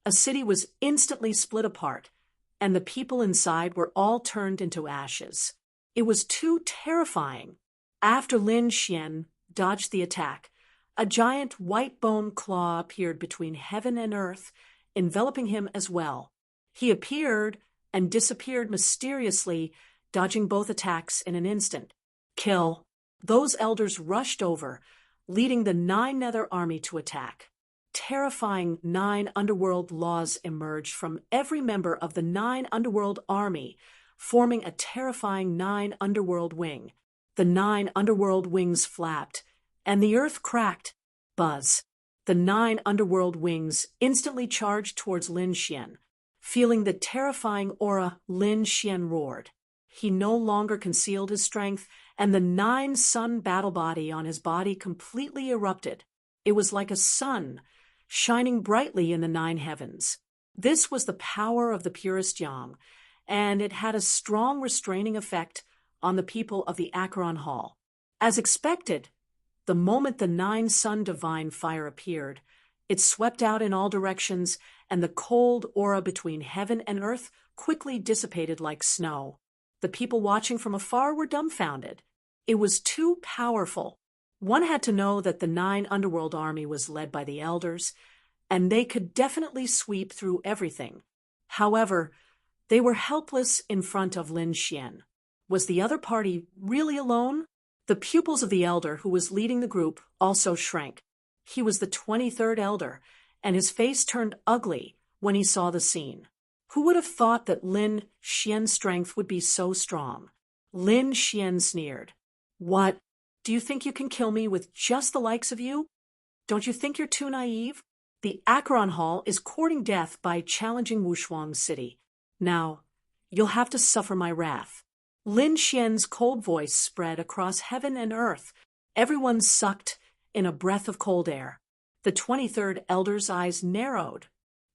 a city was instantly split apart, and the people inside were all turned into ashes. It was too terrifying. After Lin Xian dodged the attack, a giant white bone claw appeared between heaven and earth, enveloping him as well. He appeared and disappeared mysteriously, dodging both attacks in an instant. Kill. Those elders rushed over, leading the 9 Nether army to attack. Terrifying 9 underworld laws emerged from every member of the 9 underworld army, forming a terrifying 9 underworld wing. The 9 underworld wings flapped, and the earth cracked. Buzz. The 9 underworld wings instantly charged towards Lin Xian. Feeling the terrifying aura, Lin Xian roared. He no longer concealed his strength, and the 9 sun battle body on his body completely erupted. It was like a sun, shining brightly in the 9 heavens. This was the power of the purest yang, and it had a strong restraining effect on the people of the Acheron Hall. As expected, the moment the 9 sun divine fire appeared, it swept out in all directions, and the cold aura between heaven and earth quickly dissipated like snow. The people watching from afar were dumbfounded. It was too powerful. One had to know that the 9 underworld army was led by the elders, and they could definitely sweep through everything. However, they were helpless in front of Lin Xian. Was the other party really alone? The pupils of the elder who was leading the group also shrank. He was the 23rd elder, and his face turned ugly when he saw the scene. Who would have thought that Lin Xian's strength would be so strong? Lin Xian sneered. "What? Do you think you can kill me with just the likes of you? Don't you think you're too naive? The Acheron Hall is courting death by challenging Wushuang City. Now, you'll have to suffer my wrath." Lin Xian's cold voice spread across heaven and earth. Everyone sucked in a breath of cold air. The 23rd Elder's eyes narrowed.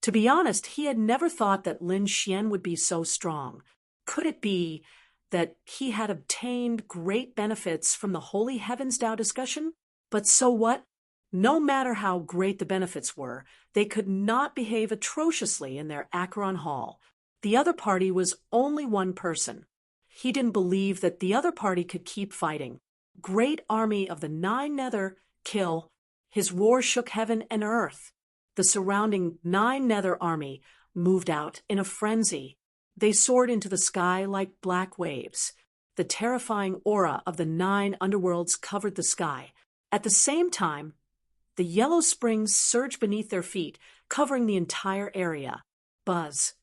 To be honest, he had never thought that Lin Xian would be so strong. Could it be that he had obtained great benefits from the Holy Heavens Tao discussion? But so what? No matter how great the benefits were, they could not behave atrociously in their Acheron Hall. The other party was only one person. He didn't believe that the other party could keep fighting. Great army of the Nine Nether, kill. His roar shook heaven and earth. The surrounding Nine Nether army moved out in a frenzy. They soared into the sky like black waves. The terrifying aura of the 9 underworlds covered the sky. At the same time, the yellow springs surged beneath their feet, covering the entire area. Buzz.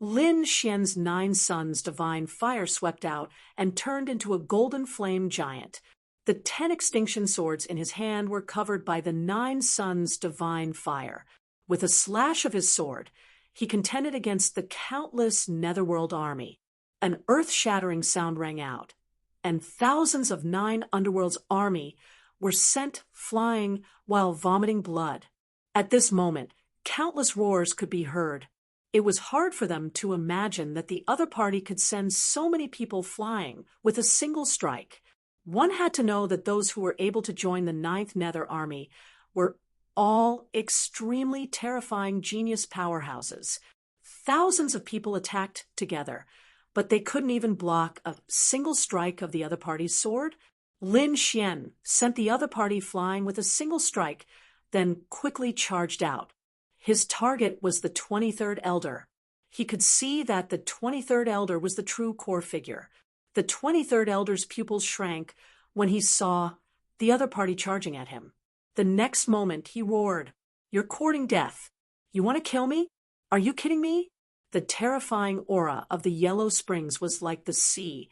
Lin Xian's 9 sons' divine fire swept out and turned into a golden flame giant. The 10 extinction swords in his hand were covered by the 9 sons' divine fire. With a slash of his sword, he contended against the countless netherworld army. An earth-shattering sound rang out, and thousands of 9 underworld's army were sent flying while vomiting blood. At this moment, countless roars could be heard. It was hard for them to imagine that the other party could send so many people flying with a single strike. One had to know that those who were able to join the 9th Nether Army were all extremely terrifying genius powerhouses. Thousands of people attacked together, but they couldn't even block a single strike of the other party's sword. Lin Xian sent the other party flying with a single strike, then quickly charged out. His target was the 23rd Elder. He could see that the 23rd Elder was the true core figure. The 23rd Elder's pupils shrank when he saw the other party charging at him. The next moment, he roared, "You're courting death. You want to kill me? Are you kidding me?" The terrifying aura of the yellow springs was like the sea,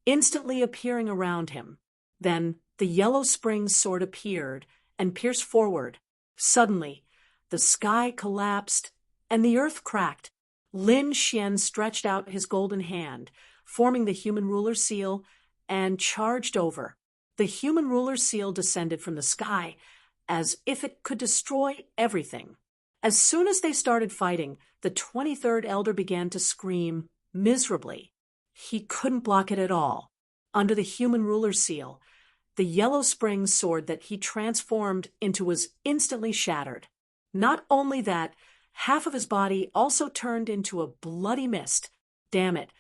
instantly appearing around him. Then the yellow springs sword appeared and pierced forward. Suddenly, the sky collapsed and the earth cracked. Lin Xian stretched out his golden hand, forming the human ruler seal, and charged over. The human ruler seal descended from the sky as if it could destroy everything. As soon as they started fighting, the 23rd Elder began to scream miserably. He couldn't block it at all. Under the human ruler seal, the yellow spring sword that he transformed into was instantly shattered. Not only that, half of his body also turned into a bloody mist. Damn it,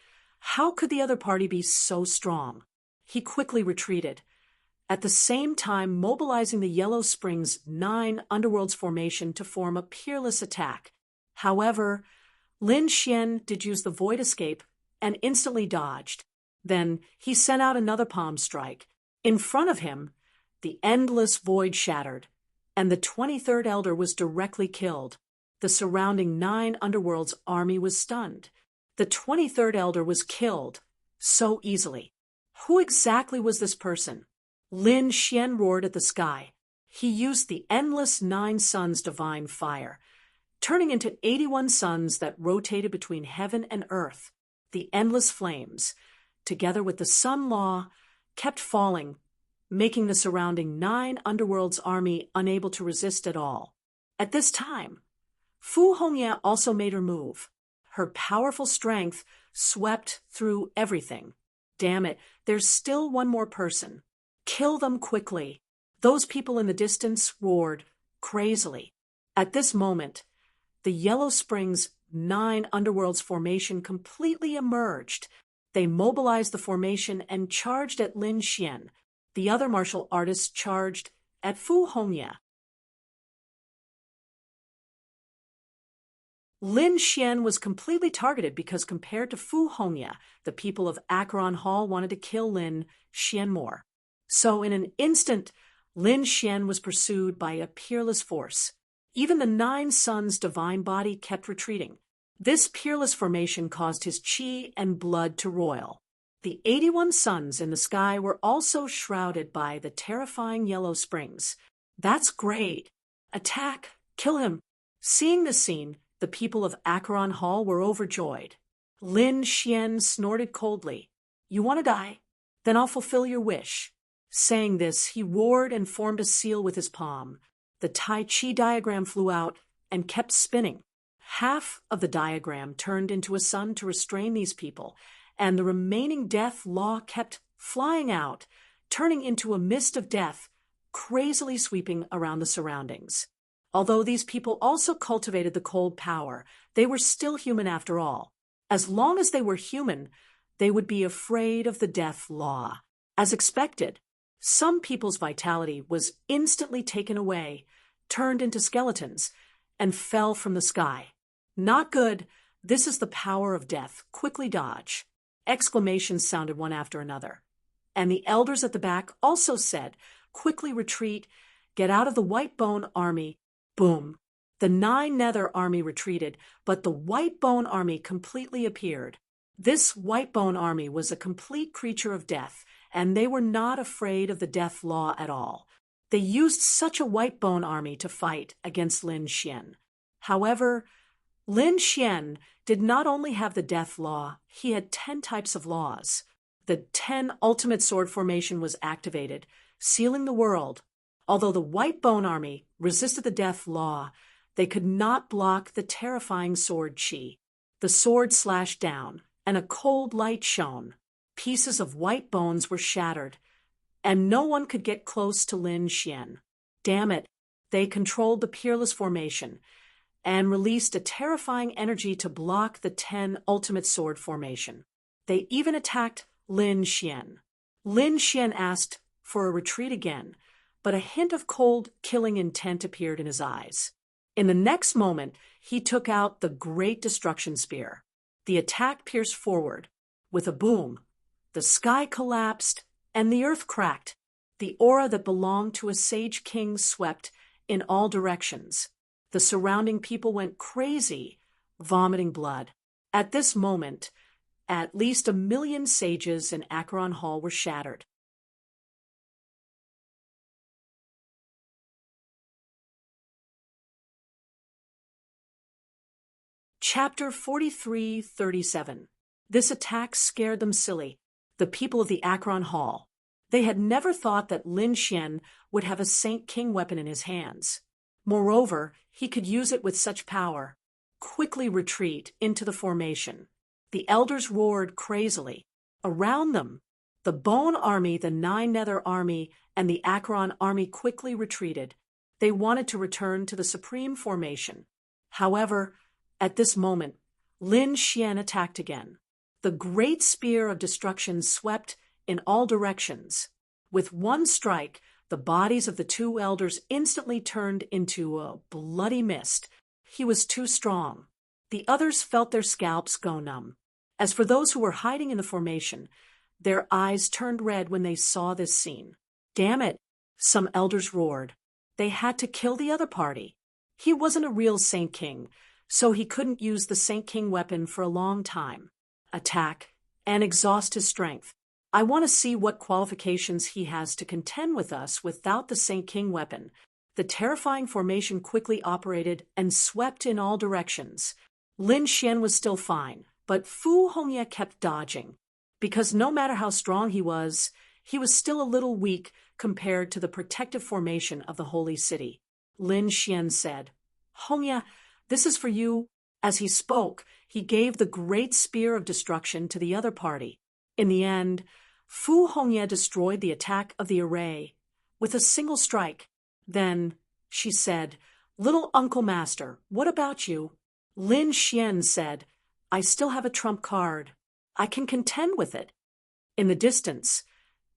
how could the other party be so strong? He quickly retreated, at the same time mobilizing the Yellow Springs 9 Underworlds formation to form a peerless attack. However, Lin Xian did use the Void Escape and instantly dodged. Then he sent out another palm strike. In front of him, the endless void shattered, and the 23rd Elder was directly killed. The surrounding 9 Underworlds army was stunned. The 23rd Elder was killed so easily. Who exactly was this person? Lin Xian roared at the sky. He used the endless 9 suns' divine fire, turning into 81 suns that rotated between heaven and earth. The endless flames, together with the sun law, kept falling, making the surrounding 9 Underworlds army unable to resist at all. At this time, Fu Hongya also made her move. Her powerful strength swept through everything. Damn it, there's still one more person. Kill them quickly. Those people in the distance roared crazily. At this moment, the Yellow Springs 9 Underworlds formation completely emerged. They mobilized the formation and charged at Lin Xian. The other martial artists charged at Fu Hongya. Lin Xian was completely targeted because compared to Fu Hongya, the people of Acheron Hall wanted to kill Lin Xian more. So in an instant, Lin Xian was pursued by a peerless force. Even the 9 suns' divine body kept retreating. This peerless formation caused his chi and blood to roil. The 81 suns in the sky were also shrouded by the terrifying yellow springs. That's great. Attack! Kill him! Seeing this scene, the people of Acheron Hall were overjoyed. Lin Xian snorted coldly. You want to die? Then I'll fulfill your wish." Saying this, he roared and formed a seal with his palm. The Tai Chi diagram flew out and kept spinning. Half of the diagram turned into a sun to restrain these people, and the remaining death law kept flying out, turning into a mist of death, crazily sweeping around the surroundings. Although these people also cultivated the cold power, they were still human after all. As long as they were human, they would be afraid of the death law. As expected, some people's vitality was instantly taken away, turned into skeletons, and fell from the sky. Not good. This is the power of death. Quickly dodge. Exclamations sounded one after another. And the elders at the back also said, "Quickly retreat. Get out of the White Bone Army." Boom. The 9 Nether Army retreated, but the White Bone Army completely appeared. This White Bone Army was a complete creature of death, and they were not afraid of the death law at all. They used such a White Bone Army to fight against Lin Xian. However, Lin Xian did not only have the death law, he had 10 types of laws. The 10 Ultimate Sword Formation was activated, sealing the world. Although the White Bone Army resisted the death law, they could not block the terrifying sword chi. The sword slashed down, and a cold light shone. Pieces of white bones were shattered, and no one could get close to Lin Xian. Damn it, they controlled the Peerless Formation, and released a terrifying energy to block the 10 Ultimate Sword Formation. They even attacked Lin Xian. Lin Xian asked for a retreat again, but a hint of cold, killing intent appeared in his eyes. In the next moment, he took out the Great Destruction Spear. The attack pierced forward. With a boom, the sky collapsed and the earth cracked. The aura that belonged to a sage king swept in all directions. The surrounding people went crazy, vomiting blood. At this moment, at least 1 million sages in Acheron Hall were shattered. Chapter 43-37. This attack scared them silly, the people of the Acheron Hall. They had never thought that Lin Xian would have a Saint King weapon in his hands. Moreover, he could use it with such power. Quickly retreat into the formation. The elders roared crazily. Around them, the Bone Army, the 9 Nether Army, and the Acheron Army quickly retreated. They wanted to return to the Supreme Formation. However, at this moment, Lin Xian attacked again. The great spear of destruction swept in all directions. With one strike, the bodies of the 2 elders instantly turned into a bloody mist. He was too strong. The others felt their scalps go numb. As for those who were hiding in the formation, their eyes turned red when they saw this scene. Damn it, some elders roared. They had to kill the other party. He wasn't a real Saint King, so he couldn't use the Saint King weapon for a long time. Attack and exhaust his strength. I want to see what qualifications he has to contend with us without the Saint King weapon. The terrifying formation quickly operated and swept in all directions. Lin Xian was still fine, but Fu Hongye kept dodging. Because no matter how strong he was still a little weak compared to the protective formation of the holy city. Lin Xian said, "Hongye, this is for you." As he spoke, he gave the great spear of destruction to the other party. In the end, Fu Hongye destroyed the attack of the array with a single strike. Then she said, "Little Uncle Master, what about you?" Lin Xian said, "I still have a trump card. I can contend with it." In the distance,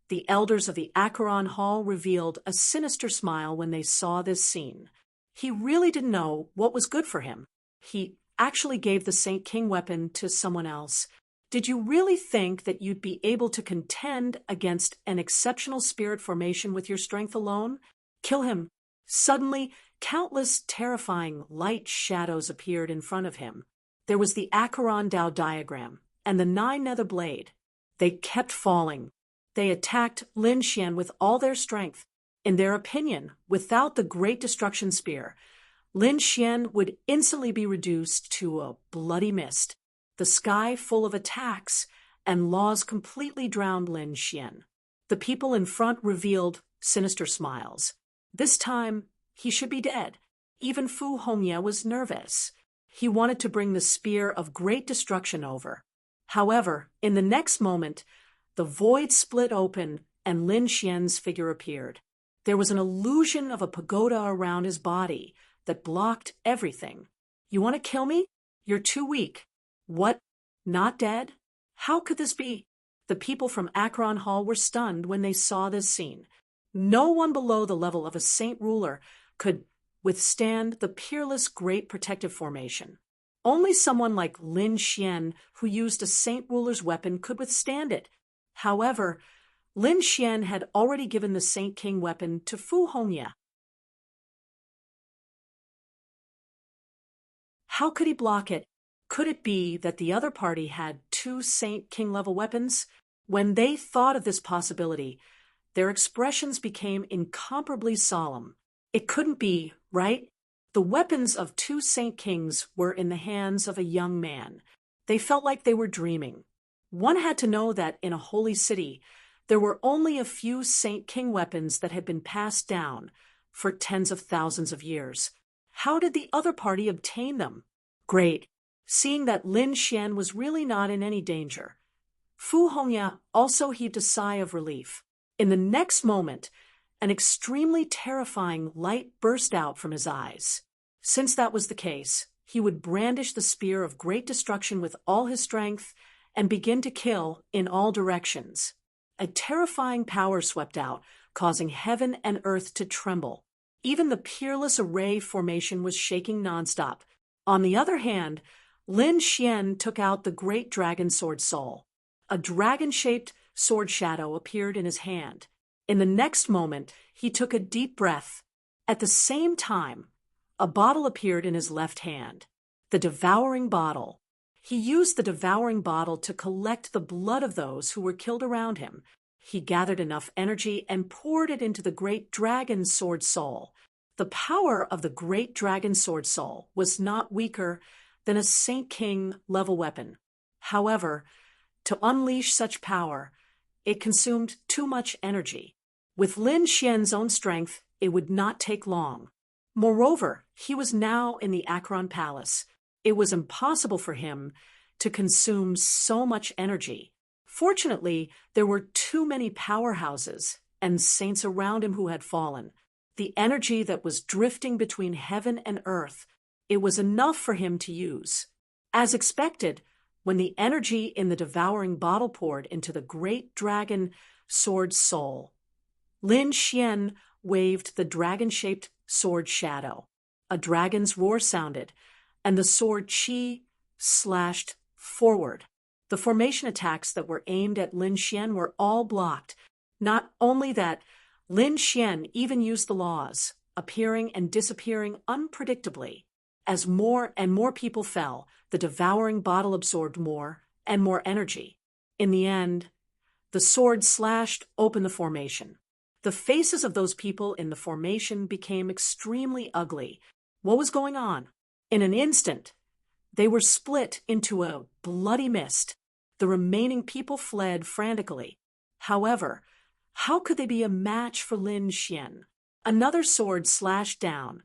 the elders of the Acheron Hall revealed a sinister smile when they saw this scene. He really didn't know what was good for him. He actually gave the Saint King weapon to someone else. Did you really think that you'd be able to contend against an exceptional spirit formation with your strength alone? Kill him. Suddenly, countless terrifying light shadows appeared in front of him. There was the Acheron Dao diagram and the 9 Nether Blade. They kept falling. They attacked Lin Xian with all their strength. In their opinion, without the Great Destruction Spear, Lin Xian would instantly be reduced to a bloody mist. The sky full of attacks and laws completely drowned Lin Xian. The people in front revealed sinister smiles. This time, he should be dead. Even Fu Hongye was nervous. He wanted to bring the spear of great destruction over. However, in the next moment, the void split open and Lin Xian's figure appeared. There was an illusion of a pagoda around his body that blocked everything. You want to kill me? You're too weak. What? Not dead? How could this be? The people from Akron Hall were stunned when they saw this scene. No one below the level of a saint ruler could withstand the peerless great protective formation. Only someone like Lin Xian, who used a saint ruler's weapon, could withstand it. However, Lin Xian had already given the Saint King weapon to Fu Hongye. How could he block it? Could it be that the other party had two Saint King level weapons? When they thought of this possibility, their expressions became incomparably solemn. It couldn't be, right? The weapons of two Saint Kings were in the hands of a young man. They felt like they were dreaming. One had to know that in a holy city, there were only a few Saint King weapons that had been passed down for tens of thousands of years. How did the other party obtain them? Great. Seeing that Lin Xian was really not in any danger, Fu Hongye also heaved a sigh of relief. In the next moment, an extremely terrifying light burst out from his eyes. Since that was the case, he would brandish the spear of great destruction with all his strength and begin to kill in all directions. A terrifying power swept out, causing heaven and earth to tremble. Even the peerless array formation was shaking nonstop. On the other hand, Lin Xian took out the great dragon sword soul. A dragon-shaped sword shadow appeared in his hand. In the next moment, he took a deep breath. At the same time, a bottle appeared in his left hand. The devouring bottle. He used the devouring bottle to collect the blood of those who were killed around him. He gathered enough energy and poured it into the great dragon sword soul. The power of the great dragon sword soul was not weaker than a Saint King level weapon. However, to unleash such power, it consumed too much energy. With Lin Xian's own strength, it would not take long. Moreover, he was now in the Akron Palace. It was impossible for him to consume so much energy. Fortunately, there were too many powerhouses and saints around him who had fallen. The energy that was drifting between heaven and earth, it was enough for him to use. As expected, when the energy in the devouring bottle poured into the great dragon sword soul, Lin Xian waved the dragon-shaped sword shadow. A dragon's roar sounded, and the sword Qi slashed forward. The formation attacks that were aimed at Lin Xian were all blocked. Not only that, Lin Xian even used the laws, appearing and disappearing unpredictably. As more and more people fell, the devouring bottle absorbed more and more energy. In the end, the sword slashed open the formation. The faces of those people in the formation became extremely ugly. What was going on? In an instant, they were split into a bloody mist. The remaining people fled frantically. However, how could they be a match for Lin Xian? Another sword slashed down,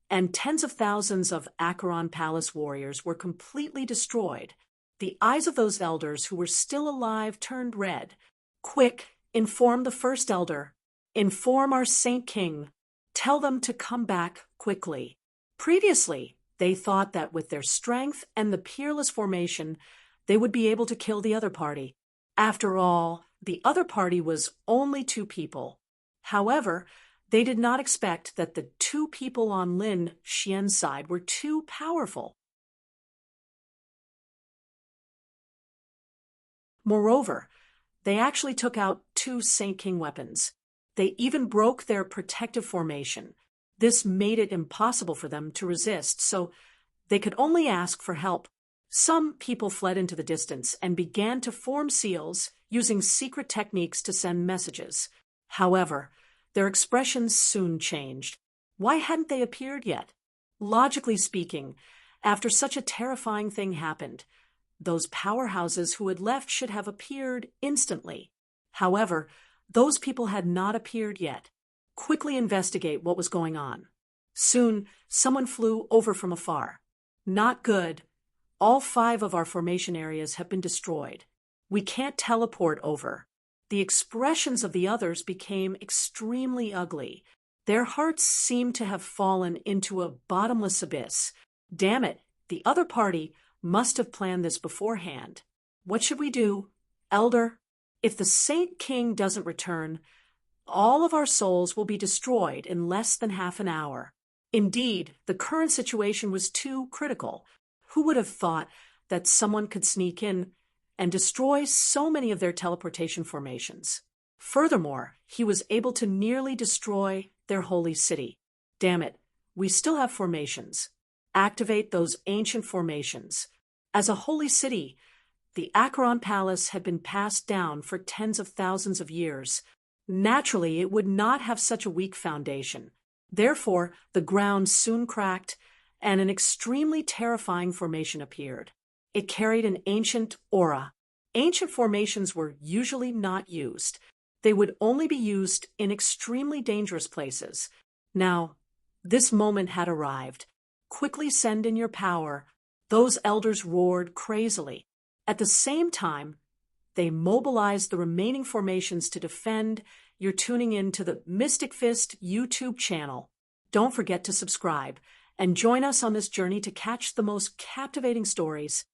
and tens of thousands of Akron Palace warriors were completely destroyed. The eyes of those elders who were still alive turned red. Quick, inform the first elder. Inform our Saint King. Tell them to come back quickly. Previously, they thought that with their strength and the peerless formation, they would be able to kill the other party. After all, the other party was only two people. However, they did not expect that the two people on Lin Xian's side were too powerful. Moreover, they actually took out two Saint King weapons. They even broke their protective formation. This made it impossible for them to resist, so they could only ask for help. Some people fled into the distance and began to form seals using secret techniques to send messages. However, their expressions soon changed. Why hadn't they appeared yet? Logically speaking, after such a terrifying thing happened, Those powerhouses who had left should have appeared instantly. However, those people had not appeared yet. Quickly investigate what was going on. Soon, someone flew over from afar. Not good. All 5 of our formation areas have been destroyed. We can't teleport over. The expressions of the others became extremely ugly. Their hearts seemed to have fallen into a bottomless abyss. Damn it, the other party must have planned this beforehand. What should we do, Elder? If the Saint King doesn't return, all of our souls will be destroyed in less than half an hour. Indeed, the current situation was too critical. Who would have thought that someone could sneak in and destroy so many of their teleportation formations? Furthermore, he was able to nearly destroy their holy city. Damn it, we still have formations. Activate those ancient formations. As a holy city, the Acheron Palace had been passed down for tens of thousands of years. Naturally, it would not have such a weak foundation. Therefore, the ground soon cracked, and an extremely terrifying formation appeared. It carried an ancient aura. Ancient formations were usually not used. They would only be used in extremely dangerous places. Now, this moment had arrived. Quickly send in your power. Those elders roared crazily. At the same time, they mobilized the remaining formations to defend. You're tuning in to the Mystic Fist YouTube channel. Don't forget to subscribe and join us on this journey to catch the most captivating stories